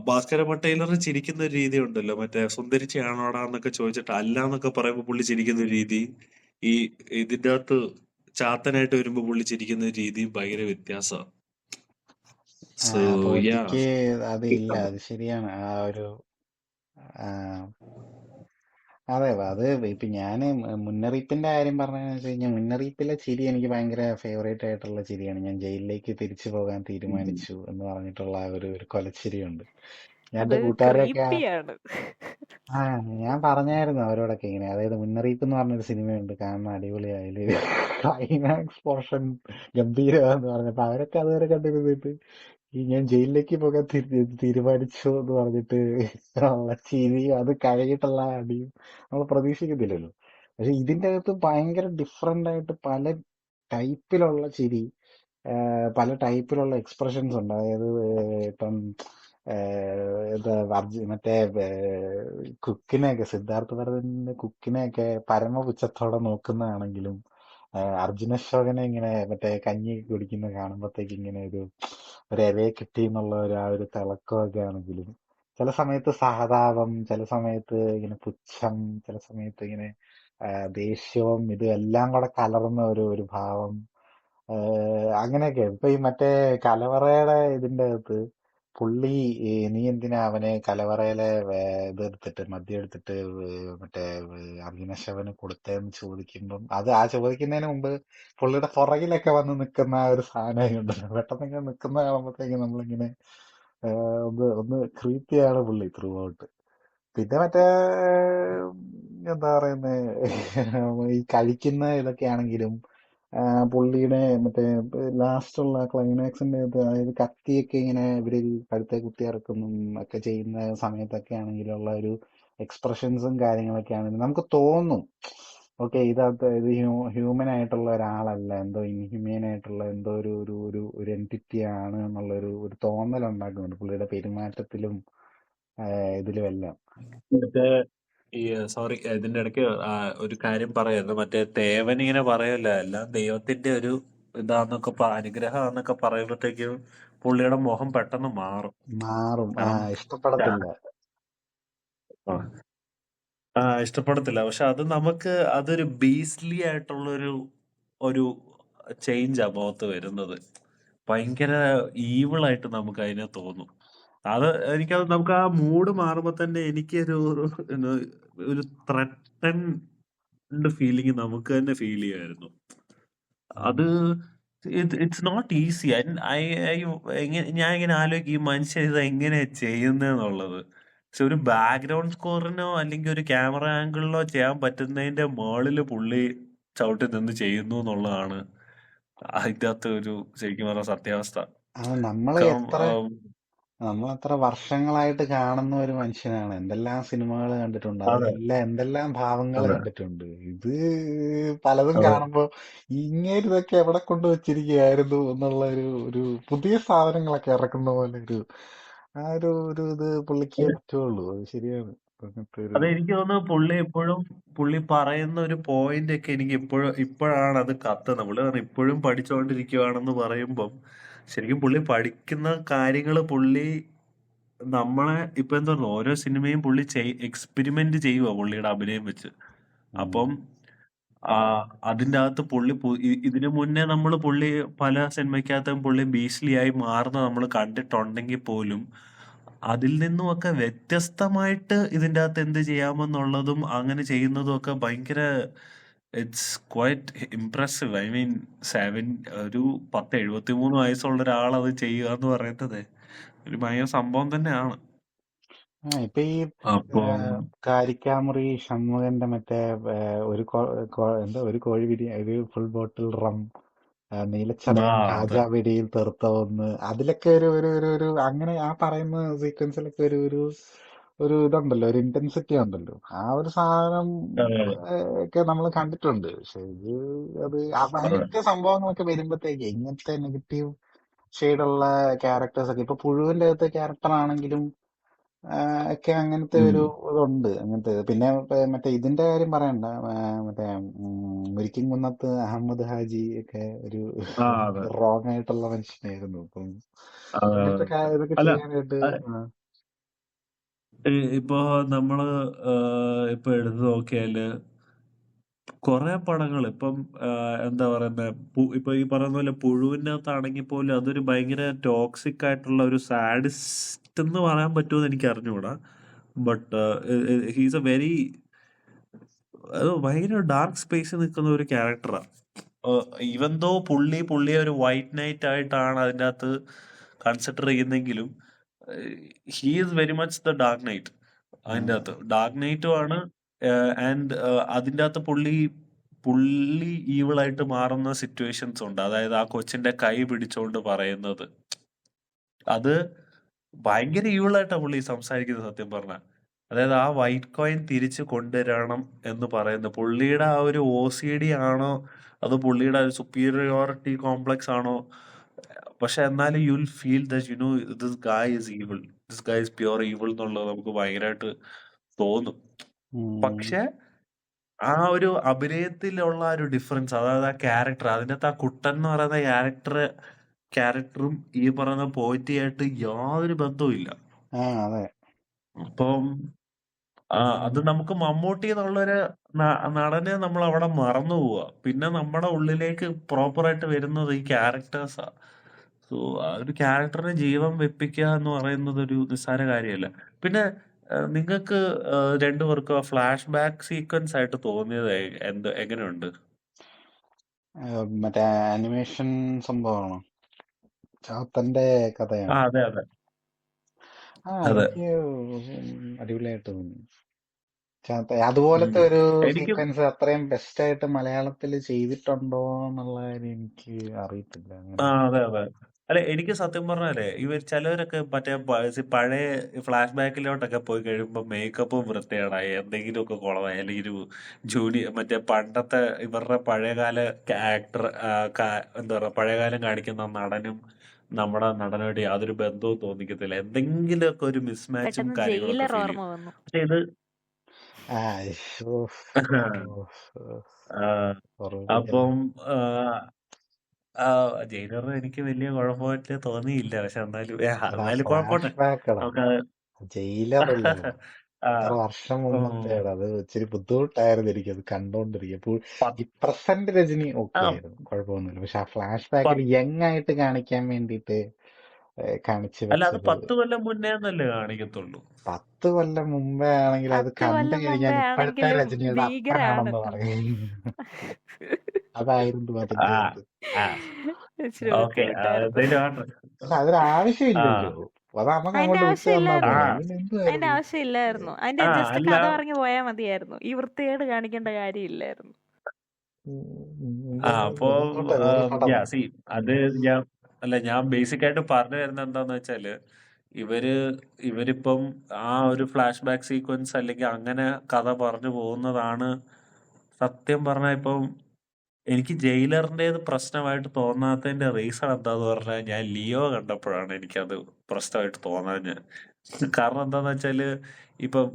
ഭാസ്കര പട്ടേലർ ചിരിക്കുന്ന ഒരു രീതി ഉണ്ടല്ലോ, മറ്റേ സുന്ദരിച്ചയാണോടാ എന്നൊക്കെ ചോദിച്ചിട്ട് അല്ല എന്നൊക്കെ പറയുമ്പോ പുള്ളി ചിരിക്കുന്ന ഒരു രീതി, ഈ ഇതിന്റെ അകത്ത് ചാത്തനായിട്ട് വരുമ്പോ പുള്ളി ചിരിക്കുന്ന ഒരു രീതി ഭയങ്കര വ്യത്യാസമാണ്. സോ യാ പോറ്റിക്ക് അത് ഇല്ല, അത് ശരിയാണ്. ആ ഒരു അതെ അത് ഇപ്പൊ ഞാന് മുന്നറിയിപ്പിന്റെ കാര്യം പറഞ്ഞതെന്ന് വെച്ച് കഴിഞ്ഞാൽ മുന്നറിയിപ്പിലെ ചിരി എനിക്ക് ഭയങ്കര ഫേവറേറ്റ് ആയിട്ടുള്ള ചിരിയാണ്. ഞാൻ ജയിലിലേക്ക് തിരിച്ചു പോകാൻ തീരുമാനിച്ചു എന്ന് പറഞ്ഞിട്ടുള്ള ഒരു കൊലച്ചിരിയുണ്ട്. ഞാൻ അത് എന്റെ കൂട്ടുകാരെയൊക്കെ ക്രീപ്പിയാണ്. ഞാൻ പറഞ്ഞായിരുന്നു അവരോടൊക്കെ ഇങ്ങനെ, അതായത് മുന്നറിയിപ്പ് എന്ന് പറഞ്ഞൊരു സിനിമയുണ്ട് കാണുന്ന അടിപൊളിയായി, അതില് ക്ലൈമാക്സ് പോർഷൻ ഗംഭീരമാന്ന് പറഞ്ഞപ്പോ അവരൊക്കെ അതുവരെ കണ്ടിരുന്നിട്ട് ഈ ഞാൻ ജയിലിലേക്ക് പോകാൻ തീരുമാനിച്ചു എന്ന് പറഞ്ഞിട്ട് ഉള്ള ചിരിയും അത് കഴിഞ്ഞിട്ടുള്ള അടിയും നമ്മൾ പ്രതീക്ഷിക്കത്തില്ലല്ലോ. പക്ഷെ ഇതിന്റെ അകത്ത് ഭയങ്കര ഡിഫറെന്റ് ആയിട്ട് പല ടൈപ്പിലുള്ള ചിരി, പല ടൈപ്പിലുള്ള എക്സ്പ്രഷൻസ് ഉണ്ട്. അതായത് ഇപ്പം മറ്റേ കുക്കിനെയൊക്കെ, സിദ്ധാർത്ഥ ഭരതന്റെ കുക്കിനെയൊക്കെ പരമപുച്ഛത്തോടെ നോക്കുന്നതാണെങ്കിലും അർജുന അശോകനെ ഇങ്ങനെ മറ്റേ കഞ്ഞി കുടിക്കുന്ന കാണുമ്പോഴത്തേക്ക് ഇങ്ങനെ ഒരു ഇരയെ കിട്ടി എന്നുള്ള ആ ഒരു തിളക്കമൊക്കെ ആണെങ്കിലും, ചില സമയത്ത് സഹതാപം, ചില സമയത്ത് ഇങ്ങനെ പുച്ഛം, ചില സമയത്ത് ഇങ്ങനെ ദേഷ്യവും ഇതും എല്ലാം കൂടെ കലർന്ന ഒരു ഭാവം, അങ്ങനെയൊക്കെ. ഇപ്പൊ ഈ മറ്റേ കലവറയുടെ ഇതിന്റെ അകത്ത് പുള്ളി നീ എന്തിനാ അവനെ കലവറയിലെ ഇതെടുത്തിട്ട് മദ്യം എടുത്തിട്ട് മറ്റേ അർജുനശവന് കൊടുത്തതെന്ന് ചോദിക്കുമ്പം അത് ആ ചോദിക്കുന്നതിന് മുമ്പ് പുള്ളിയുടെ പുറകിലൊക്കെ വന്ന് നിൽക്കുന്ന ആ ഒരു സാധനം ഉണ്ടല്ലോ, പെട്ടെന്ന് ഇങ്ങനെ നിൽക്കുന്ന കാണുമ്പോഴത്തേക്ക് നമ്മളിങ്ങനെ ഒന്ന് ക്രീപ്പിയാണ് പുള്ളി ത്രൂ ഔട്ട്. പിന്നെ മറ്റേ എന്താ പറയുന്നത്, ഈ കഴിക്കുന്ന ഇതൊക്കെ ആണെങ്കിലും പുള്ളിയുടെ മറ്റേ ലാസ്റ്റുള്ള ക്ലൈമാക്സിന്റെ അതായത് കത്തിയൊക്കെ ഇങ്ങനെ ഇവര് കഴുത്തെ കുത്തി ഇറക്കുന്നു ഒക്കെ ചെയ്യുന്ന സമയത്തൊക്കെ ആണെങ്കിലുള്ള ഒരു എക്സ്പ്രഷൻസും കാര്യങ്ങളൊക്കെ ആണെങ്കിലും നമുക്ക് തോന്നും ഓക്കെ ഇത് ഹ്യൂമൻ ആയിട്ടുള്ള ഒരാളല്ല, എന്തോ ഇൻഹ്യൂമൻ ആയിട്ടുള്ള എന്തോ ഒരു എൻറ്റിറ്റി ആണ് എന്നുള്ള ഒരു തോന്നൽ ഉണ്ടാക്കുന്നുണ്ട് പുള്ളിയുടെ പെരുമാറ്റത്തിലും ഇതിലും എല്ലാം. മറ്റേ ഈ സോറി ഇതിന്റെ ഇടയ്ക്ക് ഒരു കാര്യം പറയായിരുന്നു. മറ്റേ തേവൻ ഇങ്ങനെ പറയല്ല എല്ലാം ദൈവത്തിന്റെ ഒരു ഇതാന്നൊക്കെ അനുഗ്രഹം പറയുമ്പോഴത്തേക്കും പുള്ളിയുടെ മുഖം പെട്ടെന്ന് മാറും. ഇഷ്ടപ്പെടത്തില്ല. ഇഷ്ടപ്പെടത്തില്ല. പക്ഷെ അത് നമുക്ക് അതൊരു ബീസ്ലി ആയിട്ടുള്ള ഒരു ചേഞ്ചാ മുഖത്ത് വരുന്നത്. ഭയങ്കര ഈവിളായിട്ട് നമുക്ക് അതിനെ തോന്നും. അത് എനിക്കത് നമുക്ക് ആ മൂഡ് മാറുമ്പോ തന്നെ എനിക്കൊരു ഒരു ത്രെട്ടൻഡ് ഫീലിംഗ് നമുക്ക് തന്നെ ഫീൽ ചെയ്യുമായിരുന്നു. അത് ഇറ്റ്സ് നോട്ട് ഈസി. ഞാൻ ഇങ്ങനെ ആലോചിക്കും ഈ മനുഷ്യൻ ഇത് എങ്ങനെയാ ചെയ്യുന്നതെന്നുള്ളത്. പക്ഷെ ഒരു ബാക്ക്ഗ്രൗണ്ട് സ്കോറിനോ അല്ലെങ്കിൽ ഒരു ക്യാമറ ആംഗിളിലോ ചെയ്യാൻ പറ്റുന്നതിന്റെ മുകളിൽ പുള്ളി ചവിട്ടി നിന്ന് ചെയ്യുന്നു എന്നുള്ളതാണ് അതിന്റെ അകത്ത് ഒരു ശരിക്കും പറഞ്ഞ സത്യാവസ്ഥ. നമ്മള് എത്ര നമ്മളത്ര വർഷങ്ങളായിട്ട് കാണുന്ന ഒരു മനുഷ്യനാണ്. എന്തെല്ലാം സിനിമകൾ കണ്ടിട്ടുണ്ട്, അതെ അതിലെല്ലാം എന്തെല്ലാം ഭാവങ്ങൾ അതെ കണ്ടിട്ടുണ്ട്. ഇത് പലതും അതെ കാണുമ്പോ ഇങ്ങനെ ഇതൊക്കെ എവിടെ കൊണ്ട് വെച്ചിരിക്കുകയായിരുന്നു എന്നുള്ള ഒരു ഒരു പുതിയ സാധനങ്ങളൊക്കെ ഇറക്കുന്ന പോലെ ഒരു ആ ഒരു ഇത് പുള്ളിക്ക് പറ്റുള്ളൂ. അത് ശരിയാണ്. അങ്ങനത്തെ ഒരു അത് എനിക്ക് തോന്നുന്നു പുള്ളി പറയുന്ന ഒരു പോയിന്റ് ഒക്കെ എനിക്ക് ഇപ്പോഴാണ് അത് കത്തുന്നത്. പുള്ളി പറഞ്ഞു ഇപ്പോഴും പഠിച്ചുകൊണ്ടിരിക്കുവാണെന്ന് പറയുമ്പം ശരിക്കും പുള്ളി പഠിക്കുന്ന കാര്യങ്ങള് നമ്മളെ ഇപ്പൊ എന്താ പറയുക ഓരോ സിനിമയും പുള്ളി എക്സ്പെരിമെന്റ് ചെയ്യുക പുള്ളിയുടെ അഭിനയം വെച്ച്. അപ്പം ആ അതിന്റെ അകത്ത് ഇതിനു മുന്നേ പുള്ളി പല സിനിമയ്ക്കകത്തും പുള്ളി ബീസ്ലി ആയി മാറുന്ന നമ്മൾ കണ്ടിട്ടുണ്ടെങ്കിൽ പോലും അതിൽ നിന്നുമൊക്കെ വ്യത്യസ്തമായിട്ട് ഇതിന്റെ അകത്ത് എന്ത് ചെയ്യാമെന്നുള്ളതും അങ്ങനെ ചെയ്യുന്നതും ഒക്കെ ഭയങ്കര it's quite impressive. I mean ഒരു 73 വയസ്സുള്ള ഒരാൾ അത് ചെയ്യുക എന്ന് പറയുന്നത് ഒരു ഭയങ്കര സംഭവം തന്നെയാണ്. ഇപ്പൊ ഈ അപ്പം കാരിക്കാമുറി ഷൺമുഖന്റെ മറ്റേ എന്താ ഒരു കോഴി ബിരിയാണി, ഒരു ഫുൾ ബോട്ടിൽ റം, നീലച്ചടയൻ അതെ കാജാവെടിയിൽ തെറുത്ത ഒന്ന്, അതിലൊക്കെ ഒരു ഒരു ഒരു ഒരു അങ്ങനെ ആ പറയുന്ന സീക്വൻസിലൊക്കെ ഒരു ഒരു ഒരു ഇതുണ്ടല്ലോ, ഒരു ഇന്റൻസിറ്റി ഉണ്ടല്ലോ. ആ ഒരു സാധനം അതെ ഒക്കെ നമ്മൾ കണ്ടിട്ടുണ്ട്. പക്ഷെ അത് അതെ അങ്ങനത്തെ സംഭവങ്ങളൊക്കെ വരുമ്പോഴത്തേക്ക് ഇങ്ങനത്തെ നെഗറ്റീവ് ഷെയ്ഡുള്ള ക്യാരക്ടേഴ്സ് ഒക്കെ ഇപ്പൊ പുഴുവിന്റെ അകത്തെ ക്യാരക്ടർ ആണെങ്കിലും ഒക്കെ അങ്ങനത്തെ ഒരു ഇതുണ്ട്. അങ്ങനത്തെ പിന്നെ മറ്റേ ഇതിന്റെ കാര്യം പറയണ്ട, മറ്റേ മുരിക്കും കുന്നത്ത് അഹമ്മദ് ഹാജി ഒക്കെ ഒരു അതെ റോങ് ആയിട്ടുള്ള മനുഷ്യനായിരുന്നു. അപ്പം അതെ അങ്ങനത്തെ ഇതൊക്കെ അല്ല ചെയ്യാനായിട്ട് ഇപ്പൊ നമ്മള് ഇപ്പൊ എടുത്തു നോക്കിയാല് കുറെ പടങ്ങൾ ഇപ്പം എന്താ പറയുന്ന ഇപ്പൊ ഈ പറയുന്ന പോലെ പുഴുവിന്റെ അകത്താണെങ്കിൽ പോലും അതൊരു ഭയങ്കര ടോക്സിക് ആയിട്ടുള്ള ഒരു സാഡിസ്റ്റ് എന്ന് പറയാൻ പറ്റുമെന്ന് എനിക്ക് അറിഞ്ഞുകൂടാ. ബട്ട് ഹീസ് എ വെരി ഭയങ്കര ഡാർക്ക് സ്പേസിൽ നിൽക്കുന്ന ഒരു ക്യാരക്ടറാണ്. ഈവൻ ദോ പുള്ളിയെ ഒരു വൈറ്റ് നൈറ്റ് ആയിട്ടാണ് അതിൻ്റെ അകത്ത് കൺസിഡർ ചെയ്യുന്നെങ്കിലും he is very much the dark knight. അതിൻ്റെ അകത്ത് ഡാർക്ക് നൈറ്റും ആണ്. ആൻഡ് അതിൻ്റെ അകത്ത് പുള്ളി ഈവിളായിട്ട് മാറുന്ന സിറ്റുവേഷൻസ് ഉണ്ട്. അതായത് ആ കൊച്ചിന്റെ കൈ പിടിച്ചോണ്ട് പറയുന്നത് അത് ഭയങ്കര ഈവിളായിട്ടാണ് പുള്ളി സംസാരിക്കുന്നത് സത്യം പറഞ്ഞ. അതായത് ആ വൈറ്റ് കോയിൻ തിരിച്ചു കൊണ്ടുവരണം എന്ന് പറയുന്നത് പുള്ളിയുടെ ആ ഒരു OCD ആണോ അത് പുള്ളിയുടെ ഒരു സുപ്പീരിയോറിറ്റി കോംപ്ലക്സ് ആണോ, പക്ഷെ എന്നാലും you will feel that you know this guy is evil, this guy is pure evil എന്നുള്ളത് നമുക്ക് ഭയങ്കരമായിട്ട് തോന്നും. പക്ഷെ ആ ഒരു അഭിനയത്തിലുള്ള ഒരു ഡിഫറൻസ്, അതായത് ആ ക്യാരക്ടർ അതിനകത്ത് ആ കുട്ടൻ എന്ന് പറയുന്ന ക്യാരക്ടറും ഈ പറയുന്ന പോയിറ്റിയായിട്ട് യാതൊരു ബന്ധവും ഇല്ല. അപ്പം അത് നമുക്ക് മമ്മൂട്ടി എന്നുള്ളൊരു നടനെ നമ്മൾ അവിടെ മറന്നു പോവാ. പിന്നെ നമ്മുടെ ഉള്ളിലേക്ക് പ്രോപ്പറായിട്ട് വരുന്നത് ഈ ക്യാരക്ടേഴ്സാ. സോ ആ ഒരു ക്യാരക്ടറിന് ജീവൻ വെപ്പിക്കുക എന്ന് പറയുന്നത് ഒരു നിസ്സാര കാര്യമല്ല. പിന്നെ നിങ്ങൾക്ക് രണ്ടുപേർക്കും ആ ഫ്ലാഷ് ബാക്ക് സീക്വൻസ് ആയിട്ട് തോന്നിയത് എങ്ങനെയുണ്ട്? മറ്റേ ആനിമേഷൻ സംഭവമാണോ, ചാത്തന്റെ കഥയാണ്? അതെ അതെ അതെ എനിക്ക് അടിപൊളിയായിട്ട് തോന്നി. അതുപോലത്തെ ഒരു എനിക്ക് സീക്വൻസ് അത്രയും ബെസ്റ്റ് ആയിട്ട് മലയാളത്തിൽ ചെയ്തിട്ടുണ്ടോ എന്നുള്ള കാര്യം എനിക്ക് അറിയത്തില്ല. അതെ അതെ അല്ല എനിക്ക് സത്യം പറഞ്ഞാലേ ചിലവരൊക്കെ മറ്റേ പഴയ ഫ്ലാഷ് ബാക്കിലോട്ടൊക്കെ പോയി കഴിയുമ്പോ മേക്കപ്പും വൃത്തികേടായി എന്തെങ്കിലുമൊക്കെ കുളമായി അല്ലെങ്കിൽ മറ്റേ പണ്ടത്തെ ഇവരുടെ പഴയകാല ആക്ടർ എന്താ പറയാ പഴയകാലം കാണിക്കുന്ന നടനും നമ്മുടെ നടനുമായിട്ട് യാതൊരു ബന്ധവും തോന്നിക്കത്തില്ല. എന്തെങ്കിലുമൊക്കെ ഒരു മിസ്മാച്ചും പെട്ടെന്ന് കാര്യങ്ങളൊക്കെ ജയിലർ ഫീൽ ഓർമ്മ ചെയ്യും. വന്നു. പക്ഷെ ഇത് അപ്പം ജയിലർ എനിക്ക് വലിയ കുഴപ്പമായിട്ട് തോന്നിയില്ല. പക്ഷെ എന്നാലും കുഴപ്പമില്ല. ഫ്ലാഷ് ബാക്കടാ, നമുക്കത് ജയിലറല്ലേ. ആ, എത്ര വർഷം ഉം, മുമ്പത്തേടാ. അത് ഇച്ചിരി ബുദ്ധിമുട്ടായിരുന്നു എനിക്കത് കണ്ടോണ്ടിരിക്കും. പ- ഈ പ്രസന്റ് രജനി ഓക്കെ ആ, ആയിരുന്നു, കുഴപ്പമൊന്നുമില്ല. പക്ഷെ ആ ഫ്ലാഷ് ബാക്കിൽ പ- യങ് ആയിട്ട് കാണിക്കാൻ വേണ്ടിയിട്ട് കാണിച്ചു അല്ല അത് വെച്ചത് 10 കൊല്ലം മുന്നേ എന്നല്ലേ കാണിക്കത്തുള്ളൂ. 10 കൊല്ലം മുമ്പേ ആണെങ്കിൽ അത് 10 കണ്ടു കൊല്ലം കഴിഞ്ഞാൽ മുമ്പേ ഇപ്പോഴത്തെ ആണെങ്കിലും രജനിയുടെ ഭീകരാണ്. അപ്പനാണെന്ന് പറയും. അതായിരുന്നു അതിന്റെ ആ ഇത്. ആ ഇച്ചിരി ഓക്കെ ബുദ്ധിമുട്ടായിരുന്നു. എന്തേലും ആണ്. പക്ഷെ അതിന് ആ ആവശ്യമില്ലല്ലോ. അത് നമുക്ക് അതിന്റെ അങ്ങോട്ട് വിട്ടു തന്നാ ആവശ്യമില്ലായിരുന്നു. പോലെ. ആ അതിന് അതിന്റെ എന്തുവായിരുന്നു? ആവശ്യമില്ലായിരുന്നു. അതിന്റെ ജസ്റ്റ് അല്ല കഥ പറഞ്ഞു പോയാൽ മതിയായിരുന്നു. ഈ വൃത്തികേട് കാണിക്കേണ്ട കാര്യമില്ലായിരുന്നു. അപ്പോ വേറെ പടം. സി അത് ഞാൻ ബേസിക് ആയിട്ട് പറഞ്ഞു വരുന്നത് എന്താന്ന് വെച്ചാല് ഇവര് ഇവരിപ്പം ആ ഒരു ഫ്ലാഷ് ബാക്ക് സീക്വൻസ് അല്ലെങ്കിൽ അങ്ങനെ കഥ പറഞ്ഞു പോകുന്നതാണ് സത്യം പറഞ്ഞാൽ ഇപ്പം എനിക്ക് ജയിലറിൻ്റെത് പ്രശ്നമായിട്ട് തോന്നാത്തതിന്റെ റീസൺ എന്താന്ന് പറഞ്ഞാൽ ഞാൻ ലിയോ കണ്ടപ്പോഴാണ് എനിക്കത് പ്രശ്നമായിട്ട് തോന്നാഞ്ഞത്. കാരണം എന്താന്ന് വെച്ചാല് ഇപ്പം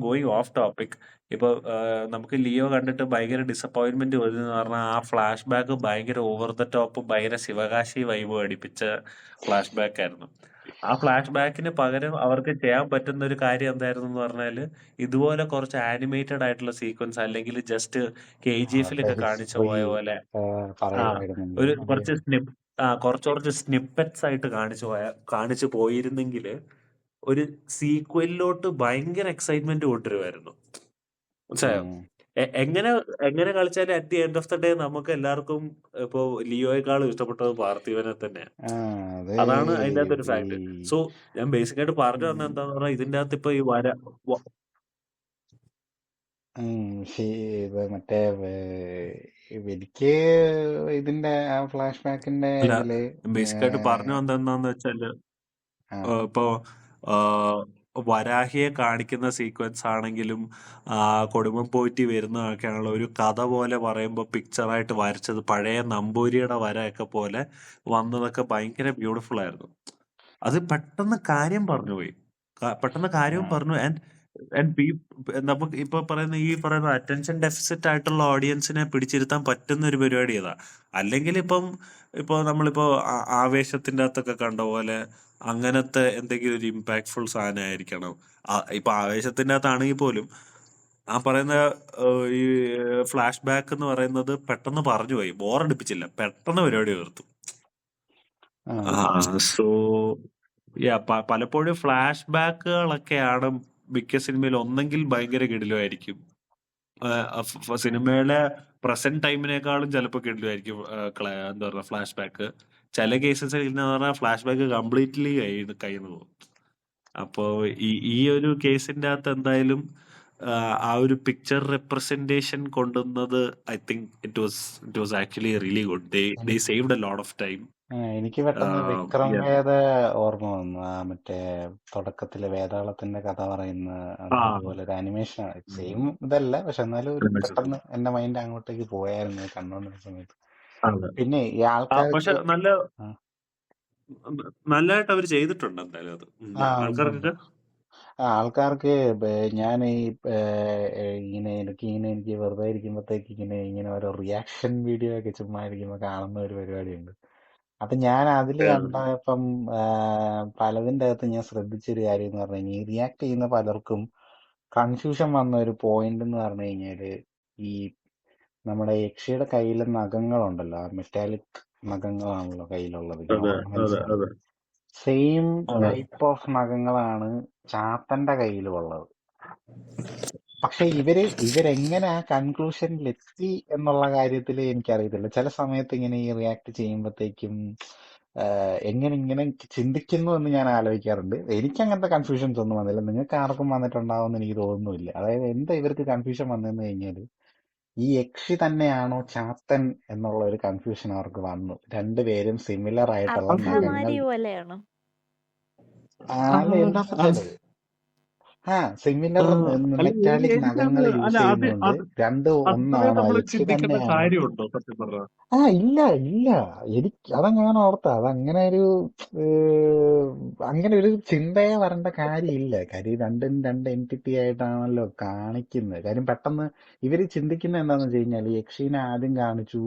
ഗോയിങ് ഓഫ് ടോപ്പിക്. ഇപ്പൊ നമുക്ക് ലിയോ കണ്ടിട്ട് ഭയങ്കര ഡിസപ്പോയിന്റ്മെന്റ് വരുന്ന പറഞ്ഞാൽ ആ ഫ്ലാഷ് ബാക്ക് ഭയങ്കര ഓവർ ദ ടോപ്പ് ഭയങ്കര ശിവകാശി വൈബ് അടിപ്പിച്ച ഫ്ലാഷ് ബാക്ക് ആയിരുന്നു. ആ ഫ്ലാഷ് ബാക്കിന് പകരം അവർക്ക് ചെയ്യാൻ പറ്റുന്ന ഒരു കാര്യം എന്തായിരുന്നു എന്ന് പറഞ്ഞാല് ഇതുപോലെ കുറച്ച് ആനിമേറ്റഡ് ആയിട്ടുള്ള സീക്വൻസ് അല്ലെങ്കിൽ ജസ്റ്റ് കെ ജി അവരുടെ എഫിലൊക്കെ കാണിച്ചു ഹിസ്റ്ററി പോയ പോലെ പറയുമായിരുന്നെങ്കിൽ ഒരു അത് കുറച്ച് കുറച്ച് സ്നിപ്പെറ്റ്സ് ആയിട്ട് കാണിച്ചു പോയിരുന്നെങ്കിൽ ഒരു സീക്വലിലോട്ട് ഭയങ്കര എക്സൈറ്റ്മെന്റ് കൊണ്ടുവരുമായിരുന്നു. മനസ്സിലായോ? ഉം. എങ്ങനെ എങ്ങനെ കളിച്ചാലും at the end of the day നമുക്ക് എല്ലാവർക്കും ഇപ്പോ ലിയോയെക്കാളും ഇഷ്ടപ്പെട്ടത് പാർത്ഥിവനെ തന്നെയാണ്. അത് അതാണ് അതിന്റെ അകത്തൊരു ഈ ഫാക്ട്. സോ ഞാൻ ബേസിക്കായിട്ട് പറഞ്ഞു വന്നത് എന്താന്ന് പറഞ്ഞാൽ ഇതിന്റെ അകത്ത് ഇപ്പൊ ഈ ഇത് മറ്റേ എനിക്ക് ഇതിന്റെ ആ ഫ്ലാഷ് ബാക്കിന്റെ അല്ല ഇതില് ബേസിക്കായിട്ട് പറഞ്ഞു വന്നത് എന്താന്ന് വെച്ചാല് ഇപ്പോ വരാഹിയെ കാണിക്കുന്ന സീക്വൻസ് ആണെങ്കിലും കൊടുമ്പം പോയിട്ട് വരുന്നതൊക്കെയാണല്ലോ ഒരു കഥ പോലെ പറയുമ്പോൾ പിക്ചറായിട്ട് വരച്ചത് പഴയ നമ്പൂരിയുടെ വരയൊക്കെ പോലെ വന്നതൊക്കെ ഭയങ്കര ബ്യൂട്ടിഫുൾ ആയിരുന്നു. അത് പെട്ടെന്ന് കാര്യം പറഞ്ഞു പോയി. പെട്ടെന്ന് കാര്യം പറഞ്ഞു. നമുക്ക് ഇപ്പൊ പറയുന്ന അറ്റൻഷൻ ഡെഫിസിറ്റ് ആയിട്ടുള്ള ഓഡിയൻസിനെ പിടിച്ചിരുത്താൻ പറ്റുന്ന ഒരു പരിപാടി ഏതാ? അല്ലെങ്കിൽ ഇപ്പൊ നമ്മളിപ്പോ ആവേശത്തിന്റെ അകത്തൊക്കെ കണ്ട പോലെ അങ്ങനത്തെ എന്തെങ്കിലും ഒരു ഇമ്പാക്ട്ഫുൾ സാധനമായിരിക്കണം. ഇപ്പൊ ആവേശത്തിന്റെ അകത്താണെങ്കിൽ പോലും ആ പറയുന്ന ഈ ഫ്ലാഷ് ബാക്ക് എന്ന് പറയുന്നത് പെട്ടെന്ന് പറഞ്ഞു പോയി, ബോറടിപ്പിച്ചില്ല, പെട്ടെന്ന് പരിപാടി തീർത്തു. സോ പലപ്പോഴും ഫ്ലാഷ് ബാക്കുകളൊക്കെയാണ് മിക്ക സിനിമയിൽ ഒന്നെങ്കിൽ ഭയങ്കര കിടിലമായിരിക്കും, സിനിമയിലെ പ്രസന്റ് ടൈമിനേക്കാളും ചിലപ്പോൾ കിടിലമായിരിക്കും എന്താ പറയുക ഫ്ലാഷ് ബാക്ക്. ചില കേസസിൽ എന്ന് പറഞ്ഞാൽ ഫ്ലാഷ് ബാക്ക് കംപ്ലീറ്റ്ലി കഴിയുന്നു പോകും. അപ്പോ ഈ ഒരു കേസിന്റെ അകത്ത് എന്തായാലും ആ ഒരു പിക്ചർ റെപ്രസെന്റേഷൻ കൊണ്ടുവന്നത് I think it was actually really good. They saved a lot of time. എനിക്ക് പെട്ടെന്ന് വിക്രം വേദ ഓർമ്മ വന്നു. ആ മറ്റേ തുടക്കത്തില് വേതാളത്തിന്റെ കഥ പറയുന്ന അതുപോലെ ഒരു അനിമേഷൻ സെയിം ഇതല്ല, പക്ഷെ എന്നാലും ഒരു പെട്ടെന്ന് എന്റെ മൈൻഡ് അങ്ങോട്ടേക്ക് പോയായിരുന്നു കണ്ടോണ്ടിരുന്ന സമയത്ത്. പിന്നെ ഈ പക്ഷെ ആൾക്കാർക്ക് നല്ലതായിട്ട് അവർ ചെയ്തിട്ടുണ്ട് എന്തായാലും അത് ആൾക്കാർക്കൊക്കെ. ആൾക്കാർക്ക് ഞാൻ ഈ എനിക്ക് വെറുതെ ഇരിക്കുമ്പോഴത്തേക്ക് ഇങ്ങനെ ഓരോ റിയാക്ഷൻ വീഡിയോ ഒക്കെ ചുമ്മാ ഇരിക്കുമ്പോൾ കാണുന്ന ഒരു പരിപാടിയുണ്ട്. അപ്പൊ ഞാൻ അതില് കണ്ടപ്പം പലതിന്റെ അകത്ത് ഞാൻ ശ്രദ്ധിച്ചൊരു കാര്യം എന്ന് പറഞ്ഞു കഴിഞ്ഞാൽ ഈ റിയാക്ട് ചെയ്യുന്ന പലർക്കും കൺഫ്യൂഷൻ വന്ന ഒരു പോയിന്റ് എന്ന് പറഞ്ഞു കഴിഞ്ഞാല് ഈ നമ്മുടെ യക്ഷിയുടെ കയ്യിലെ നഖങ്ങളുണ്ടല്ലോ, മെറ്റാലിക് നഖങ്ങളാണല്ലോ കയ്യിലുള്ളത്, സെയിം ടൈപ്പ് ഓഫ് നഖങ്ങളാണ് ചാത്തന്റെ കയ്യിലുള്ളത്. പക്ഷെ ഇവരെങ്ങനെ ആ കൺക്ലൂഷനിൽ എത്തി എന്നുള്ള കാര്യത്തിൽ എനിക്കറിയത്തില്ല. ചില സമയത്ത് ഇങ്ങനെ ഈ റിയാക്ട് ചെയ്യുമ്പോഴത്തേക്കും ഇങ്ങനെ ചിന്തിക്കുന്നു എന്ന് ഞാൻ ആലോചിക്കാറുണ്ട്. എനിക്ക് അങ്ങനത്തെ കൺഫ്യൂഷൻസ് ഒന്നും വന്നില്ല. നിങ്ങൾക്ക് ആർക്കും വന്നിട്ടുണ്ടാവുമെന്ന് എനിക്ക് തോന്നുന്നില്ല. അതായത് എന്താ ഇവർക്ക് കൺഫ്യൂഷൻ വന്നെന്ന് കഴിഞ്ഞാല് ഈ യക്ഷി തന്നെയാണോ ചാത്തൻ എന്നുള്ള ഒരു കൺഫ്യൂഷൻ അവർക്ക് വന്നു. രണ്ടുപേരും സിമിലർ ആയിട്ടുള്ള നഖങ്ങൾ സിമിലർ മെറ്റാലിക് നഖങ്ങൾ യൂസ് ചെയ്യുന്നുണ്ട്. രണ്ടും ഒന്നാണോ, യക്ഷി തന്നെയാണോ? ഇല്ല ഞാൻ ഓർത്ത അതങ്ങനെ ഒരു ചിന്തയെ വരേണ്ട കാര്യമില്ല. കാര്യം രണ്ടും രണ്ട് എൻറ്റിറ്റി ആയിട്ടാണല്ലോ കാണിക്കുന്നത്. കാര്യം പെട്ടെന്ന് ഇവര് ചിന്തിക്കുന്ന എന്താന്ന് വെച്ച് കഴിഞ്ഞാല് യക്ഷീനെ ആദ്യം കാണിച്ചു,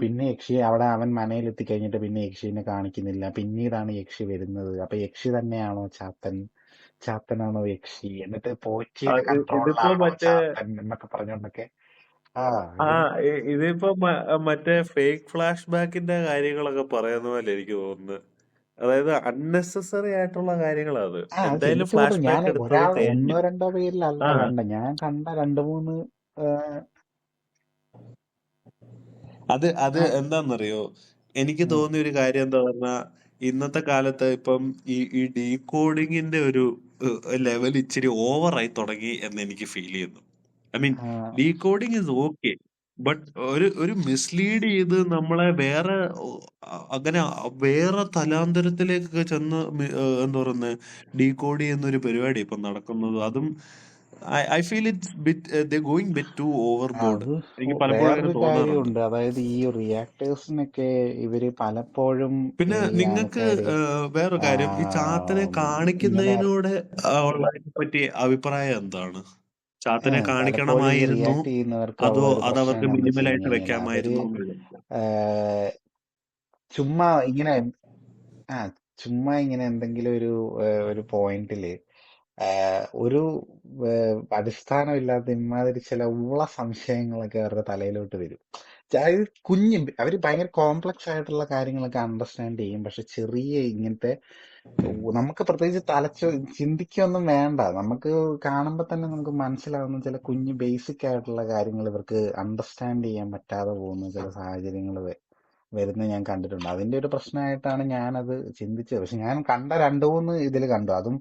പിന്നെ യക്ഷി അവിടെ അവൻ മനയിലെത്തി കഴിഞ്ഞിട്ട് പിന്നെ യക്ഷീനെ കാണിക്കുന്നില്ല, പിന്നീടാണ് യക്ഷി വരുന്നത്. അപ്പൊ യക്ഷി തന്നെയാണോ ചാത്തനാണോ യക്ഷി, എന്നിട്ട് പോറ്റിയുടെ കൺട്രോളിലാണോ ചാത്തൻ എന്നൊക്കെ പറഞ്ഞോണ്ടൊക്കെ. ഇതിപ്പോ മറ്റേ ഫേക്ക് ഫ്ലാഷ് ബാക്കിന്റെ കാര്യങ്ങളൊക്കെ പറയുന്ന പോലെ എനിക്ക് തോന്നുന്നത്. അതായത് അൺനെസസറി ആയിട്ടുള്ള കാര്യങ്ങളാണ്. എന്തായാലും ഫ്ലാഷ് ബാക്ക് എടുത്തത് ഒന്നോ രണ്ടോ പേരിലല്ല കണ്ട, ഞാൻ കണ്ട 2-3 അത് എന്താന്നറിയോ, എനിക്ക് തോന്നിയ ഒരു കാര്യം എന്താ പറഞ്ഞാ ഇന്നത്തെ കാലത്ത് ഇപ്പം ഈ ഡീകോഡിങ്ങിന്റെ ഒരു ലെവൽ ഇച്ചിരി ഓവറായി തുടങ്ങി എന്ന് എനിക്ക് ഫീൽ ചെയ്യുന്നു. I mean decoding is okay, but ഒരു മിസ്ലീഡ് ചെയ്ത് നമ്മളെ വേറെ അങ്ങനെ വേറെ തലാന്തരത്തിലേക്കൊക്കെ ചെന്ന് എന്താ പറയുന്നത് ഡീകോഡ് ചെയ്യുന്ന ഒരു പരിപാടി ഇപ്പൊ നടക്കുന്നത്. അതും I feel it's bit going bit to overboard. അത് എനിക്ക് പലപ്പോഴും അങ്ങനെ വേറൊരു തോന്നാറുണ്ട്. കാര്യമുണ്ട്. അതായത് ഈ റിയാക്ടേഴ്സിനൊക്കെ ഇവര് പലപ്പോഴും പിന്നെ ഈ നിങ്ങൾക്ക് ആൾക്കാര് വേറൊരു കാര്യം, ഈ ചാത്തനെ ഇങ്ങനെ കാണിക്കുന്നതിനോട് ഉള്ളതിനെ പറ്റി അഭിപ്രായം എന്താണ്? ചാത്തനെ പലപ്പോഴും ഈ കാണിക്കണമായിരുന്നു, റിയാക്ട് ചെയ്യുന്നവർക്ക് അതോ ഉള്ള ഒരു അതവർക്ക് പ്രശ്നം എന്താ വെച്ച് മിനിമലായിട്ട് കഴിഞ്ഞ് കഴിഞ്ഞാൽ അവര് വെക്കാമായിരുന്നു എന്ന് വിചാരിച്ചു? ആഹ് ചുമ്മാ ഇങ്ങനെ ചുമ്മാ ഇങ്ങനെ എന്തെങ്കിലും ഒരു പോയിന്റില് ഒരു അടിസ്ഥാനമില്ലാത്ത ഇമാതിരി ചില ഉള്ള സംശയങ്ങളൊക്കെ അവരുടെ തലയിലോട്ട് വരും. അതായത് അവര് ഭയങ്കര കോംപ്ലക്സ് ആയിട്ടുള്ള കാര്യങ്ങളൊക്കെ അണ്ടർസ്റ്റാൻഡ് ചെയ്യും. പക്ഷെ ചെറിയ ഇങ്ങനത്തെ നമുക്ക് പ്രത്യേകിച്ച് ചിന്തിക്കൊന്നും വേണ്ട. നമുക്ക് കാണുമ്പോൾ തന്നെ നമുക്ക് മനസ്സിലാവുന്ന ചില കുഞ്ഞു ബേസിക് ആയിട്ടുള്ള കാര്യങ്ങൾ ഇവർക്ക് അണ്ടർസ്റ്റാൻഡ് ചെയ്യാൻ പറ്റാതെ പോകുന്ന ചില സാഹചര്യങ്ങൾ വരുന്നത് ഞാൻ കണ്ടിട്ടുണ്ട്. അതിന്റെ ഒരു പ്രശ്നമായിട്ടാണ് ഞാനത് ചിന്തിച്ചത്. പക്ഷെ ഞാൻ കണ്ട 2-3 ഇതിൽ കണ്ടു. അതും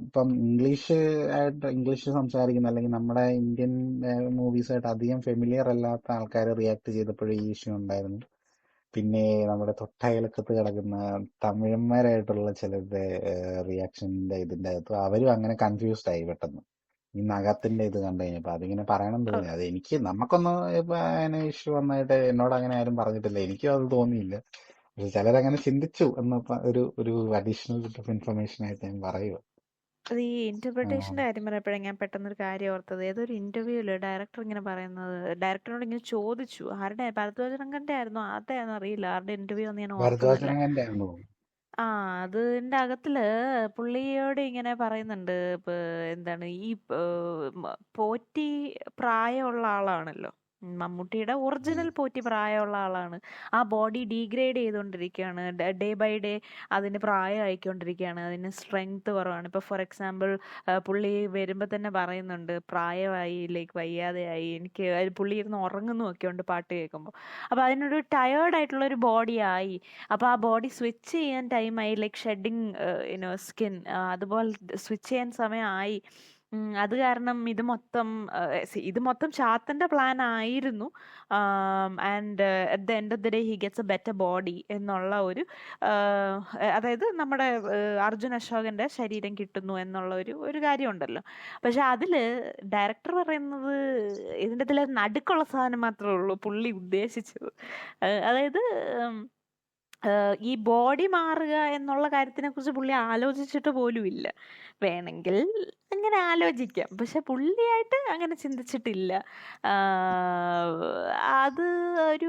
ഇപ്പം ഇംഗ്ലീഷ് സംസാരിക്കുന്ന അല്ലെങ്കിൽ നമ്മുടെ ഇന്ത്യൻ മൂവീസായിട്ട് അധികം ഫെമിലിയർ അല്ലാത്ത ആൾക്കാർ റിയാക്ട് ചെയ്തപ്പോഴും ഈ ഇഷ്യൂ ഉണ്ടായിരുന്നു. പിന്നെ നമ്മുടെ തൊട്ടയലക്കത്ത് കിടക്കുന്ന തമിഴന്മാരായിട്ടുള്ള ചിലരുടെ റിയാക്ഷന്റെ ഇതിന്റെ അകത്ത് അവരും അങ്ങനെ കൺഫ്യൂസ്ഡ് ആയി പെട്ടെന്ന് ഈ നഖത്തിന്റെ ഇത് കണ്ടു കഴിഞ്ഞപ്പോ. അതിങ്ങനെ പറയണം തോന്നി. അത് നമുക്കൊന്നും ഇപ്പൊ അങ്ങനെ ഇഷ്യൂ വന്നായിട്ട് എന്നോട് അങ്ങനെ ആരും പറഞ്ഞിട്ടില്ല, എനിക്കും അത് തോന്നിയില്ല. പക്ഷെ ചിലരങ്ങനെ ചിന്തിച്ചു എന്ന ഒരു അഡീഷണൽ ബിറ്റ് ഓഫ് ഇൻഫർമേഷൻ ആയിട്ട് ഞാൻ പറയുക. അത് ഈ ഇന്റർപ്രിട്ടേഷന്റെ കാര്യം പറഞ്ഞപ്പോഴാണ് ഞാൻ പെട്ടെന്നൊരു കാര്യം ഓർത്തത്. ഏതൊരു ഇന്റർവ്യൂല് ഡയറക്ടർ ഇങ്ങനെ പറയുന്നത്, ഡയറക്ടറിനോട് ഇങ്ങനെ ചോദിച്ചു, ആരുടെ ഭരദ്വാജനങ്കന്റെ ആയിരുന്നു ആരുടെയാണെന്ന് അറിയില്ല, ആരുടെ ഇന്റർവ്യൂ എന്ന് ഞാൻ ഓർക്കുന്നില്ല. ഭരദ്വാജനകന്റെ ആണോ? അതിന്റെ അകത്തില് പുള്ളിയോട് ഇങ്ങനെ പറയുന്നുണ്ട്, ഇപ്പൊ എന്താണ് ഈ പോറ്റി പ്രായമുള്ള ആളാണല്ലോ. മമ്മൂട്ടിയുടെ ഒറിജിനൽ പോറ്റി പ്രായമുള്ള ആളാണ്. ആ ബോഡി ഡീഗ്രേഡ് ചെയ്തുകൊണ്ടിരിക്കുകയാണ്, ഡേ ബൈ ഡേ അതിന് പ്രായം ആയിക്കൊണ്ടിരിക്കുകയാണ്, അതിന് സ്ട്രെങ്ത് കുറവാണ്. ഇപ്പൊ ഫോർ എക്സാമ്പിൾ പുള്ളി വരുമ്പോ തന്നെ പറയുന്നുണ്ട്, പ്രായമായി, ലൈക്ക് വയ്യാതെയായി, എനിക്ക് പുള്ളി ഇരുന്ന് ഉറങ്ങുന്നു ഒക്കെ ഉണ്ട് പാട്ട് കേൾക്കുമ്പോൾ. അപ്പൊ അതിനൊരു ടയേർഡ് ആയിട്ടുള്ള ഒരു ബോഡി ആയി. അപ്പോൾ ആ ബോഡി സ്വിച്ച് ചെയ്യാൻ ടൈമായി, ലൈക്ക് ഷെഡിങ് സ്കിൻ, അതുപോലെ സ്വിച്ച് ചെയ്യാൻ സമയമായി. അത് കാരണം ഇത് മൊത്തം ചാത്തന്റെ പ്ലാൻ ആയിരുന്നു. And at the end of the day he gets A better body എന്നുള്ള ഒരു അതായത് നമ്മുടെ അർജുൻ അശോകന്റെ ശരീരം കിട്ടുന്നു എന്നുള്ള ഒരു കാര്യമുണ്ടല്ലോ. പക്ഷെ അതില് ഡയറക്ടർ പറയുന്നത് ഇതിൻ്റെ ഇതിൽ നടുക്കുള്ള സാധനം മാത്രമേ ഉള്ളൂ പുള്ളി ഉദ്ദേശിച്ചത്. അതായത് ഈ ബോഡി മാറുക എന്നുള്ള കാര്യത്തിനെ കുറിച്ച് പുള്ളി ആലോചിച്ചിട്ട് പോലും ഇല്ല. വേണമെങ്കിൽ അങ്ങനെ ആലോചിക്കാം, പക്ഷെ പുള്ളിയായിട്ട് അങ്ങനെ ചിന്തിച്ചിട്ടില്ല. അത്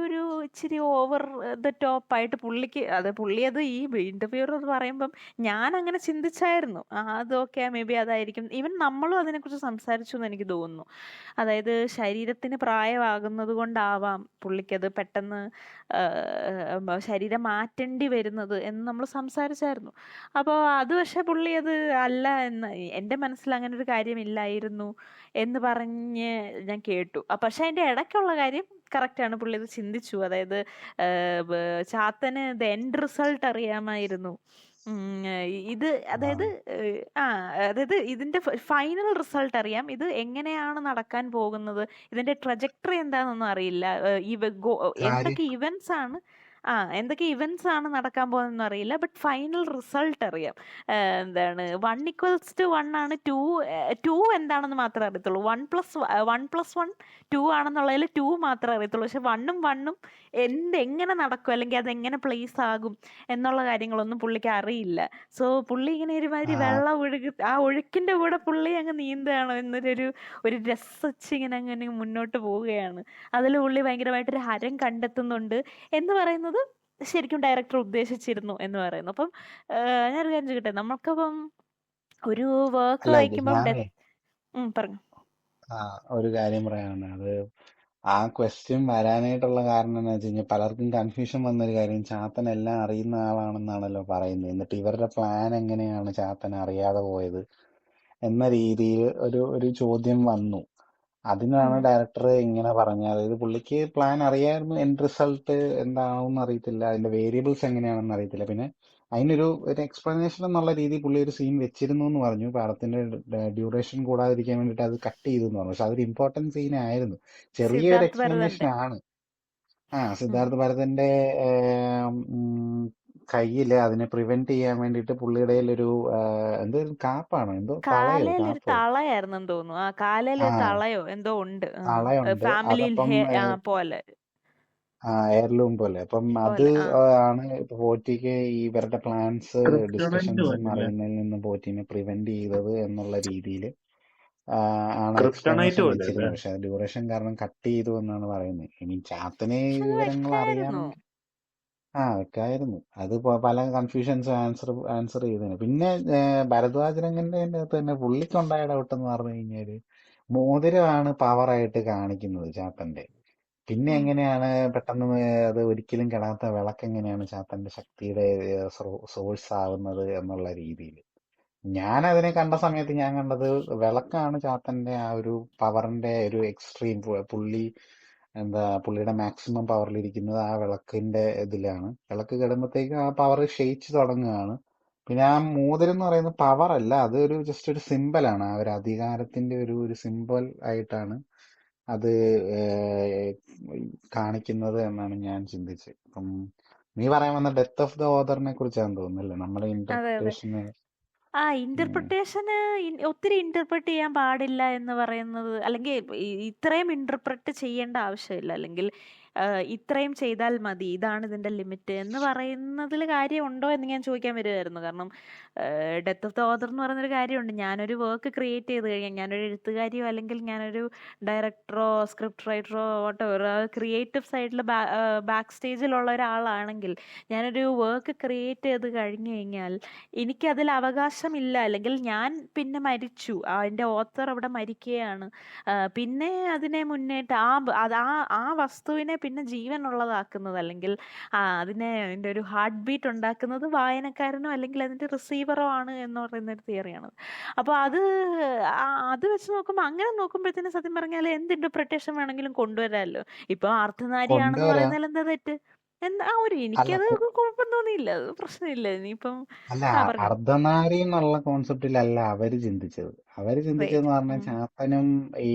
ഒരു ഇച്ചിരി ഓവർ ദ ടോപ്പ് ആയിട്ട് പുള്ളി അത് ഈ ഇന്റർവ്യൂർ എന്ന് പറയുമ്പം ഞാൻ അങ്ങനെ ചിന്തിച്ചായിരുന്നു. അതൊക്കെ മേ ബി അതായിരിക്കും. ഈവൻ നമ്മളും അതിനെക്കുറിച്ച് സംസാരിച്ചു എന്ന് എനിക്ക് തോന്നുന്നു. അതായത് ശരീരത്തിന് പ്രായമാകുന്നത് കൊണ്ടാവാം പുള്ളിക്കത് പെട്ടെന്ന് ശരീരം മാറ്റേണ്ടി വരുന്നത് എന്ന് നമ്മൾ സംസാരിച്ചായിരുന്നു. അപ്പോൾ അത് പക്ഷെ പുള്ളി അത് അല്ല എന്ന്, എൻ്റെ മനസ്സിൽ അങ്ങനെ ഒരു കാര്യമില്ലായിരുന്നു എന്ന് പറഞ്ഞ് ഞാൻ കേട്ടു. പക്ഷെ അതിൻ്റെ ഇടയ്ക്കുള്ള കാര്യം കറക്റ്റാണ്, പുള്ളി ഇത് ചിന്തിച്ചു. അതായത് ചാത്തന് ദ എൻഡ് റിസൾട്ട് അറിയാമായിരുന്നു. ഇത് അതായത് അതായത് ഇതിന്റെ ഫൈനൽ റിസൾട്ട് അറിയാം, ഇത് എങ്ങനെയാണ് നടക്കാൻ പോകുന്നത്, ഇതിന്റെ ട്രജക്ടറി എന്താണെന്നൊന്നും അറിയില്ല. എന്തൊക്കെ ഇവന്റ്സ് ആണ് നടക്കാൻ പോകുന്നതെന്ന് അറിയില്ല. ബട്ട് ഫൈനൽ റിസൾട്ട് അറിയാം. എന്താണ് 1=1 ആണ്, 2 എന്താണെന്ന് മാത്രമേ അറിയത്തുള്ളൂ. 1+1 2 ആണെന്നുള്ളതിൽ 2 മാത്രമേ അറിയത്തുള്ളൂ. പക്ഷെ 1ഉം എങ്ങനെ നടക്കും അല്ലെങ്കിൽ അതെങ്ങനെ പ്ലേസ് ആകും എന്നുള്ള കാര്യങ്ങളൊന്നും പുള്ളിക്ക് അറിയില്ല. സോ പുള്ളി ഇങ്ങനെ ഒരുമാതിരി വെള്ളം ആ ഒഴുക്കിന്റെ കൂടെ പുള്ളി അങ്ങ് നീന്തുകയാണ് ഒരു രസിച്ച് അങ്ങനെ മുന്നോട്ട് പോവുകയാണ്. അതിൽ പുള്ളി ഭയങ്കരമായിട്ടൊരു ഹരം കണ്ടെത്തുന്നുണ്ട് എന്ന് പറയുന്നത് ശരിക്കും ഡയറക്ടർ ഉദ്ദേശിച്ചിരുന്നു എന്ന് പറയുന്നു. അപ്പം ഞാനൊരു കാര്യം ചോദിക്കട്ടെ, നമുക്കിപ്പം ഒരു വർക്ക് വായിക്കുമ്പം പറഞ്ഞു ഒരു കാര്യം പറയാനാണ്. അത് ആ ക്വസ്റ്റ്യൻ വരാനായിട്ടുള്ള കാരണം എന്ന് വെച്ച് കഴിഞ്ഞാൽ പലർക്കും കൺഫ്യൂഷൻ വന്നൊരു കാര്യം, ചാത്തൻ എല്ലാം അറിയുന്ന ആളാണെന്നാണല്ലോ പറയുന്നത്. എന്നിട്ട് ഇവരുടെ പ്ലാൻ എങ്ങനെയാണ് ചാത്തൻ അറിയാതെ പോയത് എന്ന രീതിയിൽ ഒരു ചോദ്യം വന്നു. അതിനാണ് ഡയറക്ടർ ഇങ്ങനെ പറഞ്ഞത്. അതായത് പുള്ളിക്ക് പ്ലാൻ അറിയായിരുന്നു, എൻഡ് റിസൾട്ട് എന്താണെന്ന് അറിയത്തില്ല, അതിന്റെ വേരിയബിൾസ് എങ്ങനെയാണെന്ന് അറിയത്തില്ല. പിന്നെ ഒരു എക്സ്പ്ലനേഷൻ എന്നുള്ള രീതി പുള്ളി ഒരു സീൻ വെച്ചിരുന്നു എന്ന് പറഞ്ഞു. പടത്തിന്റെ ഡ്യൂറേഷൻ കൂടാതിരിക്കാൻ വേണ്ടിയിട്ട് അത് കട്ട് ചെയ്തു എന്ന് പറഞ്ഞു. പക്ഷെ അതൊരു ഇമ്പോർട്ടന്റ് സീൻ ആയിരുന്നു. ചെറിയൊരു സിദ്ധാർത്ഥ് എക്സ്പ്ലനേഷൻ ഭരതന്റെ. ആണ്. ഉം. സിദ്ധാർത്ഥ ഭരതന്റെ കയ്യില് അതിനെ പ്രിവെന്റ് ചെയ്യാൻ വേണ്ടിയിട്ട് പുള്ളിയുടെ ഒരു എന്തോ ഒരു കാപ്പാണോ എന്തോ തളയോ കാലയിലൊരു കാപ്പോ തളയായിരുന്നെന്ന് തോന്നുന്നു. ആ ആ കാലയിലൊരു തളയോ എന്തോ ഉണ്ട്. തളയുണ്ട്. ഫാമിലിയിൽ അതപ്പം പോലെ എയർലൂം പോലെ. അപ്പം അത് പോലെ. ആ. ആണ് ഇപ്പൊ പോറ്റിക്ക് ഇവരുടെ പ്ലാൻസ് ക്രിപ്റ്റോണൈറ്റ് ഡിസ്കഷൻസും പോലല്ലേ? അറിയുന്നതിൽ നിന്ന് പോറ്റിനെ പ്രിവെന്റ് ചെയ്തത് എന്നുള്ള രീതിയിൽ ആണ് ക്രിപ്റ്റോണൈറ്റ് എക്സ്പ്ലനേഷൻ പോലെയല്ലേ? വെച്ചിരുന്നത്. പക്ഷെ അത് ഡ്യൂറേഷൻ കാരണം കട്ട് ചെയ്തു എന്നാണ് പറയുന്നത്. ഇനി ചാത്തന് ഈ പക്ഷെ അത് വിവരങ്ങൾ വെക്കായിരുന്നു. അറിയാമെങ്കിൽ വെക്കായിരുന്നു. അത് പല കൺഫ്യൂഷൻസ് ആൻസർ ചെയ്തതിന്. പിന്നെ ഭരദ്വാജരംഗന്റെ അകത്ത് തന്നെ പുള്ളിക്കുണ്ടായ ഡൗട്ട് എന്ന് പറഞ്ഞു കഴിഞ്ഞാല് മോതിരമാണ് പവറായിട്ട് കാണിക്കുന്നത് ചാത്തന്റെ. പിന്നെ ഉം. എങ്ങനെയാണ് പെട്ടെന്ന് അത് ഒരിക്കലും കെടാത്ത വിളക്ക് എങ്ങനെയാണ് ചാത്തന്റെ ശക്തിയുടെ സോഴ്സ് ആവുന്നത് എന്നുള്ള രീതിയിൽ ഞാൻ അതിനെ കണ്ട സമയത്ത് ഞാൻ കണ്ടത് വിളക്കാണ് ചാത്തന്റെ ആ ഒരു പവറിന്റെ ഒരു എക്സ്ട്രീം. പുള്ളിയുടെ മാക്സിമം പവറിലിരിക്കുന്നത് ആ വിളക്കിന്റെ ഇതിലാണ്. വിളക്ക് കെടുമ്പോഴത്തേക്കും ആ പവർ ക്ഷയിച്ചു തുടങ്ങുകയാണ്. പിന്നെ ആ മോതിരം എന്ന് പറയുന്നത് പവർ അല്ല, അതൊരു ജസ്റ്റ് ഒരു സിമ്പലാണ്. ആ ഒരു അധികാരത്തിന്റെ ഒരു സിമ്പൽ ആയിട്ടാണ് അത് കാണിക്കുന്നത് എന്നാണ് ഞാൻ ചിന്തിച്ചത്. അപ്പം നീ പറയാൻ വന്ന ഡെത്ത് ഓഫ് ദ ഓതറിനെ കുറിച്ചാണെന്ന് തോന്നുന്നല്ലേ നമ്മുടെ അതെ അതെ. ഇന്റർപ്രിട്ടേഷന്. ഇന്റർപ്രിട്ടേഷന് ഒത്തിരി ഇന്റർപ്രറ്റ് ചെയ്യാൻ പാടില്ല എന്ന് പറയുന്നത്, അല്ലെങ്കിൽ ഇത്രയും ഇന്റർപ്രറ്റ് ചെയ്യേണ്ട ആവശ്യമില്ല, അല്ലെങ്കിൽ ഇത്രയും ചെയ്താൽ മതി, ഇതാണ് ഇതിന്റെ ലിമിറ്റ് എന്ന് പറയുന്നതിൽ കാര്യമുണ്ടോ എന്ന് ഞാൻ ചോദിക്കാൻ വരുമായിരുന്നു. കാരണം ഡെത്ത് ഓഫ് ദ ഓതർ എന്ന് പറയുന്നൊരു കാര്യമുണ്ട്. ഞാനൊരു വർക്ക് ക്രിയേറ്റ് ചെയ്ത് കഴിഞ്ഞാൽ, ഞാനൊരു എഴുത്തുകാരിയോ അല്ലെങ്കിൽ ഞാനൊരു ഡയറക്ടറോ സ്ക്രിപ്റ്റ് റൈറ്ററോ വോട്ടെവർ ക്രിയേറ്റീവ് സൈഡിൽ ബാക്ക് സ്റ്റേജിലുള്ള ഒരാളാണെങ്കിൽ, ഞാനൊരു വർക്ക് ക്രിയേറ്റ് ചെയ്ത് കഴിഞ്ഞു കഴിഞ്ഞാൽ എനിക്കതിൽ അവകാശമില്ല, അല്ലെങ്കിൽ ഞാൻ പിന്നെ മരിച്ചു, അതിൻ്റെ ഓത്തർ അവിടെ മരിക്കുകയാണ്, പിന്നെ അതിനെ മുന്നേറ്റ് ആ വസ്തുവിനെ പിന്നെ ജീവനുള്ളതാക്കുന്നത്, അല്ലെങ്കിൽ അതിനെ അതിൻ്റെ ഒരു ഹാർട്ട് ബീറ്റ് ഉണ്ടാക്കുന്നത് വായനക്കാരനോ അല്ലെങ്കിൽ അതിൻ്റെ റിസീവറോ ആണ് എന്ന് പറയുന്ന ഒരു തിയറിയാണ്. അപ്പോൾ അത് വെച്ച് നോക്കുമ്പോൾ, അങ്ങനെ നോക്കുമ്പോഴത്തേനും സത്യം പറഞ്ഞാൽ എന്ത് ഇന്റർപ്രിട്ടേഷൻ വേണമെങ്കിലും കൊണ്ടുവരാമല്ലോ. ഇപ്പൊ അർദ്ധനാരിയാണെന്ന് കൊണ്ടുവരാം. പറയുന്നതിൽ എന്താ തെറ്റ്? അല്ല എനിക്കത് കുഴപ്പം തോന്നിയില്ല, അത് പ്രശ്നമില്ല. ഇനിയിപ്പം പറഞ്ഞു. അർദ്ധനാരി എന്നുള്ള കോൺസെപ്റ്റിലല്ല അവര് ചിന്തിച്ചത്. അവര് ചിന്തിച്ചതെന്ന് പറഞ്ഞാൽ ചാത്തനും ഈ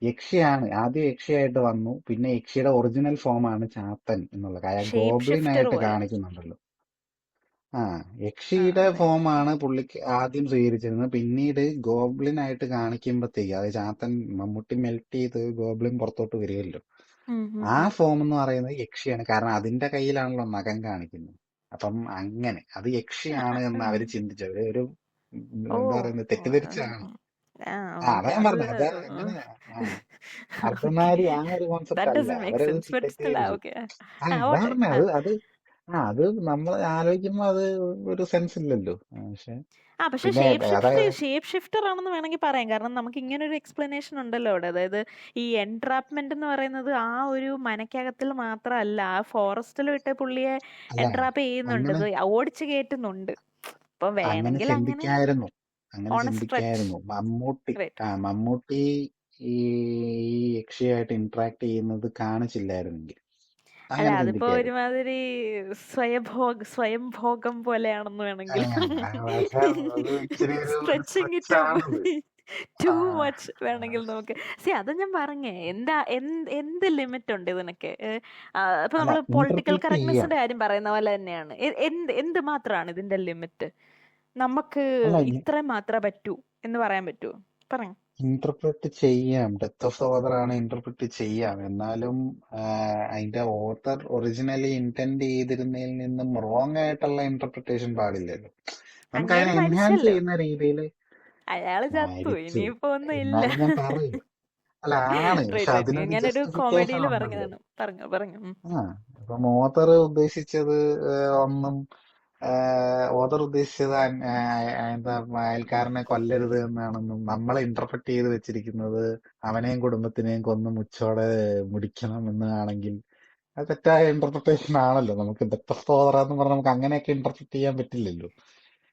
യക്ഷിയാണ്. ആദ്യം യക്ഷിയായിട്ട് വന്നു, പിന്നെ യക്ഷിയുടെ ഒറിജിനൽ ഫോമാണ് ചാത്തൻ എന്നുള്ള കാര്യം ഷേപ്പ് ഗോബ്ലിൻ ഷിഫ്റ്റർ ആയിട്ട് പോലെ. കാണിക്കുന്നുണ്ടല്ലോ. യക്ഷിയുടെ ഫോമാണ് പുള്ളിക്ക് ആദ്യം സ്വീകരിച്ചിരുന്നത്. പിന്നീട് ഗോബ്ലിൻ ആയിട്ട് കാണിക്കുമ്പോഴത്തേക്ക് അത് ചാത്തൻ മമ്മൂട്ടി മെൽറ്റ് ചെയ്ത് ഗോബ്ലിൻ പുറത്തോട്ട് വരികയല്ലോ. ആ ഫോം എന്ന് പറയുന്നത് യക്ഷിയാണ്. കാരണം അതിന്റെ കയ്യിലാണല്ലോ നഖം കാണിക്കുന്നത്. അപ്പം അങ്ങനെ അത് യക്ഷിയാണ് എന്ന് അവര് ചിന്തിച്ചത്. ഒരു എന്താ പറയുന്നത് തെറ്റിദ്ധരിച്ചാണ്. അതാ ഞാൻ പറഞ്ഞത്. അത് അങ്ങനെ അർദ്ധനാരി ആ ഒരു കോൺസെപ്റ്റ് അല്ല. അവരത് തെറ്റിദ്ധരിച്ചു. അതാ പറഞ്ഞത്. അത് നമ്മൾ ആലോചിക്കുമ്പോ അത് ഒരു സെൻസ് ഇല്ലല്ലോ. പക്ഷെ പിന്നെ ഷേപ്പ് ഷിഫ്റ്റർ ആണെന്ന് വേണമെങ്കിൽ പറയാം. കാരണം നമുക്ക് ഇങ്ങനെ ഒരു എക്സ്പ്ലനേഷൻ ഉണ്ടല്ലോ അവിടെ. അതായത് ഈ എൻട്രാപ്മെന്റ് എന്ന് പറയുന്നത് ആ ഒരു മനക്കകത്തിൽ മാത്രമല്ല, ആ ഫോറസ്റ്റിൽ വിട്ട് പുള്ളിയെ എൻട്രാപ്പ് ചെയ്യുന്നുണ്ട്, ഓടിച്ചു കയറ്റുന്നുണ്ട്. അപ്പൊ വേണമെങ്കിൽ ചിന്തിക്കായിരുന്നു. മമ്മൂട്ടി ഈ യക്ഷിയായിട്ട് ഇന്ററാക്ട് ചെയ്യുന്നത് കാണിച്ചില്ലായിരുന്നെങ്കിൽ അല്ല, അതിപ്പോ ഒരുമാതിരി സ്വയംഭോഗം പോലെയാണെന്ന് വേണമെങ്കിൽ സ്ട്രെച്ചിങ് ഇറ്റ് ടു മച്ച് വേണമെങ്കിൽ നമുക്ക് അത് ഞാൻ പറഞ്ഞേ. എന്ത് ലിമിറ്റ് ഉണ്ട് ഇതിനൊക്കെ? ഇപ്പൊ നമ്മള് പൊളിറ്റിക്കൽ കറക്റ്റ്നെസിന്റെ കാര്യം പറയുന്ന പോലെ തന്നെയാണ്. എന്ത് മാത്രമാണ് ഇതിന്റെ ലിമിറ്റ്? നമുക്ക് ഇത്രയും മാത്രമേ പറ്റൂ എന്ന് പറയാൻ പറ്റുമോ? പറഞ്ഞു. ഇന്റർപ്രറ്റ് ചെയ്യാം. ഡെത്ത് ഓഫ് ദ ഓതർ ആണ് ഇന്റർപ്രറ്റ് ചെയ്യാം. എന്നാലും അതിന്റെ ഓതർ ഒറിജിനലി ഇന്റന്റ് ചെയ്തിരുന്നതിൽ നിന്നും റോങ് ആയിട്ടുള്ള ഇന്റർപ്രിട്ടേഷൻ പാടില്ലല്ലോ. നമുക്ക് അതിനെ എൻഹാൻസ് ചെയ്യുന്ന രീതിയിൽ അയാള് ചത്തു, ഇനിയിപ്പോ ഒന്നും ഇല്ല. ഞാൻ പറയും. അല്ല ആണ്, പക്ഷെ അതിനൊരു ജസ്റ്റിഫിക്കേഷൻ പറഞ്ഞതാണ്. പറഞ്ഞു. ഇപ്പം ഓതർ ഉദ്ദേശിച്ചത് ഒന്നും ഓതർ ഉദ്ദേശിച്ചത് എന്താ അയൽക്കാരനെ കൊല്ലരുത് എന്നാണെന്നും നമ്മളെ ഇന്റർപ്രറ്റ് ചെയ്ത് വെച്ചിരിക്കുന്നത് അവനെയും കുടുംബത്തിനെയും കൊന്ന് മുച്ചോടെ മുടിക്കണം എന്നാണെങ്കിൽ അത് തെറ്റായ ഇന്റർപ്രിട്ടേഷൻ ആണല്ലോ. നമുക്ക് ഡെത്ത് ഓഫ് ദ ഓതർ എന്ന് പറഞ്ഞാൽ നമുക്ക് അങ്ങനെയൊക്കെ ഇന്റർപ്രറ്റ് ചെയ്യാൻ പറ്റില്ലല്ലോ.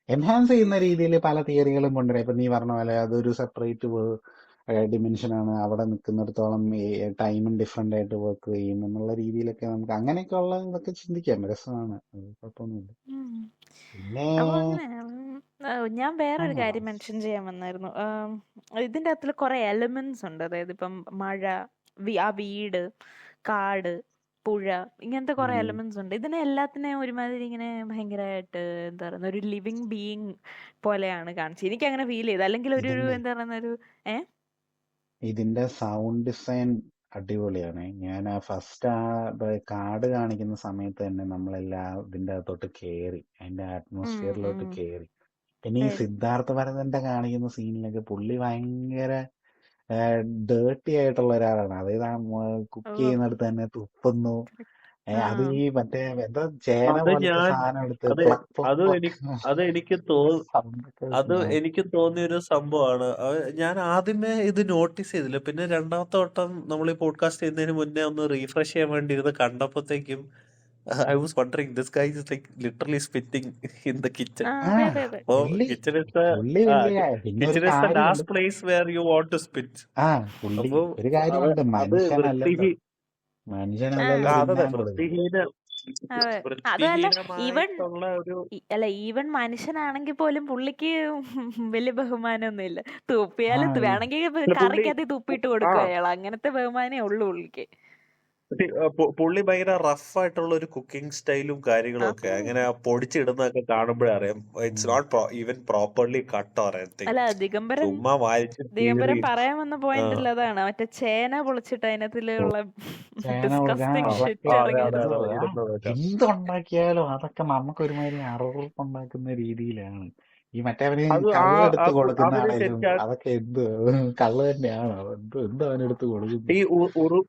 എൻഹാൻസ് ചെയ്യുന്ന രീതിയിൽ പല തിയറികളും കൊണ്ടുവരാം. ഇപ്പൊ നീ പറഞ്ഞ പോലെ അതൊരു സെപ്പറേറ്റ് ഡിമെൻഷനാണ്, അവിടെ നിൽക്കുന്നിടത്തോളം ടൈമും ഡിഫറെന്റ് ആയിട്ട് വർക്ക് ചെയ്യും എന്നുള്ള രീതിയിലൊക്കെ നമുക്ക് അങ്ങനെയൊക്കെ ഉള്ള ഇതൊക്കെ ചിന്തിക്കാം. രസമാണ്, അത് കുഴപ്പമൊന്നുമില്ല. ഉം. പിന്നെ അപ്പൊ അങ്ങനെ ഞാൻ വേറൊരു ആ കാര്യം മെൻഷൻ ചെയ്യാൻ വന്നായിരുന്നു. ഇതിന്റെ അകത്തിൽ കുറെ എലിമെന്റ്സ് ഉണ്ട്. അതായത് ഇപ്പം മഴ, ആ വീട്, കാട്, പുഴ, ഇങ്ങനത്തെ കുറെ ഉം, എലിമെന്റ്സ് ഉണ്ട്. ഇതിനെ എല്ലാത്തിനെയും ഒരുമാതിരി ഇങ്ങനെ ഭയങ്കരമായിട്ട് എന്താ പറയുന്ന ഒരു ലിവിങ് ബീയിങ് പോലെയാണ് കാണിച്ചത്. എനിക്ക് അങ്ങനെ ഫീൽ ചെയ്ത്. അല്ലെങ്കിൽ ഒരു ഇതിന്റെ എന്താ പറയുന്ന ഒരു ഇതിന്റെ സൗണ്ട് ഡിസൈൻ അടിപൊളിയാണ്. ഞാൻ ഫസ്റ്റ് കാട് കാണിക്കുന്ന സമയത്ത് തന്നെ നമ്മളെല്ലാം ഇതിന്റെ അകത്തോട്ട് കേറി, അതിന്റെ അറ്റ്മോസ്ഫിയറിലോട്ട് കേറി. പിന്നെ ഈ സിദ്ധാർത്ഥ ഭരതന്റെ കാണിക്കുന്ന സീനിലൊക്കെ പുള്ളി ഭയങ്കര ഡേർട്ടി ആയിട്ടുള്ള ഒരാളാണ്. അതായത് ആ കുക്ക് ചെയ്യുന്നിടത്ത് തന്നെ തുപ്പുന്നു. അത് ഈ മറ്റേ എന്താ ചേന അത് പോലത്തെ ഞാൻ സാധനം എടുത്ത് അത് പ്ലക്ക് അത് പ്ലക്ക് എനിക്ക് പ്ലക്ക് അത് എനിക്ക് അത് എനിക്ക് തോന്നിയൊരു സംഭവമാണ്. ഞാൻ ആദ്യമേ ഇത് നോട്ടീസ് ചെയ്തില്ല. പിന്നെ രണ്ടാമത്തെ വട്ടം നമ്മൾ ഈ പോഡ്കാസ്റ്റ് ചെയ്യുന്നതിന് മുന്നേ ഒന്ന് റീഫ്രഷ് ചെയ്യാൻ വേണ്ടി ഇരുന്ന് കണ്ടപ്പോഴത്തേക്കും I was wondering this guy is like literally spitting in the kitchen. അതെ അതെ അതെ. അപ്പോ പുള്ളി കിച്ചൺ ഇസ് പുള്ളി വലിയ പിന്നെ ഒരു കിച്ചൺ ഇസ് ദ കാര്യമുണ്ട്. Last place where you want to spit. പുള്ളി അപ്പൊ ഒരു അത് കാര്യമുണ്ട്, അത് മനുഷ്യനല്ലല്ലോ മനുഷ്യനല്ലല്ലോ അതെ തിന്നാനുള്ളത്. വൃത്തിഹീന അതെ. അതല്ല, ഈവൻ വൃത്തിഹീനമായിട്ടുള്ള ഒരു അല്ല, ഈവൻ മനുഷ്യനാണെങ്കിൽ പോലും പുള്ളിക്ക് വലിയ ബഹുമാനമൊന്നുമില്ല. ആ തുപ്പിയാലും വേണമെങ്കിൽ പുള്ളി കറിക്കകത്ത് തുപ്പിയിട്ട് ആ കൊടുക്കും അയാൾ. അങ്ങനത്തെ ബഹുമാനേ ഉള്ളൂ പുള്ളിക്ക്. പുള്ളി ഭയങ്കര റഫ് ആയിട്ടുള്ള ഒരു കുക്കിംഗ് സ്റ്റൈലും കാര്യങ്ങളും ഒക്കെ. അതെ. അങ്ങനെ പൊടിച്ചിടുന്നതൊക്കെ കാണുമ്പോഴേ അറിയാം it's not even properly cut or anything. അല്ല, ദിഗംബരൻ ചുമ്മാ വായിച്ച് ദിഗംബരൻ കീറി. പറയാൻ വന്ന ആ പോയിന്റ് അല്ല അതാണ്. മറ്റേ ചേന പൊളിച്ചിട്ട് അതിനകത്തിലുള്ള ചേന കൊടുക്കാൻ ഡിസ്കസ്റ്റിംഗ് ആ, ഷിറ്റ് അതെ ഇറങ്ങി. അതെ അതെ ഇടുന്നതൊക്കെ. എന്തുണ്ടാക്കിയാലും അതൊക്കെ നമുക്കൊരുമാതിരി അറുപുറപ്പുണ്ടാക്കുന്ന രീതിയിലാണ്. ഈ മറ്റേവന് അത് കള്ളെടുത്ത് കൊടുക്കുന്ന അവര് ആണേലും ശരിക്കും അതൊക്കെ കള്ള് തന്നെയാണോ, എന്തോ അവനെടുത്ത് കൊടുക്കുന്നു. ഈ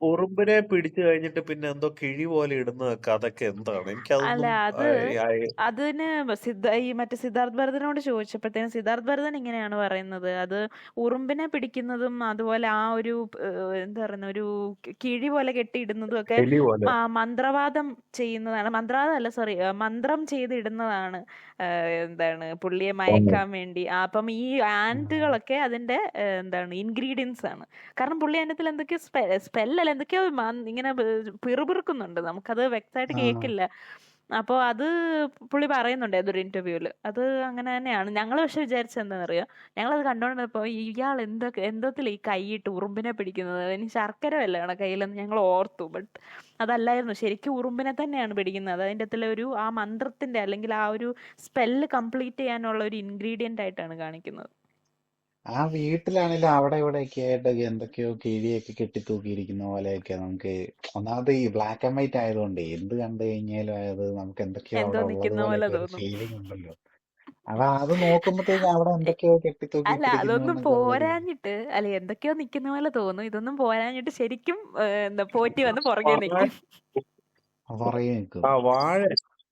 ഉറുമ്പിനെ പിടിച്ചു കഴിഞ്ഞിട്ട് പിന്നെ എന്തോ കിഴി പോലെ ഇടുന്നതൊക്കെ അതൊക്കെ എന്താണ് അല്ല, എനിക്കതൊന്നും അതിന് ഈ മറ്റേ സിദ്ധാർത്ഥ് ഭരതനോട് ചോദിച്ചപ്പോഴത്തേനും സിദ്ധാർത്ഥ് ഭരതൻ ഇങ്ങനെയാണ് പറയുന്നത്. അത് ഉറുമ്പിനെ പിടിക്കുന്നതും അതുപോലെ ആ ഒരു എന്താ പറയുന്ന ഒരു കിഴി പോലെ കെട്ടിയിടുന്നതും ഒക്കെ എലി പോലെ. മന്ത്രവാദം ചെയ്യുന്നതാണ്. മന്ത്രവാദം അല്ല, സോറി, മന്ത്രം ചെയ്തിടുന്നതാണ്. എന്താണ് പുള്ളിയെ മയക്കാൻ വേണ്ടി. അപ്പം ഈ ആൻറ്റുകളൊക്കെ അതിന്റെ എന്താണ് ഇൻഗ്രീഡിയൻസ് ആണ്. കാരണം പുള്ളി അതിനകത്തിൽ എന്തൊക്കെയോ സ്പെല്ലല്ല എന്തൊക്കെയോ ഇങ്ങനെ പിറുപിറുക്കുന്നുണ്ട്. നമുക്കത് വ്യക്തമായിട്ട് ആ കേൾക്കില്ല. അപ്പോൾ അത് പുള്ളി പറയുന്നുണ്ട് ഏതൊരു ഇന്റർവ്യൂവില്. അത് അങ്ങനെ തന്നെയാണ്. ഞങ്ങൾ പക്ഷെ വിചാരിച്ചത് എന്താണെന്നറിയോ, ഞങ്ങളത് കണ്ടോണ്ടിരുന്നപ്പോൾ ഇയാൾ എന്തോത്തിൽ ഈ കൈയിട്ട് ഉറുമ്പിനെ പിടിക്കുന്നത്, ഇനി ശർക്കര വല്ലതാണ് കയ്യിലെന്ന് ഞങ്ങൾ ഓർത്തു. ബട്ട് അതല്ലായിരുന്നു, ശരിക്കും ഉറുമ്പിനെ തന്നെയാണ് പിടിക്കുന്നത്. അതിൻ്റെ അകത്തിലെ ആ മന്ത്രത്തിന്റെ അല്ലെങ്കിൽ ആ ഒരു സ്പെല്ല് കംപ്ലീറ്റ് ചെയ്യാനുള്ള ഒരു ഇൻഗ്രീഡിയന്റ് ആയിട്ടാണ് കാണിക്കുന്നത്. ആ വീട്ടിലാണെങ്കിലും അവിടെ ഇവിടെയൊക്കെ ആയിട്ട് എന്തൊക്കെയോ കിഴിയൊക്കെ കെട്ടിത്തൂക്കിയിരിക്കുന്ന പോലെയൊക്കെ നമുക്ക്, ഒന്നാമത് ഈ ബ്ലാക്ക് ആൻഡ് വൈറ്റ് ആയതുകൊണ്ട് എന്ത് കണ്ടു കഴിഞ്ഞാലും അത് നമുക്ക് എന്തൊക്കെയോ എന്തോ അവിടെ ഉള്ളത് നിൽക്കുന്ന പോലെ പോലെയൊക്കെ ഒരു തോന്നും. ഫീലിംഗ് ഉണ്ടല്ലോ. അപ്പൊ അത് നോക്കുമ്പോഴത്തേക്ക് അവിടെ എന്തൊക്കെയോ അല്ല, കെട്ടിത്തൂക്കിയിട്ടിരിക്കുന്നു അതൊന്നും എന്നൊക്കെ ഉള്ളൊരു പോരാഞ്ഞിട്ട്, അല്ല എന്തൊക്കെയോ നിക്കുന്ന പോലെ തോന്നും. ഇതൊന്നും പോരാഞ്ഞിട്ട് ശരിക്കും എന്താ പോറ്റി വന്ന് പുറകെ വാഴ നിൽക്കും. പുറകെ നിൽക്കും. വാഴ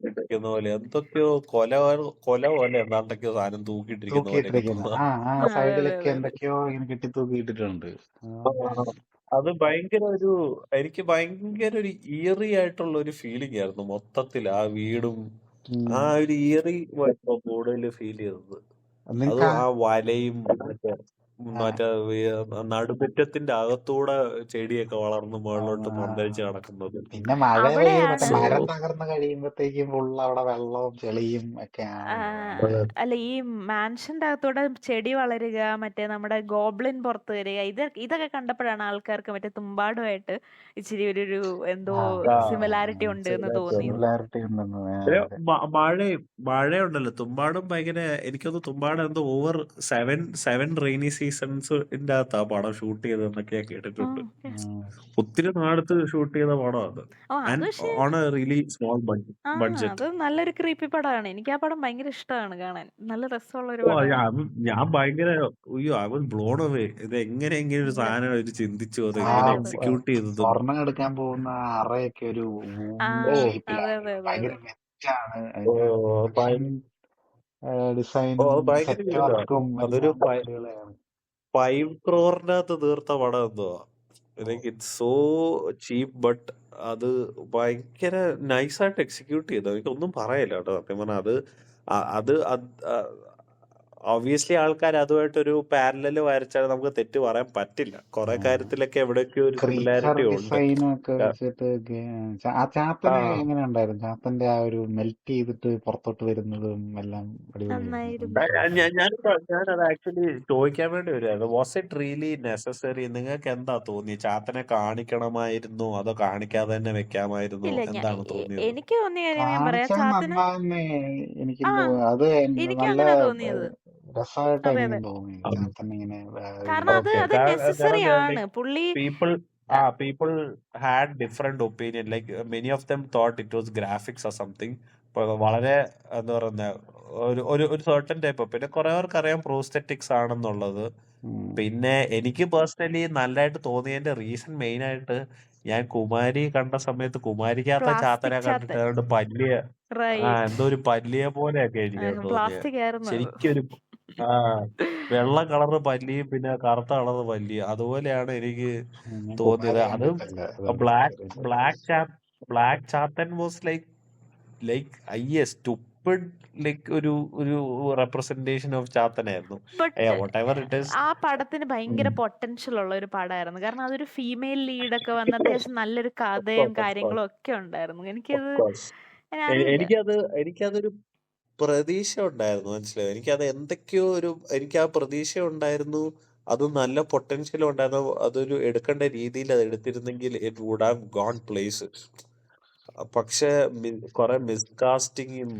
ഇട്ടിരിക്കുന്ന പോലെ എന്തൊക്കെയോ കൊല പോലെ എന്താണ്ടൊക്കെയോ സാധനം തൂക്കിയിട്ടിരിക്കുന്ന പോലെ എനിക്ക് തൂക്കിയിട്ടിരിക്കുന്നു. തോന്നുന്നു. ആ അതെ അതെ സൈഡിലൊക്കെ അതെ. എന്തൊക്കെയോ ഇങ്ങനെ കെട്ടിത്തൂക്കിയിട്ടിട്ടുണ്ട്. അത് എനിക്ക് ഭയങ്കര ഒരു ഇയറി ആയിട്ടുള്ള ഒരു ഫീലിംഗ് ആയിരുന്നു മൊത്തത്തിൽ. ആ വീടും ആ ഒരു ഇയറി കൂടുതൽ ഫീൽ ചെയ്തത്. നിങ്ങൾക്ക് അതും ആ വലയും മറ്റേ നടുമുറ്റത്തിന്റെ അകത്തൂടെ ചെടിയൊക്കെ വളർന്ന് മുകളിലോട്ട് പന്തലിച്ച് കിടക്കുന്നത്. പിന്നെ മഴ പെയ്ത് അവിടെയാണ് മറ്റേ മരം തകർന്ന് കഴിയുമ്പോഴത്തേക്കും ഫുള്ള് അവിടെ വെള്ളവും ചെളിയും ഒക്കെ ആണല്ലോ. അല്ല, ഈ മാൻഷന്റെ അകത്തൂടെ ചെടി വളരുക, മറ്റേ നമ്മുടെ ഗോബ്ലിൻ പുറത്ത് വരിക, ഇതൊക്കെ കണ്ടപ്പോഴാണ് ആൾക്കാർക്ക് മറ്റേ തുമ്പാടുമായിട്ട് ഇച്ചിരി ഒരു എന്തോ സിമിലാരിറ്റി ഉണ്ട് എന്ന് തോന്നിയത്. സിമിലാരിറ്റി ഉണ്ടെന്ന്. മഴയുണ്ടല്ലോ തുമ്പാടും ഭയങ്കര. എനിക്കൊന്ന് തുമ്പാട് എന്തോ ഓവർ 7 റെയിനി സീസൺസിന്റെ അകത്താ പടം ഷൂട്ട് ചെയ്തതെന്നൊക്കെ കേട്ടിട്ടുണ്ട്. ഒത്തിരി നാടത്ത് ഷൂട്ട് ചെയ്ത പടം അത്. അത് പക്ഷേ on A really small budget. അത് നല്ലൊരു ക്രീപ്പി പടമാണ്. എനിക്ക് ആ പടം ഭയങ്കര ഇഷ്ടമാണ് കാണാൻ. നല്ല രസമുള്ള ഒരു ഓ, പടമാണ്. ഞാൻ ഭയങ്കര ഐ വാസ് ബ്ലോൺ അവേ. ഇത് എങ്ങനെ ഇങ്ങനെ ഒരു സാധനം അവർ ചിന്തിച്ചു, അത് ആ എങ്ങനെ എക്സിക്യൂട്ട് ചെയ്തതും. സ്വർണം എടുക്കാൻ പോകുന്ന അറയൊക്കെ ഒരു അതെ ഷേപ്പിലാണ്, അതെ അതെ ഭയങ്കര അതെ. മെറ്റാണ് ഡിസൈനും ഭയങ്കര സെറ്റ് വർക്കും അതൊരു എല്ലാം അടിപൊളിയാണ്. 5 crore തീർത്ത പടം എന്തുവാ. Like it's so cheap but അത് ഭയങ്കര നൈസായിട്ട് എക്സിക്യൂട്ട് ചെയ്തു. എനിക്കൊന്നും പറയില്ല കേട്ടോ സത്യം പറഞ്ഞാൽ. അത് ഒബ്വിയസ്ലി ആൾക്കാർ അതുമായിട്ടൊരു പാരലൽ വരച്ചാൽ നമുക്ക് തെറ്റ് പറയാൻ പറ്റില്ല. കുറെ കാര്യത്തിലൊക്കെ എവിടെയൊക്കെ ഒരു ക്രീച്ചർ സിമിലാരിറ്റി ഉണ്ട്. ഡിസൈനും ഒക്കെ ആ, വെച്ചിട്ട് ആ ആ, ചാത്തനെ എങ്ങനെ ഉണ്ടായിരുന്നു? ചാത്തന്റെ ആ ഒരു മെൽറ്റ് ചെയ്തിട്ട് പുറത്തോട്ട് വരുന്നതും എല്ലാം അടിപൊളിയായിരുന്നു. നന്നായിരുന്നു. ഞാനത് ആക്ച്വലി ചോദിക്കാൻ വേണ്ടി വരുമായിരുന്നു. Was it really necessary? നിങ്ങൾക്ക് എന്താ തോന്നി? ചാത്തനെ കാണിക്കണമായിരുന്നോ അതോ കാണിക്കാതെ തന്നെ വെക്കാമായിരുന്നോ? ഇല്ല, എന്താണ് തോന്നിയത്? എനിക്ക് തോന്നിയ കാര്യം ഞാൻ പറയാം. കാണിച്ചാൽ ചാത്തന് നന്നാവുന്നേ എനിക്ക് ആ അത് എനിക്കും നല്ല അങ്ങനെ തോന്നിയത്. രസമായിട്ട് അതെ എനിക്ക് അതെ, തോന്നി. ചാത്തൻ ഇങ്ങനെ കാരണം അത് ഓക്കെ, അത് നെസസറി ആണ്. പുള്ളി പീപ്പിൾ ആ, people had different opinion. Like many of them thought it was graphics or something. വളരെ എന്താ പറയുന്ന ഒരു ഒരു ഒരു സർട്ടൻ ടൈപ്പ്. പിന്നെ കുറെ പേർക്ക് അറിയാം പ്രോസ്തെറ്റിക്സ് ആണെന്നുള്ളത്. പിന്നെ എനിക്ക് പേഴ്സണലി നല്ലതായിട്ട് തോന്നിയതിന്റെ റീസൺ മെയിൻ ആയിട്ട് ഞാൻ കുമാരി കണ്ട സമയത്ത് കുമാരിക്കകത്ത ചാത്തനെ പ്ലാസ്റ്റിക് ചാത്തൻ. കണ്ടിട്ട് അതുകൊണ്ട് പല്ലിയ റൈറ്റ്, എന്തോ ഒരു പല്ലിയെ പോലെയൊക്കെ എനിക്ക് തോന്നിയത്. പ്ലാസ്റ്റിക് ആയിരുന്നു അത്. ശരിക്കും ഒരു ആ വെള്ള കളറ് പല്ലിയും പിന്നെ കറുത്ത കളറ് പല്ലിയും അതുപോലെയാണ് എനിക്ക് ഞാൻ തോന്നിയത്. കുമാരി അത് കണ്ടിട്ടില്ല, അതുകൊണ്ട് ബ്ലാക്ക് എനിക്കറിയില്ല. Black Chathan was like stupid, like ഒരു ഒരു റെപ്രസെന്റേഷൻ ഓഫ് ചാത്തനായിരുന്നു. But whatever it is. ആ പടത്തിന് ഭയങ്കര പൊട്ടൻഷ്യൽ ഉള്ള ഒരു പടമായിരുന്നു. കാരണം അതൊരു ഫീമെയിൽ ലീഡൊക്കെ വന്ന് അത്യാവശ്യം നല്ലൊരു Of കഥയും course, of കാര്യങ്ങളും course, ഒക്കെ ഉണ്ടായിരുന്നു. of എനിക്കത് course. ഞാൻ എനിക്കതൊരു പ്രതീക്ഷ ഉണ്ടായിരുന്നു, മനസ്സിലായോ? എനിക്കത് എന്തൊക്കെയോ എനിക്ക് ആ പ്രതീക്ഷ ഉണ്ടായിരുന്നു. അത് നല്ല പൊട്ടൻഷ്യൽ ഉണ്ടായിരുന്നു. അതൊരു എടുക്കേണ്ട രീതിയിൽ അത് എടുത്തിരുന്നെങ്കിൽ it would have gone places. പക്ഷെ കുറെ മിസ്കാസ്റ്റിങ്ങും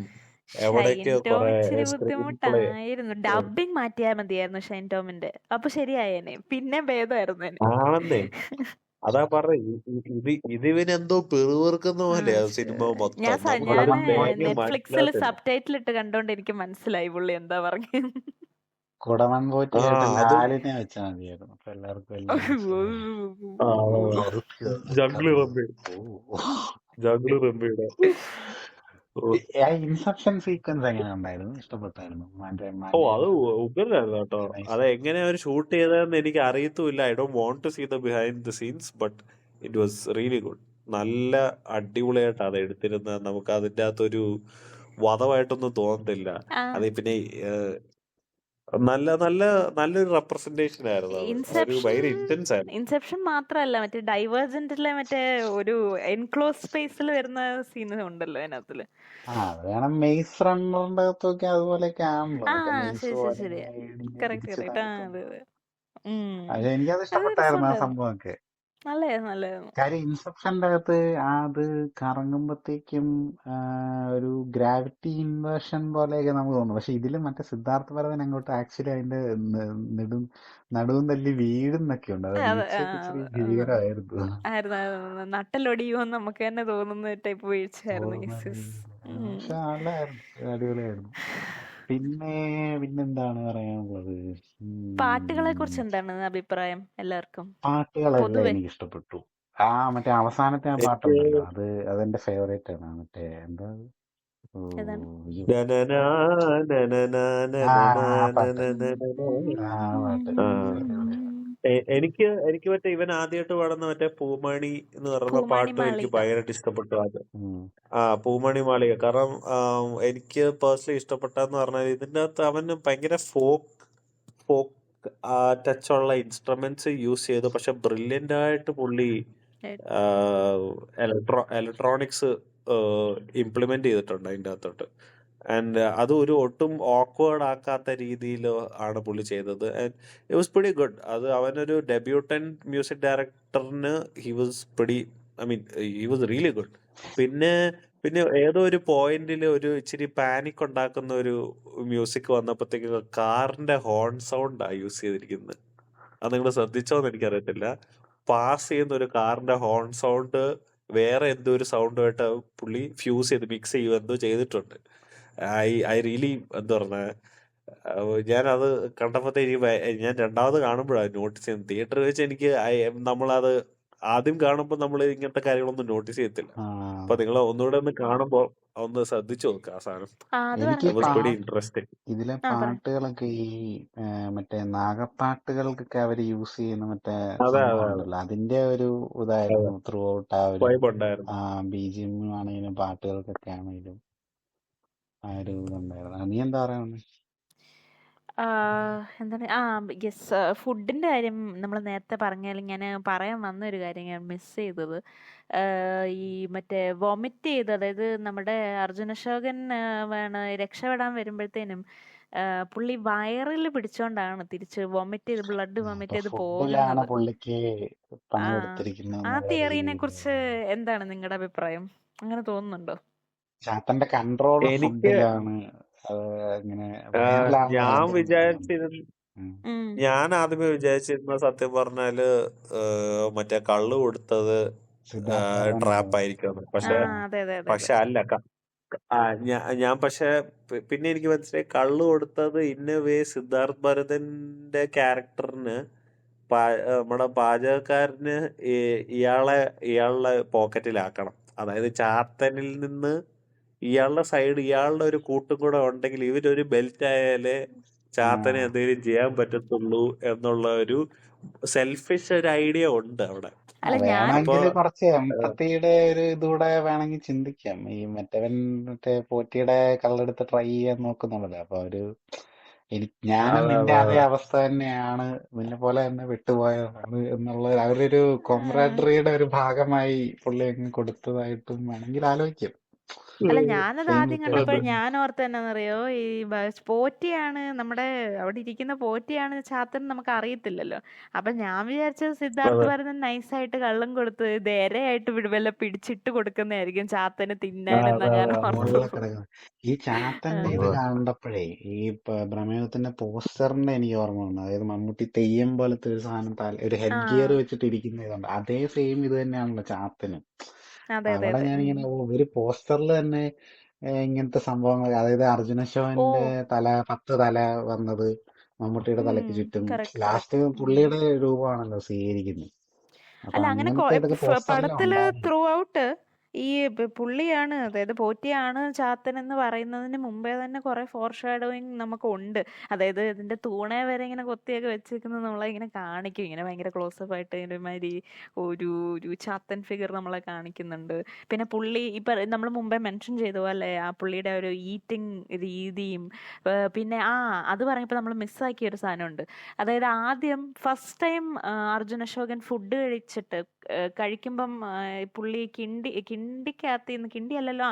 ഷൈൻ എവിടെയൊക്കെയോ ടോം കുറെ ഇച്ചിരി സ്ക്രീൻ പ്ലേ. ബുദ്ധിമുട്ടായിരുന്നു. ഡബിങ് മാറ്റിയാൽ മതിയായിരുന്നു ഷൈൻ ടോമിന്റെ, അപ്പൊ ശരിയായേനെ, പിന്നെ ഭേദമായിരുന്നു. ആണെന്നേ, അതാ പറഞ്ഞ ഇതിവനെന്തോ പെറുവിറുക്കുന്ന പോലെയാ സിനിമ ഞാൻ മൊത്തം. നമുക്കൊരു കുടമൺ തേങ്ങ നെറ്റ്ഫ്ലിക്സിൽ മനസ്സിലാകത്തില്ല. സബ്ടൈറ്റിൽ ഇട്ട് കണ്ടോണ്ട് എനിക്ക് മനസ്സിലായി പുള്ളി എന്താ പറഞ്ഞു. കുടമൺ പോറ്റി ആ ആയിട്ട് അതും ലാലിനെ വെച്ചാൽ മതിയായിരുന്നു. അപ്പൊ എല്ലാവർക്കും എല്ലാം മനസ്സിലാവും. ആ ജംഗ്ലി റബ്ബി ജംഗ്ലി റബ്ബിയുടെ ആ ഇൻസെപ്ഷൻ സീക്വൻസ് എങ്ങനെ ഉണ്ടായിരുന്നു? ഇഷ്ടപ്പെട്ടായിരുന്നു? മറ്റേ അത് ഉഗ്രനായിരുന്നു കേട്ടോ. അത് എങ്ങനെ അവർ ഷൂട്ട് ചെയ്തതെന്ന് എനിക്ക് അറിയത്തുമില്ല. I don't want to see the behind the scenes, but it was really good. നല്ല അടിപൊളിയായിട്ട് അത് എടുത്തിരുന്നത്. നമുക്ക് അതിൻ്റെ അകത്തൊരു വധമായിട്ടൊന്നും തോന്നത്തില്ല. അത് പിന്നെ നല്ല നല്ല നല്ലൊരു റെപ്രസെന്റേഷൻ ആയിരുന്നു. അത് ഒരു ഭയങ്കര ഇന്റൻസ് ആയിരുന്നു. ഇൻസെപ്ഷൻ മാത്രല്ല, മറ്റേ ഡൈവേർജന്റിലെ മറ്റേ ഒരു എൻക്ലോസ് സ്പേസിൽ വരുന്ന സീൻ ഉണ്ടല്ലോ അതിനകത്തില്. അത് വേണം മെയ്സ് റണ്ണറിന്റെ അകത്തൊക്കെ അതുപോലെയൊക്കെ ആണല്ലോ. ശരി കറക്റ്റ്. പക്ഷെ എനിക്കത് ഇഷ്ടപ്പെട്ടായിരുന്നു ആ സംഭവമൊക്കെ. നല്ലായിരുന്നു. കാര്യം ഇൻസെപ്ഷന്റെ അകത്ത് അത് കറങ്ങുമ്പോഴത്തേക്കും ഒരു ഗ്രാവിറ്റി ഇൻവേർഷൻ പോലെയൊക്കെ നമുക്ക് തോന്നും. പക്ഷെ ഇതിലും മറ്റേ സിദ്ധാർത്ഥ ഭരതൻ അങ്ങോട്ട് ആക്ച്വലി അതിന്റെ നടുവും തല്ലി വീഴുന്നൊക്കെ ഉണ്ട്. അത് വീഴ്ചയൊക്കെ ഇച്ചിരി ഭീകരമായിരുന്നു. നട്ടലൊടിയുമെന്ന് നമുക്ക് തന്നെ തോന്നുന്ന ടൈപ്പ് വീഴ്ചയായിരുന്നു. പക്ഷെ നല്ലായിരുന്നു, അടിപൊളിയായിരുന്നു. പിന്നെന്താണ് പറയാനുള്ളത്? പാട്ടുകളെ കുറിച്ച് എന്താണ് അഭിപ്രായം എല്ലാവർക്കും? പാട്ടുകളെല്ലാം എനിക്ക് ഇഷ്ടപ്പെട്ടു. മറ്റേ അവസാനത്തെ ആ പാട്ടുണ്ടല്ലോ, അതെന്റെ ഫേവറേറ്റ് ആണ്. മറ്റേ എന്താ എനിക്ക് മറ്റേ ഇവൻ ആദ്യമായിട്ട് പാടുന്ന മറ്റേ പൂമണി എന്ന് പറയുന്ന പാട്ടും എനിക്ക് ഭയങ്കരമായിട്ട് ഇഷ്ടപ്പെട്ടു. അത് പൂമണി മാളിക. കാരണം എനിക്ക് പേഴ്സണലി ഇഷ്ടപ്പെട്ടെന്ന് പറഞ്ഞാൽ ഇതിന്റെ അകത്ത് അവന് ഭയങ്കര ഫോക്ക് ടച്ചുള്ള ഇൻസ്ട്രുമെന്റ്സ് യൂസ് ചെയ്തു. പക്ഷെ ബ്രില്യന്റ് ആയിട്ട് പുള്ളി ഇലക്ട്രോണിക്സ് ഇംപ്ലിമെന്റ് ചെയ്തിട്ടുണ്ട് അതിൻ്റെ അകത്തോട്ട്. ആൻഡ് അത് ഒരു ഒട്ടും ഓക്വേർഡ് ആക്കാത്ത രീതിയിൽ ആണ് പുള്ളി ചെയ്തത്. And it was pretty good. അത് അവനൊരു ഡെബ്യൂട്ടൻ മ്യൂസിക് ഡയറക്ടറിന് ഹി വാസ് റിയലി ഗുഡ്. പിന്നെ ഏതോ ഒരു പോയിന്റിൽ ഒരു ഇച്ചിരി പാനിക് ഉണ്ടാക്കുന്ന ഒരു മ്യൂസിക് വന്നപ്പോഴത്തേക്ക് കാറിന്റെ ഹോൺ സൗണ്ടാ യൂസ് ചെയ്തിരിക്കുന്നത്. അത് നിങ്ങൾ ശ്രദ്ധിച്ചോന്ന് എനിക്കറിയത്തില്ല. പാസ് ചെയ്യുന്ന ഒരു കാറിന്റെ ഹോൺ സൗണ്ട് വേറെ എന്തോ ഒരു സൗണ്ടുമായിട്ട് പുള്ളി ഫ്യൂസ് ചെയ്ത് മിക്സ് ചെയ്യുക എന്തോ ചെയ്തിട്ടുണ്ട്. ഐ റിയലി എന്താ പറഞ്ഞ ഞാനത് കണ്ടപ്പോഴത്തേക്ക് ഞാൻ രണ്ടാമത് കാണുമ്പോഴാണ് നോട്ടീസ് ചെയ്യുന്നത്. തിയേറ്ററിൽ വെച്ച് എനിക്ക് നമ്മളത് ആദ്യം കാണുമ്പോൾ നമ്മൾ ഇങ്ങനത്തെ കാര്യങ്ങളൊന്നും നോട്ടീസ് ചെയ്യത്തില്ല. അപ്പൊ നിങ്ങൾ ഒന്നുകൂടെ ഒന്ന് കാണുമ്പോ ഒന്ന് ശ്രദ്ധിച്ചു നോക്കുക ആ സാധനം. ഇൻട്രസ്റ്റിംഗ്. ഇതിലെ പാട്ടുകളൊക്കെ ഈ മറ്റേ നാഗപ്പാട്ടുകൾക്കൊക്കെ അവര് യൂസ് ചെയ്യുന്ന മറ്റേ സംഭവമുണ്ടല്ലോ, അതിന്റെ ഒരു ഇതായിരുന്നു ത്രൂ ഔട്ട്. ആ ഒരു BGM ആണെങ്കിലും പാട്ടുകൾക്കൊക്കെ ആണെങ്കിലും ആ ഒരു ഇതുണ്ടായിരുന്നു. നീ എന്താ പറയുന്നത്? എന്താണ് യെസ്, ഫുഡിന്റെ കാര്യം നമ്മൾ നേരത്തെ പറഞ്ഞാൽ ഞാൻ പറയാൻ വന്ന ഒരു കാര്യം ഞാൻ മിസ് ചെയ്തത്. ഈ മറ്റേ വൊമിറ്റ് ചെയ്ത്, അതായത് നമ്മുടെ അർജുൻ അശോകൻ രക്ഷപ്പെടാൻ വരുമ്പോഴത്തേനും പുള്ളി വയറിൽ പിടിച്ചോണ്ടാണ് തിരിച്ച് വൊമിറ്റ് ചെയ്ത് ബ്ലഡ് വൊമിറ്റ് ചെയ്ത് ഫുഡിലാണ് പോകുന്നത്. പുള്ളിക്ക് പണി ആ കൊടുത്തിരിക്കുന്നത് ആ എന്നുള്ള തിയറീനെ രീതിയിൽ കുറിച്ച് എന്താണ് നിങ്ങളുടെ അഭിപ്രായം? അങ്ങനെ തോന്നുന്നുണ്ടോ? ചാത്തന്റെ കൺട്രോൾ എനിക്ക് ഫുഡിലാണ്. അത് ഇങ്ങനെ ആ, വയറിലാണ് ഞാൻ നിയന്ത്രണം വരുന്നത്. വിചാരിച്ചിരുന്നു ഉം. ഉം. ഞാൻ ആദ്യമേ വിചാരിച്ചിരുന്ന സത്യം പറഞ്ഞാല് മറ്റേ കള്ള് കൊടുത്തത് സിദ്ധാർത്ഥ ഭരതൻ ട്രാപ്പ് ആയിരിക്കും. ആ പക്ഷെ അതെ അതെ അതെ പക്ഷെ അതെ. അല്ല ഞാൻ പക്ഷെ പിന്നെ എനിക്ക് മനസ്സിലായി കള്ള് കൊടുത്തത് ഇന്ന വേ സിദ്ധാർത്ഥ് ഭരതന്റെ ക്യാരക്ടറിന് നമ്മുടെ പാചകക്കാരന് ഇയാളുടെ പോക്കറ്റിലാക്കണം. അതായത് ചാത്തനിൽ നിന്ന് ഇയാളുടെ സൈഡ്, ഇയാളുടെ ഒരു കൂട്ടും കൂടെ ഉണ്ടെങ്കിൽ ഇവരൊരു ബെൽറ്റ് ആയാലേ ചാത്തനെ എന്തെങ്കിലും ചെയ്യാൻ പറ്റത്തുള്ളൂ എന്നുള്ള ഒരു സെൽഫിഷ് ഒരു ഐഡിയ ഉണ്ട് അവിടെ. അല്ല ഞാൻ അപ്പൊ വേണമെങ്കിൽ കുറച്ച് എംപത്തിയുടെ ഒരു ഇതൂടെ വേണമെങ്കിൽ ചിന്തിക്കാം. ഈ മറ്റേ പോറ്റിയുടെ കള്ളെടുത്ത് ട്രൈ ചെയ്യാൻ നോക്കുന്നുണ്ടല്ലോ. അപ്പൊ ഞാനും അതെ നിന്റെ അതെ അതേ അതെ അവസ്ഥ തന്നെയാണ്, നിന്നെ പോലെ തന്നെ വിട്ടുപോയതാണ് എന്നുള്ള അവരൊരു ആ, കോംറാഡറിയുടെ ഒരു ഭാഗമായി പുള്ളി അങ്ങ് കൊടുത്തതായിട്ടും വേണമെങ്കിൽ ആലോചിക്കാം. അല്ല ഞാനത് സെയിം ആദ്യം കണ്ടപ്പോൾ അതെ സിറ്റുവേഷൻ. ഞാൻ ഓർത്ത് എന്നാന്നറിയോ, ഈ പോറ്റിയാണ് നമ്മുടെ അവിടെ ഇരിക്കുന്ന പോറ്റിയാണ് ചാത്തൻ നമുക്ക് അറിയത്തില്ലല്ലോ. അപ്പൊ ഞാൻ വിചാരിച്ചത് സിദ്ധാർത്ഥ് അതെ ഭരതൻ നൈസായിട്ട് കള്ളം കൊടുത്ത് ഇത് ഇരയായിട്ട് വല്ല പിടിച്ചിട്ട് കൊടുക്കുന്നതായിരിക്കും ചാത്തന് ആ, തിന്നാനെന്ന് അതെ ഞാൻ അതെ അതെ മുകളിൽ ഓർത്തത്. കിടക്കുന്നത് ഈ ചാത്തന്റെ ഇത് അതെ കണ്ടപ്പോഴേ ഈ പ്രമേഹത്തിന്റെ പോസ്റ്ററിന്റെ എനിക്ക് ഓർമ്മ വന്നു. അതായത് മമ്മൂട്ടി തെയ്യം പോലത്തെ ഒരു സാധനം ഒരു ആ ഹെഡ് ഗിയർ വെച്ചിട്ട് ഇരിക്കുന്ന ഇതുണ്ട്. അതേ സെയിം ഇത് തന്നെയാണല്ലോ ചാത്തനും. അതെ അതെ അവിടെ അതെ. ഞാനിങ്ങനെ ഒരു പോസ്റ്ററിൽ തന്നെ ഇങ്ങനത്തെ സംഭവങ്ങൾ, അതായത് ഓ അർജുനശോന്റെ 10 തല വന്നത് മമ്മൂട്ടിയുടെ തലയ്ക്ക് ചുറ്റും കറക്റ്റ് ലാസ്റ്റ് കറക്റ്റ്. പുള്ളിയുടെ രൂപമാണല്ലോ സ്വീകരിക്കുന്നത്. അപ്പൊ അല്ല അങ്ങനെ അങ്ങനത്തെ ഇതൊക്കെ പോസ്റ്ററിൽ പടത്തില് ഉണ്ടായിരുന്നു. ത്രൂ ഔട്ട് ഈ പുള്ളിയാണ്, അതായത് പോറ്റിയാണ് ചാത്തൻ എന്ന് പറയുന്നതിന് മുമ്പേ തന്നെ കുറെ ഫോർ ഷാഡോയിങ് നമുക്ക് ഉണ്ട്. അതായത് ഇതിന്റെ തൂണെ വരെ ഇങ്ങനെ കൊത്തിയൊക്കെ വെച്ചിരിക്കുന്നത് നമ്മളെ ഇങ്ങനെ കാണിക്കും, ഇങ്ങനെ ഭയങ്കര ക്ലോസപ്പ് ആയിട്ട് ഇതേമാതിരി ഒരു ഒരു ചാത്തൻ ഫിഗർ നമ്മളെ കാണിക്കുന്നുണ്ട്. പിന്നെ പുള്ളി ഇപ്പൊ നമ്മൾ മുമ്പേ മെൻഷൻ ചെയ്ത പോലെ ആ പുള്ളിയുടെ ഒരു ഈറ്റിംഗ് രീതിയും, പിന്നെ അത് പറഞ്ഞപ്പോൾ നമ്മൾ മിസ്സാക്കിയ ഒരു സാധനമുണ്ട്. അതായത് ആദ്യം first time Arjun Ashokan food കഴിച്ചിട്ട് കഴിക്കുമ്പം പുള്ളി കിണ്ടിക്കകത്തിന്ന്, കിണ്ടിയല്ലല്ലോ,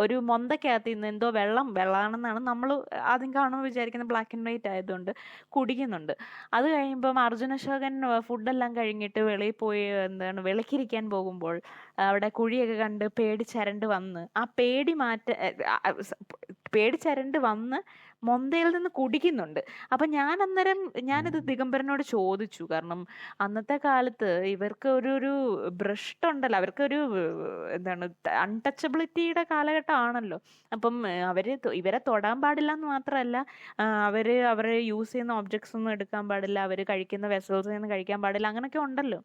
ഒരു മൊന്തക്കകത്തിന്ന് എന്തോ വെള്ളമാണെന്നാണ് നമ്മൾ ആദ്യം കാണുമ്പോൾ വിചാരിക്കുന്നത്, ബ്ലാക്ക് ആൻഡ് വൈറ്റ് ആയതുകൊണ്ട് കുടിക്കുന്നുണ്ട്. അത് കഴിയുമ്പം അർജുൻ അശോകൻ ഫുഡെല്ലാം കഴിഞ്ഞിട്ട് വെളിയിൽ പോയി വെളിക്കിരിക്കാൻ പോകുമ്പോൾ അവിടെ കുഴിയൊക്കെ കണ്ട് പേടിച്ചരണ്ട് വന്ന് ആ പേടിച്ചരണ്ട് വന്ന് മൊന്തയിൽ നിന്ന് കുടിക്കുന്നുണ്ട്. അപ്പൊ ഞാനിത് ദിഗംബരനോട് ചോദിച്ചു. കാരണം അന്നത്തെ കാലത്ത് ഇവർക്ക് ഒരു ഭ്രഷ്ടുണ്ടല്ലോ, അവർക്കൊരു അൺടച്ചബിലിറ്റിയുടെ കാലഘട്ടം ആണല്ലോ. അപ്പം ഇവരെ തൊടാൻ പാടില്ല എന്ന് മാത്രമല്ല, അവരെ യൂസ് ചെയ്യുന്ന ഒബ്ജക്ട്സ് ഒന്നും എടുക്കാൻ പാടില്ല, അവര് കഴിക്കുന്ന വെസൽസിൽ നിന്ന് കഴിക്കാൻ പാടില്ല, അങ്ങനെയൊക്കെ ഉണ്ടല്ലോ.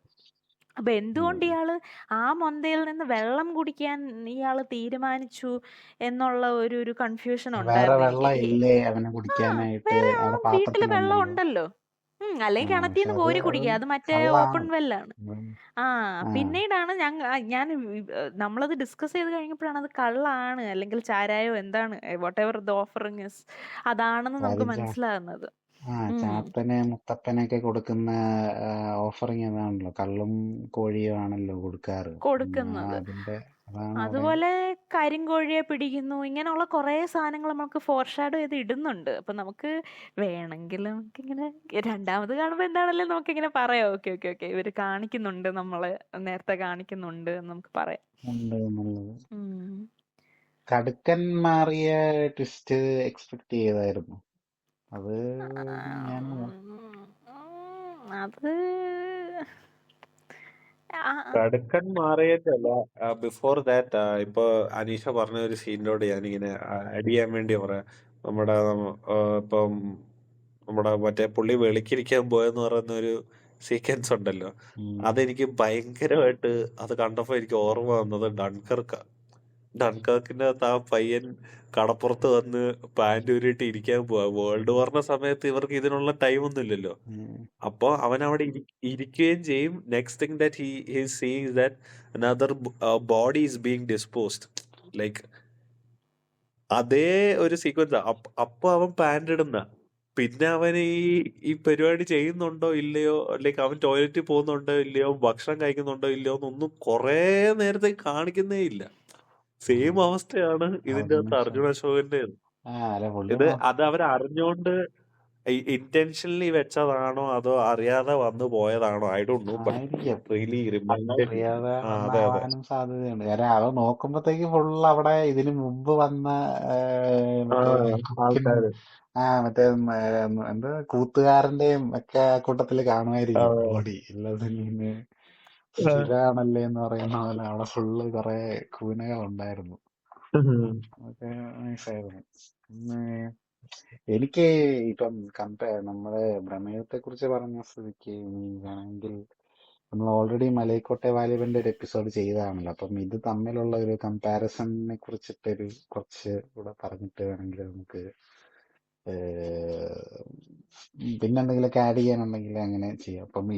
അപ്പൊ എന്തുകൊണ്ട് ഇയാള് ആ മൊന്തയിൽ നിന്ന് വെള്ളം കുടിക്കാൻ ഇയാള് തീരുമാനിച്ചു എന്നുള്ള ഒരു കൺഫ്യൂഷൻ വേറെ ഉണ്ടായിരുന്നു വെള്ളം എനിക്ക്. ഇല്ലേ അവന് കുടിക്കാനായിട്ട്? വേറെ അവിടെ വീട്ടില് വെള്ളം പാത്രത്തിലുണ്ടല്ലോ. ഉണ്ടല്ലോ. അല്ലെങ്കിൽ പക്ഷെ കിണറ്റിന്ന് അത് കോരി കുടിക്കുക, അത് മറ്റേ ഓപ്പൺ കള്ളാണ്. വെല്ലാണ്. ഉം. ആ ആ പിന്നീടാണ് ഞാൻ നമ്മളത് ഡിസ്കസ് ചെയ്ത് കഴിഞ്ഞപ്പോഴാണ് അത് കള്ളാണ് അല്ലെങ്കിൽ ചാരായോ എന്താണ് what ever the offering is അതാണെന്ന് നമുക്ക് കാര്യം മനസ്സിലാകുന്നത്. ചാത്തന് മുത്തപ്പനൊക്കെ കൊടുക്കുന്ന ഓഫറിങ് അതാണല്ലോ, കള്ളും കോഴിയും ആണല്ലോ കൊടുക്കാറ്. കൊടുക്കുന്നത്. അതാണ് അവിടെ. അതുപോലെ കരിങ്കോഴിയെ പിടിക്കുന്നു, ഇങ്ങനെയുള്ള കുറെ സാധനങ്ങൾ നമുക്ക് ഫോർഷാഡോ ചെയ്ത് ഇടുന്നുണ്ട്. അപ്പൊ നമുക്ക് വേണമെങ്കിൽ നമുക്കിങ്ങനെ രണ്ടാമത് കാണുമ്പോ എന്താണല്ലോ നമുക്കിങ്ങനെ പറയാം, ഓക്കെ ഓക്കെ ഓക്കെ ഇവര് കാണിക്കുന്നുണ്ട്, നമ്മള് നേരത്തെ കാണിക്കുന്നുണ്ട് എന്ന് നമുക്ക് പറയാം. ഉണ്ട് എന്നുള്ളത്. ഉം. കടുക്കൻ മാറിയ ട്വിസ്റ്റ് എക്സ്പെക്ട് ചെയ്തായിരുന്നു. അത് ഞാൻ അത് കടുക്കൻ മാറിയിട്ടല്ല. ബിഫോർ ദാറ്റ് ഇപ്പൊ അനീഷ പറഞ്ഞ ഒരു സീനിനോട് ഞാനിങ്ങനെ ആഡ് ചെയ്യാൻ വേണ്ടി പറയാം. ഇപ്പം നമ്മുടെ മറ്റേ പുള്ളി വെളിക്കിരിക്കാൻ പോയെന്ന് പറയുന്ന ഒരു സീക്വൻസ് ഉണ്ടല്ലോ, അതെനിക്ക് ഭയങ്കരമായിട്ട് അത് കണ്ടപ്പോ എനിക്ക് ഓർമ്മ വന്നത് ഡൺകർക്കിന്റെ അകത്ത് ആ പയ്യൻ കടപ്പുറത്ത് വന്ന് പാന്റ് ഊരിയിട്ട് ഇരിക്കാൻ പോവാ. വേൾഡ് വാറിന്റെ സമയത്ത് ഇവർക്ക് ഇതിനുള്ള ടൈം ഒന്നും ഇല്ലല്ലോ. അപ്പൊ അവൻ അവിടെ ഇരിക്കുകയും ചെയ്യും. Next thing that he seeing that another body is being disposed. Like അതേ ഒരു സീക്വൻസ്. അപ്പൊ അവൻ പാന്റ് ഇടുന്ന പിന്നെ അവന് ഈ പരിപാടി ചെയ്യുന്നുണ്ടോ ഇല്ലയോ, ലൈക്ക് അവൻ ടോയ്ലറ്റിൽ പോകുന്നുണ്ടോ ഇല്ലയോ, ഭക്ഷണം കഴിക്കുന്നുണ്ടോ ഇല്ലയോ എന്നൊന്നും കൊറേ നേരത്തേക്ക് കാണിക്കുന്നേ ഇല്ല. സെയിം അവസ്ഥയാണ് ഇതിന്റെ അകത്ത് അർജുൻ അശോകന്റെ. ഇത് അത് അവരറിഞ്ഞോണ്ട് ഇന്റൻഷനലി വെച്ചതാണോ അതോ അറിയാതെ വന്നു പോയതാണോ, I don't know, but really reminded. അതെ അതെ സാധ്യതയുണ്ട്. കാരണം അവ നോക്കുമ്പോഴത്തേക്ക് ഫുൾ അവിടെ ഇതിനു മുമ്പ് വന്ന മറ്റേ ആൾക്കാര്. മറ്റേ എന്താ കൂത്തുകാരന്റെയും ഒക്കെ കൂട്ടത്തില് കാണുമായിരിക്കും ബോഡി. എല്ലാത്തിനും സ്ഥിരാണല്ലേ എന്ന് പറയുന്ന പോലെ അവിടെ ഫുള്ള് കുറെ കൂനകളുണ്ടായിരുന്നു. അതൊക്കെ നൈസായിരുന്നു. പിന്നെ എനിക്ക് ഇപ്പം നമ്മുടെ പ്രമേയത്തെ കുറിച്ച് പറഞ്ഞ സ്ഥിതിക്ക് ഇനി വേണമെങ്കിൽ നമ്മൾ ഓൾറെഡി മലൈക്കോട്ടെ വാലിബന്റെ ഒരു എപ്പിസോഡ് ചെയ്തതാണല്ലോ. അപ്പം ഇത് തമ്മിലുള്ള ഒരു കമ്പാരിസണിനെ കുറിച്ചിട്ടൊരു കുറച്ച് കൂടെ പറഞ്ഞിട്ട് വേണമെങ്കിൽ നമുക്ക് പിന്നെന്തെങ്കിലുമൊക്കെ ആഡ് ചെയ്യാനുണ്ടെങ്കിൽ അങ്ങനെ ചെയ്യാം. അപ്പം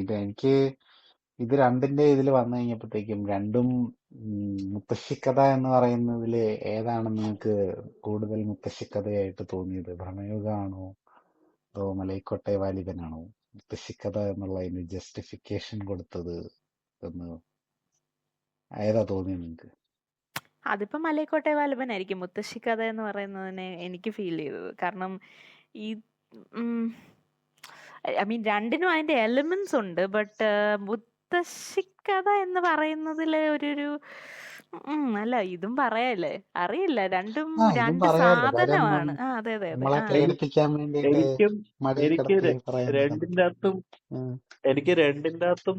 ഇത് രണ്ടിന്റെ ഇതിൽ വന്നു കഴിഞ്ഞപ്പോഴത്തേക്കും രണ്ടും മുത്തശ്ശിക്കഥ എന്ന് പറയുന്നതില് ഏതാണ് നിങ്ങൾക്ക് കൂടുതൽ മുത്തശ്ശിക്കഥയായിട്ട് തോന്നിയത്? ഭ്രമയുഗമാണോ അതോ മലൈക്കോട്ടെ വാലിബനാണോ മുത്തശ്ശിക്കഥ എന്നുള്ളതിന് ജസ്റ്റിഫിക്കേഷൻ കൊടുത്തത് എന്ന് ഏതാ തോന്നിയത് നിങ്ങൾക്ക്? അതിപ്പോ മലൈക്കോട്ടെ വാലിബനായിരിക്കും മുത്തശ്ശിക്കഥ എന്ന് പറയുന്നതിനെ എനിക്ക് ഫീൽ ചെയ്തത്. കാരണം ഈ ഐ മീൻ രണ്ടിനും അതിന്റെ എലിമെന്റ്സ് ഉണ്ട്. ബട്ട് മുത്തശ്ശിക്കഥ എന്ന് പറയുന്നതില് ഒരു അല്ല ഇതും പറയാല്ലേ, അറിയില്ല, രണ്ടും രണ്ട് സാധനമാണ്. അതെ അതെ അതെ. എനിക്കും എനിക്ക് രണ്ടിന്റെ അകത്തും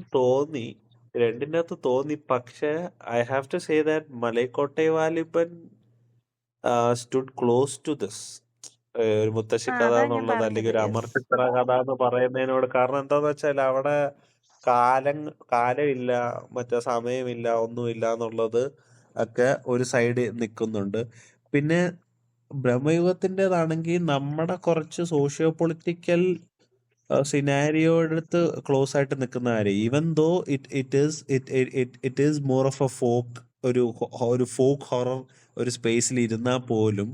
തോന്നി. പക്ഷെ I have to say that Malaikottai Vaaliban stood close to this ഒരു മുത്തശ്ശി കഥ എന്നുള്ളത്, അല്ലെങ്കിൽ ഒരു അമർ ചിത്ര കഥ എന്ന് പറയുന്നതിനോട്. കാരണം എന്താന്ന് വെച്ചാൽ അവിടെ കാലമില്ല, മറ്റേ സമയമില്ല, ഒന്നുമില്ല എന്നുള്ളത് ഒക്കെ ഒരു സൈഡ് നിൽക്കുന്നുണ്ട്. പിന്നെ ബ്രഹ്മയുഗത്തിൻ്റെതാണെങ്കിൽ നമ്മുടെ കുറച്ച് സോഷ്യോ പൊളിറ്റിക്കൽ സിനാരിയോ എടുത്ത് ക്ലോസ് ആയിട്ട് നിൽക്കുന്ന കാര്യം. Even though it is more of a folk, ഒരു ഫോക്ക് ഹൊറർ ഒരു സ്പേസിൽ ഇരുന്നാൽ പോലും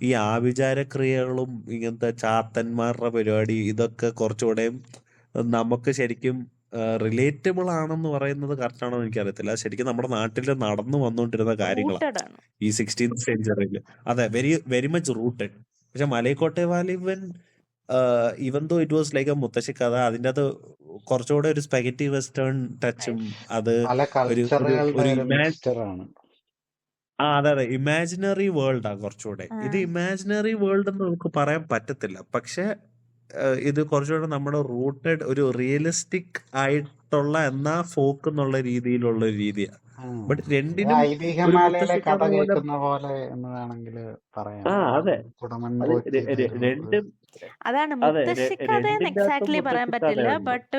ഈ ആഭിചാരക്രിയകളും ഇങ്ങനത്തെ ചാത്തന്മാരുടെ പരിപാടി ഇതൊക്കെ കുറച്ചുകൂടെ നമുക്ക് ശരിക്കും റിലേറ്റബിൾ ആണെന്ന് പറയുന്നത് കറക്റ്റ് ആണോ എന്ന് എനിക്കറിയത്തില്ല. ശരിക്കും നമ്മുടെ നാട്ടിൽ നടന്നു വന്നുകൊണ്ടിരുന്ന കാര്യങ്ങളാണ് ഈ 16th സെഞ്ചുറിയിൽ. അതെ, വെരി മച്ച് റൂട്ടഡ്. പക്ഷെ Malaikottai Vaaliban even though it was like a മുത്തശ്ശി കഥ, അതിൻ്റെ അത് കുറച്ചുകൂടെ ഒരു സ്പെഗറ്റി വെസ്റ്റേൺ ടച്ചും, അത് ഒരു അതെ ഇമാജിനറി വേൾഡാ കുറച്ചുകൂടെ. ഇത് ഇമാജിനറി വേൾഡ് എന്ന് നമുക്ക് പറയാൻ പറ്റത്തില്ല. പക്ഷെ ഇത് കുറച്ചുകൂടെ നമ്മുടെ റൂട്ടഡ് ഒരു റിയലിസ്റ്റിക് ആയിട്ടുള്ള എന്നാ ഫോക്ക് എന്നുള്ള രീതിയിലുള്ള ഒരു രീതിയാണ്. ബട്ട് രണ്ടിനും അതെ രണ്ടും അതാണ് മുത്തശ്ശിക്കഥയെന്ന് എക്സാക്ട്ലി പറയാൻ പറ്റില്ല. ബട്ട്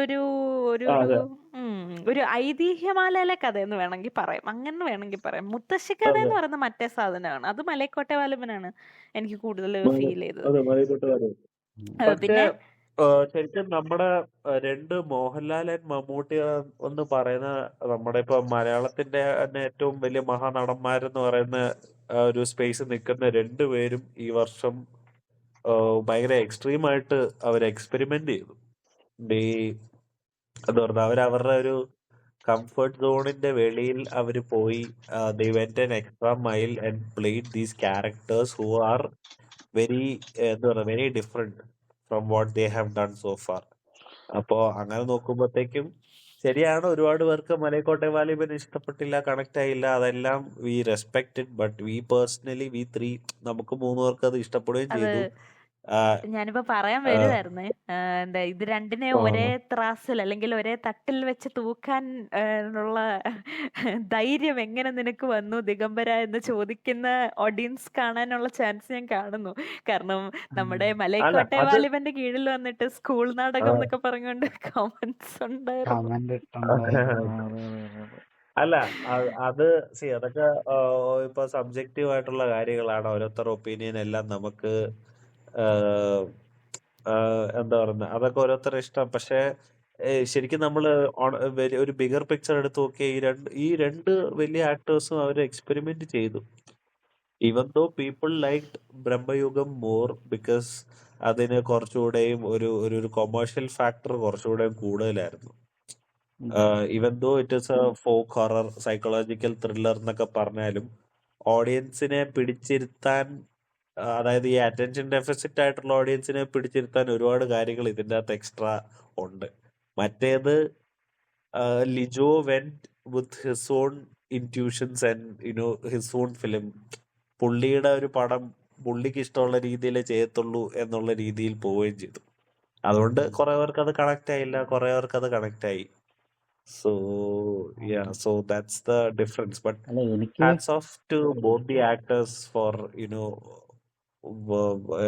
ഒരു ഐതിഹ്യമാലയിലെ കഥ എന്ന് വേണമെങ്കിൽ പറയാം, അങ്ങനെ വേണമെങ്കിൽ പറയാം. മുത്തശ്ശിക്കഥ എന്ന് പറയുന്ന മറ്റേ സാധനമാണ്. അത് മലൈക്കോട്ടെ വാലിബനാണ് എനിക്ക് കൂടുതൽ ഫീൽ ചെയ്തത്. പിന്നെ ശരിക്കും നമ്മുടെ രണ്ട് മോഹൻലാൽ ആൻഡ് മമ്മൂട്ടി എന്ന് പറയുന്ന നമ്മുടെ ഇപ്പൊ മലയാളത്തിന്റെ തന്നെ ഏറ്റവും വലിയ മഹാനടന്മാരെന്ന് പറയുന്ന ഒരു സ്പേസ് നിൽക്കുന്ന രണ്ടുപേരും ഈ വർഷം ഭയങ്കര എക്സ്ട്രീമായിട്ട് അവർ എക്സ്പെരിമെന്റ് ചെയ്തു. എന്താ പറഞ്ഞ അവരവരുടെ ഒരു കംഫർട്ട് സോണിന്റെ വെളിയിൽ അവര് പോയി they went an extra mile and played these characters who are very different from what they have done so far. അപ്പോ അങ്ങനെ നോക്കുമ്പോഴത്തേക്കും ശരിയാണ്, ഒരുപാട് പേർക്ക് മലൈക്കോട്ടെ വാലിബൻ ഇഷ്ടപ്പെട്ടില്ല, കണക്ട് ആയില്ല. അതെല്ലാം we respected. But we personally നമുക്ക് 3 പേർക്ക് അത് ഇഷ്ടപ്പെടുകയും ചെയ്തു. ഞാനിപ്പോ പറയാൻ വരുമായിരുന്നേ, എന്താ ഇത് രണ്ടിനെ ഒരേ ത്രാസിൽ അല്ലെങ്കിൽ ഒരേ തട്ടിൽ വെച്ച് തൂക്കാൻ ഉള്ള ധൈര്യം എങ്ങനെ നിനക്ക് വന്നു ദിഗംബര എന്ന് ചോദിക്കുന്ന ഓഡിയൻസ് കാണാനുള്ള ചാൻസ് ഞാൻ കാണുന്നു. കാരണം നമ്മുടെ മലൈക്കോട്ടെ വാലിബന്റെ കീഴിൽ വന്നിട്ട് സ്കൂൾ നാടകം എന്നൊക്കെ പറഞ്ഞുകൊണ്ട് കമന്റ്സ് ഉണ്ടായിരുന്നു. അല്ല അത് അതൊക്കെ ഇപ്പൊ സബ്ജക്റ്റീവ് ആയിട്ടുള്ള കാര്യങ്ങളാണ്. ഓരോരുത്തരുടെ ഒപ്പീനിയൻ എല്ലാം നമുക്ക് എന്താ പറയുക, അതൊക്കെ ഓരോരുത്തരുടെ ഇഷ്ടം. പക്ഷെ ശരിക്കും നമ്മള് ഒരു ബിഗർ പിക്ചർ എടുത്ത് നോക്കിയ ഈ രണ്ട് വലിയ ആക്ടേഴ്സും അവർ എക്സ്പെരിമെന്റ് ചെയ്തു. Even though people liked Bramayugam more because അതിന് കുറച്ചുകൂടെയും ഒരു കൊമേഴ്ഷ്യൽ ഫാക്ടർ കുറച്ചുകൂടെയും കൂടുതലായിരുന്നു. Even though it is a folk horror psychological thriller എന്നൊക്കെ പറഞ്ഞാലും ഓഡിയൻസിനെ പിടിച്ചിരുത്താൻ അതായത് ഈ അറ്റൻഷൻ ഡെഫിസിറ്റ് ആയിട്ടുള്ള ഓഡിയൻസിനെ പിടിച്ചിരുത്താൻ ഒരുപാട് കാര്യങ്ങൾ ഇതിൻ്റെ അകത്ത് എക്സ്ട്രാ ഉണ്ട്. മറ്റേത് Lijo went with his own intuitions and his own film. പുള്ളിയുടെ ഒരു പടം പുള്ളിക്ക് ഇഷ്ടമുള്ള രീതിയിലേ ചെയ്യത്തുള്ളൂ എന്നുള്ള രീതിയിൽ പോവുകയും ചെയ്തു. അതുകൊണ്ട് കുറെ പേർക്ക് അത് കണക്ട് ആയില്ല, കുറെ പേർക്ക് അത് കണക്ട് ആയി. So so that's the difference. But hats off to both the actors for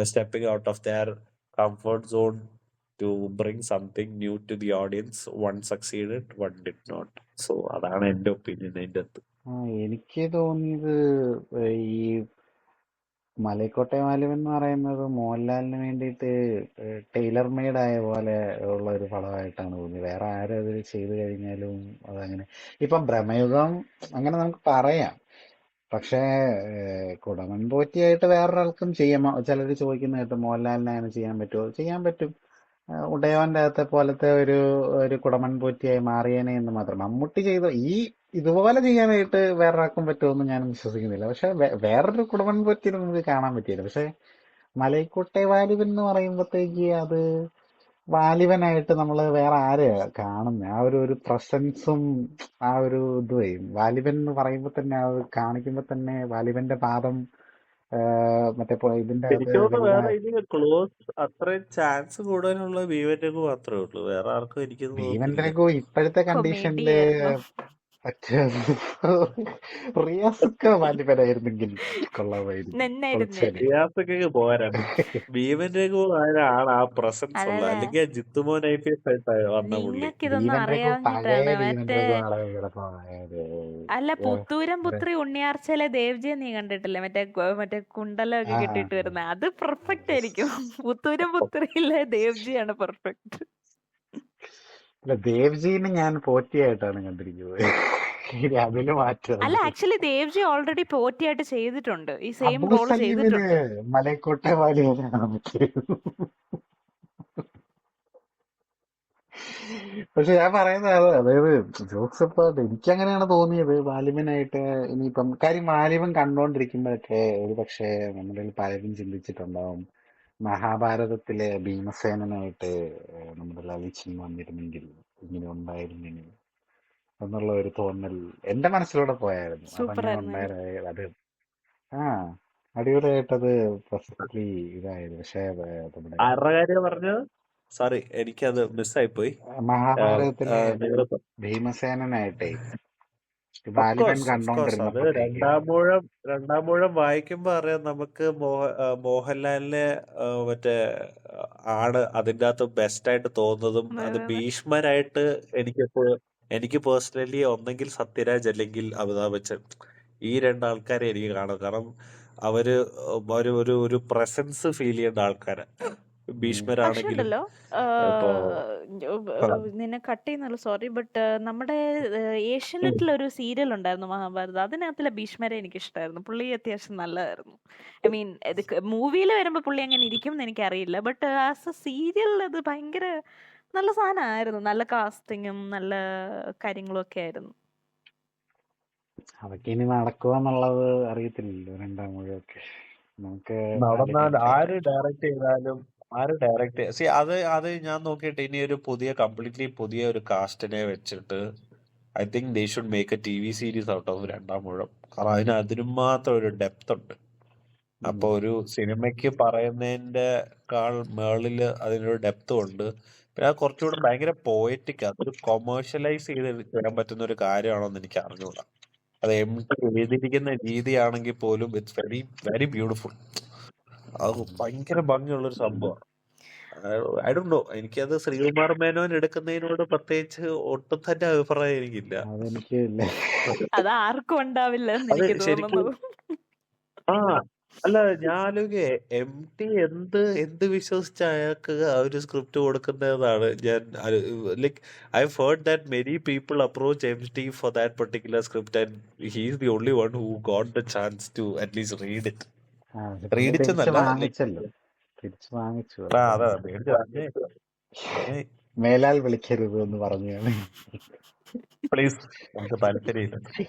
stepping out of their comfort zone to bring something new to the audience. One succeeded, one did not. So അതാണ് എന്റെ ഒപ്പീനിയൻ അതിൻ്റെ അകത്ത്. എനിക്ക് തോന്നിയത് ഈ മലൈക്കോട്ടെ വാലിബൻ എന്ന് പറയുന്നത് മോഹൻലാലിന് വേണ്ടിയിട്ട് ടൈലർ മെയ്ഡ് ആയ പോലെ ഉള്ള ഒരു പടമായിട്ടാണ് തോന്നിയത്. വേറെ ആരും അത് ചെയ്തു കഴിഞ്ഞാലും അതങ്ങനെ. ഇപ്പം ഭ്രമയുഗം അങ്ങനെ നമുക്ക് പറയാം. പക്ഷേ കുടമൻ പോറ്റിയായിട്ട് വേറൊരാൾക്കും ചെയ്യാം. ചിലർ ചോദിക്കുന്ന കേട്ട് മോഹൻലാലിനെ അങ്ങനെ ചെയ്യാൻ പറ്റുമോ? ചെയ്യാൻ പറ്റും. ഉടയവന്റെ അകത്തെ പോലത്തെ ഒരു കുടമൻ പോറ്റിയായി മാറിയേനെ എന്ന് മാത്രം. മമ്മൂട്ടി ചെയ്ത ഇതുപോലെ ചെയ്യാനായിട്ട് വേറൊരാൾക്കും പറ്റുമെന്ന് ഞാൻ വിശ്വസിക്കുന്നില്ല. പക്ഷെ വേറൊരു കുടമൻ പോറ്റി നമുക്ക് കാണാൻ പറ്റിയില്ല. പക്ഷെ മലൈക്കോട്ടെ വാലിബൻ എന്ന് പറയുമ്പോഴത്തേക്ക് അത് വാലിബനായിട്ട് നമ്മൾ വേറെ ആരെയാ കാണുന്നത്? ആ ഒരു പ്രസൻസും ആ ഒരു ഇതുവേ വാലിബൻ എന്ന് പറയുമ്പോ തന്നെ അത് കാണിക്കുമ്പോ തന്നെ വാലിബന്റെ പാദം മറ്റേ ഇതിന്റെ എനിക്ക് തോന്നുന്നു വേറെ ഇതിന് ക്ലോസ് അത്രയും ചാൻസ് കൂടുതലുള്ള ഭീമൻ രഘു മാത്രമേ ഉള്ളൂ. വേറെ ആർക്കും എനിക്ക് ഭീമൻ രഘു ഇപ്പോഴത്തെ കണ്ടീഷനില് റിയാസൊക്കെ വാലിബനായിരുന്നെങ്കിൽ കൊള്ളാമായിരുന്നു. റിയാസൊക്കെ പോരാ. ഭീമൻ രഘു ആണ് ആ പ്രസൻസ് ഉള്ള, അല്ലെങ്കിൽ ജിത്തുമോൻ IPS ആയിട്ട് വന്ന പുള്ളി. അല്ല, പുത്തൂരം പുത്രി ഉണ്ണിയാർച്ചയിലെ ദേവ്ജിയെ നീ കണ്ടിട്ടില്ലേ? മറ്റേ കുണ്ടലൊക്കെ കെട്ടിട്ട് വരുന്ന അത് പെർഫെക്റ്റ് ആയിരിക്കും. പുത്തൂരം പുത്രിയിലെ ദേവ്ജിയാണ് പെർഫെക്റ്റ്. ദേവ്ജീനെ ഞാൻ പോറ്റിയായിട്ടാണ് കണ്ടിരിക്കുന്നത്. അതിന് മാറ്റം. അല്ല, ആക്ച്വലി ദേവ്ജി ഓൾറെഡി പോറ്റിയായിട്ട് ചെയ്തിട്ടുണ്ട്. ഈ സെയിം റോൾ ചെയ്തിട്ടുണ്ട്. മലൈക്കോട്ടെ വാലിബനാണ്. പക്ഷെ ഞാൻ പറയുന്നത് അതായത് ജോക്സ് അപ്പാർട്ട് എനിക്കങ്ങനെയാണ് തോന്നിയത് വാലിബനായിട്ട്. ഇനിയിപ്പം കാര്യം വാലിബൻ കണ്ടോണ്ടിരിക്കുമ്പോഴൊക്കെ ഒരു പക്ഷേ നമ്മളിൽ പലരും ചിന്തിച്ചിട്ടുണ്ടാവും മഹാഭാരതത്തിലെ ഭീമസേനനായിട്ട് നമ്മുടെ ലളിതൻ വന്നിരുന്നെങ്കിൽ ഇങ്ങനെ ഉണ്ടായിരുന്നെങ്കിൽ എന്നുള്ള ഒരു തോന്നൽ എന്റെ മനസ്സിലൂടെ പോയായിരുന്നു. അതങ്ങനെ ഉണ്ടായത്. അത് അടിപൊളിയായിട്ടത് പെർഫെക്റ്റ്ലി ഇതായത്. പക്ഷേ നമ്മുടെ സോറി, എനിക്കത് മിസ്സായി പോയി. മഹാഭാരതത്തിലെ ഭീമസേനനായിട്ടേ രണ്ടാം മൂഴം വായിക്കുമ്പോ അറിയാം നമുക്ക് മോഹൻലാലിനെ മറ്റേ ആണ് അതിൻ്റെ അകത്ത് ബെസ്റ്റ് ആയിട്ട് തോന്നുന്നതും. അത് ഭീഷ്മരായിട്ട് എനിക്ക് പേഴ്സണലി ഒന്നെങ്കിൽ സത്യരാജ് അല്ലെങ്കിൽ അമിതാഭ് ബച്ചൻ, ഈ രണ്ടാൾക്കാരെ എനിക്ക് കാണും. കാരണം അവര് ഒരു പ്രസൻസ് ഫീൽ ചെയ്യേണ്ട ആൾക്കാരാ. ഭീഷ്മരാണെങ്കിലും നിന്നെ കട്ട് ചെയ്യുന്നല്ലോ, സോറി. ബട്ട് നമ്മുടെ ഏഷ്യനെറ്റിലൊരു സീരിയൽ ഉണ്ടായിരുന്നു മഹാഭാരതം. അതിനകത്തിലെ ഭീഷ്മരെ എനിക്ക് ഇഷ്ടമായിരുന്നു. പുള്ളി അത്യാവശ്യം നല്ലതായിരുന്നു. ഐ മീൻ മൂവിയിൽ വരുമ്പോ പുള്ളി അങ്ങനെ ഇരിക്കും എന്ന് എനിക്കറിയില്ല. ബട്ട് ആസ് എ സീരിയൽ അത് ഭയങ്കര നല്ല സാധനമായിരുന്നു. നല്ല കാസ്റ്റിങ്ങും നല്ല കാര്യങ്ങളും ഒക്കെ ആയിരുന്നു. അതൊക്കെ ഇനി നടക്കുവാന്നുള്ളത് അറിയത്തില്ലല്ലോ. രണ്ടാം മൂഴമൊക്കെ നമുക്ക് നടന്നാൽ ആര് ഡയറക്റ്റ് അത് ഞാൻ നോക്കിയിട്ട് ഇനി ഒരു കംപ്ലീറ്റ്ലി പുതിയ ഒരു കാസ്റ്റിനെ വെച്ചിട്ട് I think they should make A TV series out of രണ്ടാം മൂഴം. കാരണം അതിനും മാത്രം ഒരു ഡെപ്ത് ഉണ്ട്. അപ്പൊ ഒരു സിനിമയ്ക്ക് പറയുന്നതിന്റെ മേളില് അതിനൊരു ഡെപ്തും ഉണ്ട്. പിന്നെ അത് കുറച്ചുകൂടെ ഭയങ്കര പോയറ്റിക്. അതൊരു കൊമേഴ്ഷ്യലൈസ് ചെയ്ത് ചെയ്യാൻ പറ്റുന്ന ഒരു കാര്യമാണെന്ന് എനിക്ക് അറിഞ്ഞൂടാ. അത് എഴുതിയിരിക്കുന്ന രീതിയാണെങ്കിൽ പോലും ഇറ്റ്സ് വെരി വെരി ബ്യൂട്ടിഫുൾ. അത് ഭയങ്കര ഭംഗിയുള്ളൊരു സംഭവമാണ്. ഐ ഡോണ്ട് നോ, എനിക്കത് ശ്രീകുമാർ മേനോൻ എടുക്കുന്നതിനോട് പ്രത്യേകിച്ച് ഒട്ടും തന്നെ അഭിപ്രായം എനിക്കില്ല. അത് ആർക്കും ഉണ്ടാവില്ല അത് ശരിക്കും അല്ല, ഞാനൊക്കെ MT എന്ത് വിശ്വസിച്ച അയാൾക്ക് ആ ഒരു സ്ക്രിപ്റ്റ് കൊടുക്കുന്നതാണ് ഞാൻ. Like I have heard that many people approach MT for that particular script and he is the only one who got the chance to at least read it. റീഡിച്ചെന്നല്ല, തിരിച്ചു വാങ്ങിച്ചു. അതെ മേടിച്ചു. മേലാൽ വിളിക്കരുത് എന്ന് പറഞ്ഞാണ്. പ്ലീസ്, നമുക്ക് താല്പര്യമില്ല.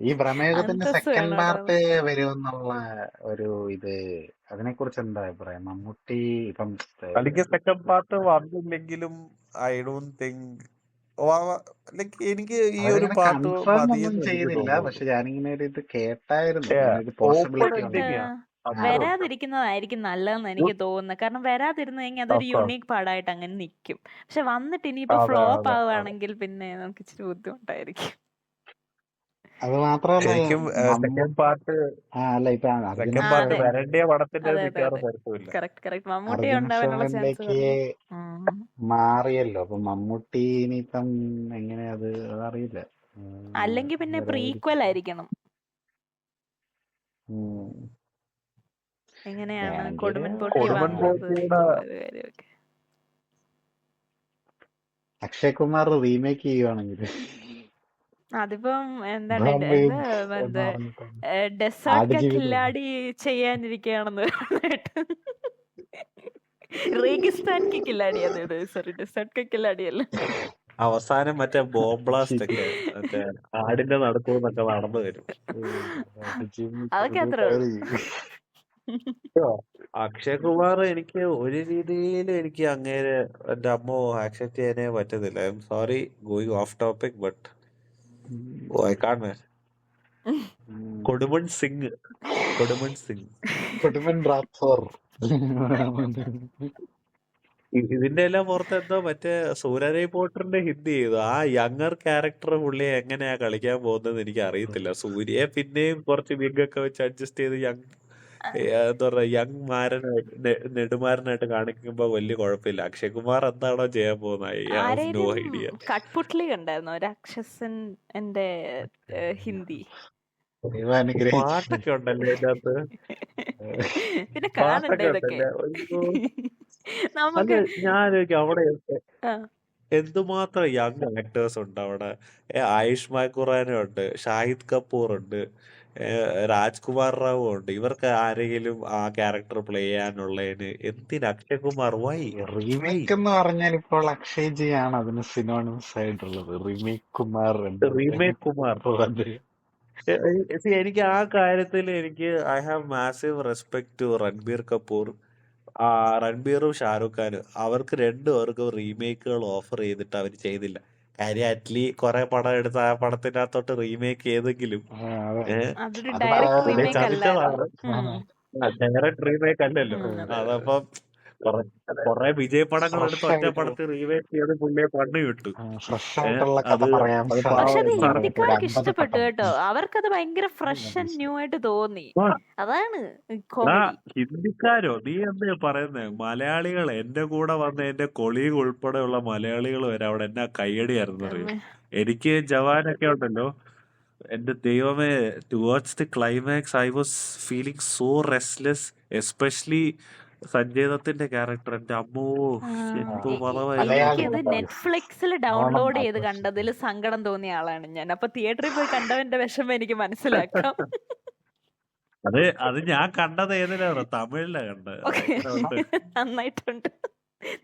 ഈ പ്രമേഹത്തിന്റെ അന്തസ് സെക്കൻഡ് വേണോടാ. പാർട്ട് വരുമെന്നുള്ള ഒരു ഇത്, അതിനെ കുറിച്ച് എന്താ അഭിപ്രായം? മമ്മൂട്ടി ഇപ്പം അല്ലെങ്കിൽ സെക്കൻഡ് പാർട്ട് വന്നില്ലെങ്കിലും ഐ ഡോണ്ട് തിങ്ക് ലൈക്ക് എനിക്ക് ഈ ഒരു അവരങ്ങനെ പാട്ട് കൺഫേം ഒന്നും മതിയെന്ന് എനിക്ക് ചെയ്തില്ല. തോന്നുന്നു. പക്ഷെ ഞാനിങ്ങനെ ഒരു ഇത് കേട്ടായിരുന്നു, Yeah. അങ്ങനെ ഒരു Open പോസിബിലിറ്റി ഉണ്ട്. ending ആ. അത്രേ ഉള്ളൂ. വരാതിരിക്കുന്നതായിരിക്കും നല്ലതെന്ന് എനിക്ക് തോന്നുന്നത്. കാരണം വരാതിരുന്നു കഴിഞ്ഞാൽ അതൊരു Of course. യുണീക്ക് പാടായിട്ട് അങ്ങനെ നിൽക്കും. പക്ഷെ വന്നിട്ട് ഇനിയിപ്പോ അതെ ഫ്ലോപ്പ് അതെ അതെ. ആവുകയാണെങ്കിൽ പിന്നെ നമുക്ക് ഇച്ചിരി ബുദ്ധിമുട്ടായിരിക്കും. അത് മാത്രമല്ല ശരിക്കും സെക്കൻഡ് പാർട്ട് അല്ല ഇപ്പൊ അർജുൻ സെക്കൻഡ് പാർട്ട് അതെ. വരേണ്ടിയ പടത്തിന്റെ അതെ അതെ മിക്കവാറും അതെ. തരത്തുമില്ല. കറക്റ്റ് മമ്മൂട്ടി അർജുൻ ഉണ്ടാവാനുള്ള ചാൻസ് അശോകനിലേക്ക് കുറഞ്ഞു. മാറിയല്ലോ. അപ്പൊ മമ്മൂട്ടി ഇനിയിപ്പം എങ്ങനെ അത് അതറിയില്ല. അല്ലെങ്കിൽ പിന്നെ പ്രീക്വൽ ആയിരിക്കണം. എങ്ങനെയാണ് വേണമെങ്കിൽ കൊടുമൻ പൊട്ടി കൊടുമൺ വന്നത് പോറ്റിയുടെ എന്നുള്ളൊരു കാര്യമൊക്കെ. അക്ഷയ് കുമാർ റീമേക്ക് ചെയ്യുവാണെങ്കിൽ അതിപ്പം എന്താണ് ധർമ്മേജ് എന്താ എന്ന് പറഞ്ഞിട്ടുണ്ട്. ഡെസേർട്ട് കെ ആടുജീവിതം കില്ലാടി ചെയ്യാനിരിക്കുകയാണെന്ന് പറഞ്ഞിട്ട്. റേഗിസ്ഥാൻ കെ കില്ലാടി, അതെ സോറി, ഡെസേർട്ട് കെ കില്ലാടി അല്ല. അവസാനം മറ്റേ ബോംബ് ബ്ലാസ്റ്റ് ഒക്കെ മറ്റേ ആടിന്റെ നടുക്കൂന്നൊക്കെ നടന്നു വരും. അതൊക്കെ അത്രേ ഉള്ളൂ. അക്ഷയ് കുമാർ എനിക്ക് ഒരു രീതിയിൽ എനിക്ക് അങ്ങേരെ എന്റെ അമ്മ ആക്സെപ്റ്റ് ചെയ്യാനേ പറ്റുന്നില്ല. I'm sorry going off topic but I can't man. Kodumon Singh Kodumon Rathore. ഇതിന്റെ എല്ലാം പുറത്ത് എന്തോ മറ്റേ സൂര്യരൈ പോട്ടറിന്റെ ഹിന്ദി ചെയ്തു. ആ യങ്ങർ ക്യാരക്ടർ പുള്ളിയെ എങ്ങനെയാ കളിക്കാൻ പോകുന്നത് എനിക്ക് അറിയത്തില്ല. സൂര്യയെ പിന്നെയും കുറച്ച് വിഗൊക്കെ വെച്ച് അഡ്ജസ്റ്റ് ചെയ്ത് എന്താ പറയാ യങ് നെടുമാരനായിട്ട് കാണിക്കുമ്പോ വലിയ കുഴപ്പമില്ല. അക്ഷയ് കുമാർ എന്താണോ ചെയ്യാൻ പോകുന്നത് ഐ ഹാവ് നോ ഐഡിയ. ആരേലും കട്ട്പുട്ട്ലി കണ്ടായിരുന്നോ രാക്ഷസൻ എന്റെ ഹിന്ദി? പാട്ടൊക്കെ ഉണ്ടല്ലോ അതിനകത്ത്. പിന്നെ കാണണ്ടേ പാട്ടൊക്കെ ഇതൊക്കെ? ഉണ്ടല്ലേ. അയ്യോ. അല്ല നമുക്ക് ഞാനൊക്കെ അവിടെ ആ, എന്തുമാത്രം യങ് ആക്ടേഴ്സ് ഉണ്ട് അവിടെ. ആയുഷ്മാൻ ഖുറാന ഉണ്ട്, ഷാഹിദ് കപൂർ ഉണ്ട്, രാജ്കുമാർ റാവു ഉണ്ട്. ഇവർക്ക് ആരെങ്കിലും ആ ക്യാരക്ടർ പ്ലേ ചെയ്യാനുള്ളതിന് എന്തിന് അക്ഷയ് കുമാർ വൈ? റീമേക്ക് എന്ന് പറഞ്ഞാൽ ഇപ്പോൾ അക്ഷയ് ജി ആണ് അതിന് സിനോണിമസ് ആയിട്ടുള്ളത്. Remake Kumar remake Kumar. എനിക്ക് ആ കാര്യത്തിൽ I have massive respect to Ranbir Kapoor. രൺബീറും ഷാരൂഖ് ഖാനും അവർക്ക് രണ്ടുപേർക്കും റീമേക്കുകൾ ഓഫർ ചെയ്തിട്ട് അവർ ചെയ്തില്ല. കാര്യം കുറെ പടം എടുത്ത് ആ പടത്തിനകത്തോട്ട് റീമേക്ക് ചെയ്തെങ്കിലും അതൊരു ഡയറക്റ്റ് റീമേക്ക് അല്ലായിരുന്നു. ഡയറക്റ്റ് റീമേക്ക് അല്ലല്ലോ. അതപ്പം കൊറേ വിജയ് പടങ്ങൾ എടുത്ത് ഒറ്റ പടത്തിൽ റീമേക്ക് ചെയ്ത് പുള്ളിയെ പണി കിട്ടു. പക്ഷെ അത് ഹിന്ദിക്കാർക്ക് ഇഷ്ടപ്പെട്ടു കേട്ടോ. അവർക്കത് ഭയങ്കര ഫ്രഷ് ആൻഡ് ന്യൂ ആയിട്ട് തോന്നി. അതാണ് ഹിന്ദിക്കാരോ നീ എന്താ പറയുന്നേ? മലയാളികൾ എന്റെ കൂടെ വന്ന എന്റെ കൊളീഗ് ഉൾപ്പെടെയുള്ള മലയാളികൾ വരെ അവിടെ എന്നാ കയ്യടിയായിരുന്നു അറിയോ. എനിക്ക് ജവാനൊക്കെ ഉണ്ടല്ലോ, എന്റെ ദൈവമേ, towards the climax I was feeling so restless. Especially Sanjay ദത്തിന്റെ ക്യാരക്ടർ. എന്റെ അമ്മോ എന്തോ എനിക്കത് നെറ്റ്ഫ്ലിക്സിൽ ഡൗൺലോഡ് ചെയ്ത് കണ്ടതിൽ സങ്കടം തോന്നിയ ആളാണ് ഞാൻ. അപ്പൊ തിയേറ്ററിൽ പോയി കണ്ടവന്റെ വിഷമം എനിക്ക് മനസ്സിലാക്കാം. അത് ഞാൻ കണ്ടത് ഏതിനാണ്? തമിഴിലാ കണ്ടത്. നന്നായിട്ടുണ്ട്.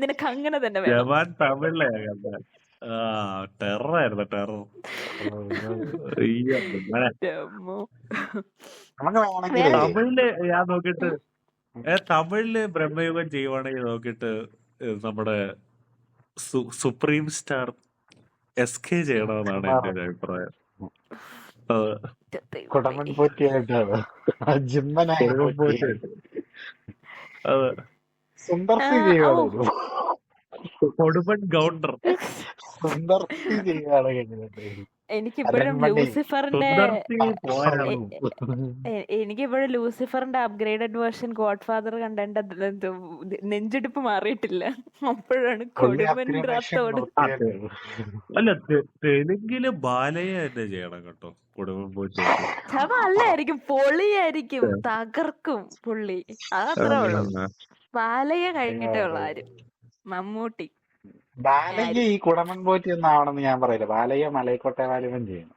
നിനക്ക് അങ്ങനെ തന്നെ ജവാൻ തമിഴിലാ കണ്ടത്. ടെററായിരുന്നു, ടെറർ. തമിഴില് ഞാൻ നോക്കിട്ട് തമിഴില് ബ്രഹ്മയുഗം ചെയ്യുവാണെങ്കിൽ നോക്കിട്ട് നമ്മുടെ സുപ്രീം സ്റ്റാർ SK ചെയ്യണമെന്നാണ് എന്റെ ഒരു അഭിപ്രായം. കൊടുമൺ ഗൗണ്ടർ. എനിക്കിപ്പോഴും ലൂസിഫറിന്റെ അപ്ഗ്രേഡഡ് വേർഷൻ ഗോഡ് ഫാദർ കണ്ട നെഞ്ചെടുപ്പ് മാറിയിട്ടില്ല. അപ്പോഴാണ് കൊടുമൻ റാത്തോട്. അല്ല, തെലുങ്കില് ബാലയെ തന്നെ ചെയ്യണം കേട്ടോ. കൊടുമൺ പോറ്റി അല്ലായിരിക്കും, പൊളിയായിരിക്കും, തകർക്കും പുള്ളി. അതത്രേ ഉള്ളൂ. ബാലയ കഴിഞ്ഞിട്ടേ ഉള്ള ആരും. മമ്മൂട്ടി ബാലയ്യ ഈ കുടമൻ പോറ്റി ഒന്നും ആവണമെന്ന് ഞാൻ പറയില്ല. ബാലയ്യ മലൈക്കോട്ടെ വാലിബൻ ചെയ്യണം.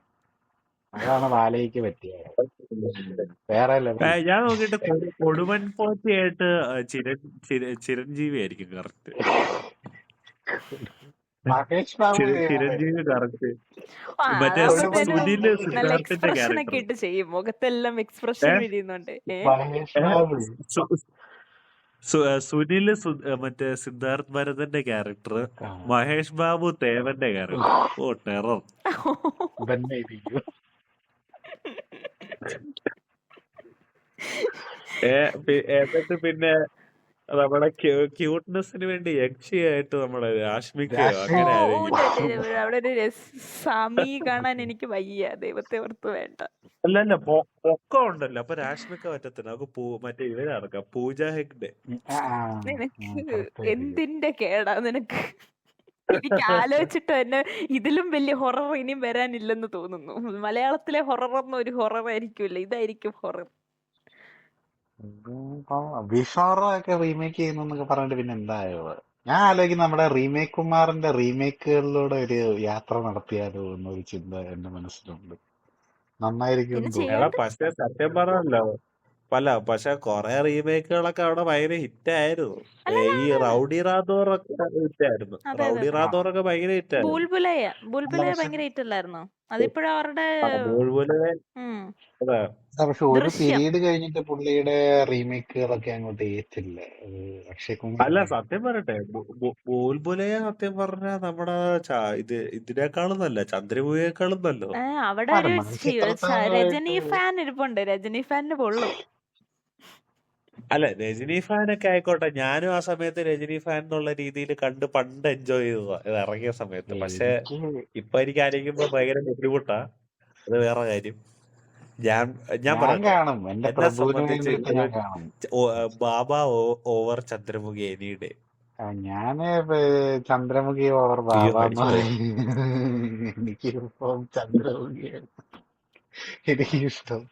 അതാണ് ബാലയ്ക്ക് പറ്റിയത്. വേറെ ലെവൽ. ഞാൻ നോക്കിയിട്ട് കൊടുമൺ പോറ്റിയായിട്ട് ചിരഞ്ജീവി ആയിരിക്കും കറക്റ്റ്. മഹേഷ് ബാബു ചിരഞ്ജീവി കറക്റ്റ്. ആ, മറ്റേ അതാവുമ്പത്തേനും സുനില് നല്ല സിദ്ധാർത്ഥന്റെ എക്സ്പ്രഷൻ ഒക്കെ ക്യാരക്ടർ. ഇട്ട് ചെയ്യും, മുഖത്തെല്ലാം എക്സ്പ്രഷൻ വിരിയുന്നുണ്ട്. മഹേഷ് ബാബു സുനില് മറ്റേ സിദ്ധാർത്ഥ് ഭരതന്റെ ക്യാരക്ടർ, ആ, മഹേഷ് ബാബു തേവന്റെ ക്യാരക്ടർ. ഓ ടെറർ. ഇതന്നെ ഇരിക്കും. എന്നിട്ട് പിന്നെ നമ്മുടെ ക്യൂട്ട്നെസ്സിന് വേണ്ടി യക്ഷിയായിട്ട് നമ്മുടെ രാഷ്മിക്കയോ രാഷ്മിക അങ്ങനെ ഓ ആരെങ്കിലും. അവിടെ ഒരു സ്വാമി കാണാൻ എനിക്ക് വയ്യ, ദൈവത്തെ ഓർത്ത് വേണ്ട. അല്ലല്ല പൊക്കം ഉണ്ടല്ലോ, അപ്പൊ രാഷ്മിക്ക പറ്റത്തില്ല. നമുക്ക് മറ്റേ ഇവരടക്കാം, പൂജ ഹെഗ്ഡെ. ആ, നിനക്ക് correct ആയിരിക്കും. എന്തിന്റെ കേടാ നിനക്ക്? എനിക്ക് ആലോചിച്ചിട്ട് തന്നെ ഇതിലും വലിയ ഹൊറർ ഇനിയും വരാനില്ലെന്ന് തോന്നുന്നു. മലയാളത്തിലെ ഹൊറർ ഒന്നും ഒരു ഹൊറർ ആയിരിക്കില്ല, ഇതായിരിക്കും ഹൊറർ. ബിഷോറൊക്കെ റീമേക്ക് ചെയ്യുന്നൊക്കെ പറഞ്ഞിട്ട് പിന്നെ എന്തായോ? ഞാൻ ആലോചിക്കുന്ന നമ്മുടെ റീമേക്ക് കുമാറിന്റെ റീമേക്കുകളിലൂടെ ഒരു യാത്ര നടത്തിയാലോ എന്നൊരു ചിന്ത എന്റെ മനസ്സിലുണ്ട്. നന്നായിരിക്കും പിന്നെ എന്ന് തോന്നുന്നു. എടാ ചെയ്യണ്ട. പക്ഷെ സത്യം പറഞ്ഞല്ലോ, പക്ഷെ കൊറേ റീമേക്കുകളൊക്കെ അവിടെ ഭയങ്കര ഹിറ്റ് ആയിരുന്നു. അല്ല ഈ റൗഡി റാത്തോറൊക്കെ ഹിറ്റ് ആയിരുന്നു. അതെ അതെ റൗഡി അതെ. റാത്തോറൊക്കെ ഭയങ്കര ഹിറ്റ് ആയിരുന്നു. ബൂൽബുലയ അല്ല ബൂൽബുലയ പക്ഷെ ഭയങ്കര ഹിറ്റ് അല്ലായിരുന്നോ? അതിപ്പോഴും അവരുടെ അതുപോലെ ഉം, അതെ. പക്ഷെ ഒരു ദൃശ്യം. പീരീഡ് കഴിഞ്ഞിട്ട് പുള്ളിയുടെ റീമേക്കുകളൊക്കെ അങ്ങോട്ട് ഏറ്റില്ല. അക്ഷയ് കുമാർ അല്ല സത്യം പറയട്ടെ, ബോൽബുലയെ സത്യം പറഞ്ഞ നമ്മുടെ ഇതിനേക്കാളും നല്ല, ചന്ദ്രമുഖിയേക്കാളും നല്ലത്. അവിടെ ഒരു മനുഷ്യത്രത്തായിട്ട് രജനി ഫാൻ ഇരിപ്പുണ്ട്, രജനി ഫാനിന് പൊള്ളും. അല്ല രജനി ഫാനൊക്കെ ആയിക്കോട്ടെ, ഞാനും ആ സമയത്ത് രജനി ഫാൻ എന്നുള്ള രീതിയിൽ കണ്ട് പണ്ട് എൻജോയ് ചെയ്തതാ ഇത് ഇറങ്ങിയ സമയത്ത്. പക്ഷെ എനിക്ക് ഇപ്പൊ എനിക്ക് ആലോചിക്കുമ്പോ ഭയങ്കര ബുദ്ധിമുട്ടാ. അത് വേറെ കാര്യം. ഞാൻ ഞാൻ പറയട്ടെ, കാണും. എന്റെ എന്നെ പ്രഭുവിന് സംബന്ധിച്ച് വേണ്ടിയിട്ട് ഞാൻ കാണും. ബാബ ഓവർ ചന്ദ്രമുഖി എനിയുടെ. ഞാന് ചന്ദ്രമുഖി ഓവർ അയ്യോ ബാബ എന്ന് മരിച്ചുപോയി. പറയും. എനിക്കിപ്പം ചന്ദ്രമുഖിയാണ് എനിക്കിഷ്ടം.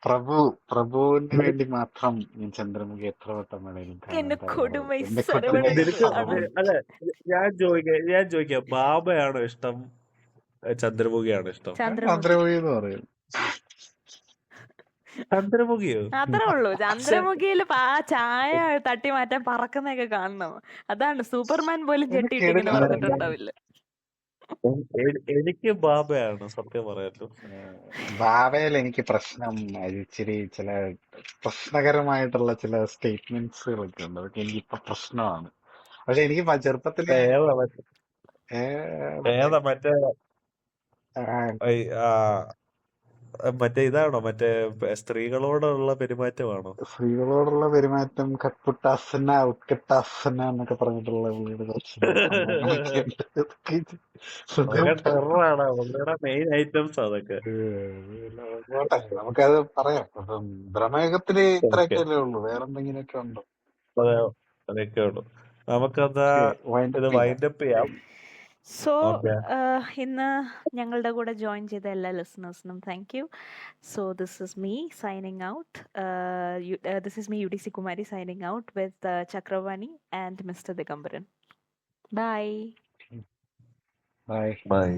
പ്രഭുവിന് വേണ്ടി മാത്രം ഞാൻ ചന്ദ്രമുഖി എത്ര വട്ടം വേണേലും എന്നെ കാണാൻ കൊടുമൈ തയ്യാറാണ്. എന്റെ സരവണ കുട്ടിക്കാലത്ത് നിനക്ക് കാണും. അല്ല, ഞാൻ ചോദിക്കാം, ബാബയാണോ ഇഷ്ടം, ചന്ദ്രമുഖിയാണോ ഇഷ്ടം? ചന്ദ്രമുഖി ചന്ദ്രമുഖി എന്ന് പറയും. ചന്ദ്രമുഖിയോ? അത്രേ ഉള്ളൂ. ചന്ദ്രമുഖിയിൽ ആ ചായ തട്ടി മാറ്റാൻ പറക്കുന്നൊക്കെ കാണണം. അതാണ് സൂപ്പർമാൻ പോലും ചെട്ടിയിട്ട് ഇങ്ങനെ എടുക്കണം. പറഞ്ഞിട്ടുണ്ടാവില്ല. എനിക്ക് ബാബയാണ് സത്യം പറയാലോ. ബാബയിൽ എനിക്ക് പ്രശ്നം ഇച്ചിരി ചില പ്രശ്നകരമായിട്ടുള്ള ചില സ്റ്റേറ്റ്മെന്റ്സുകളൊക്കെ ഉണ്ട്. അതൊക്കെ എനിക്ക് ഇപ്പൊ പ്രശ്നമാണ്. പക്ഷെ എനിക്ക് ചെറുപ്പത്തില് ഏതാ മറ്റേ മറ്റേ ഐ, ആ, മറ്റേ ഇതാണോ, മറ്റേ സ്ത്രീകളോടുള്ള പെരുമാറ്റമാണോ? സ്ത്രീകളോടുള്ള പെരുമാറ്റം, കട്ട്പുട്ടാസന ഉത്കട്ടാസന എന്നൊക്കെ പറഞ്ഞിട്ടുള്ള പുള്ളിയുടെ കുറച്ച് സംഭവങ്ങളൊക്കെ ഉണ്ട്. അതൊക്കെ അതൊക്കെ ടെററാണ്, അവളുടെ മെയിൻ ഐറ്റംസ് അതൊക്കെ. പോട്ടെ, നമുക്കത് പറയാം. അപ്പം ഭ്രമയുഗത്തില് ഓക്കെ, ഇത്രയൊക്കെ ഉള്ളൂ. വേറെന്തെങ്കിലുമൊക്കെ ഉണ്ടോ? അതൊക്കെ ഉള്ളു. നമുക്കെന്താ ഇത് വൈൻഡപ്പ് ചെയ്യാം. വൈൻഡപ്പ് ചെയ്യാം. സോ ഓക്കെ, ഇന്ന് ഞങ്ങളുടെ കൂടെ ജോയിൻ ചെയ്ത എല്ലാ ലിസണേഴ്സിനും thank you. So this is me signing out. This is me UTC Kumari signing out with Chakravani and Mr. Digambaran. Bye. Bye. By.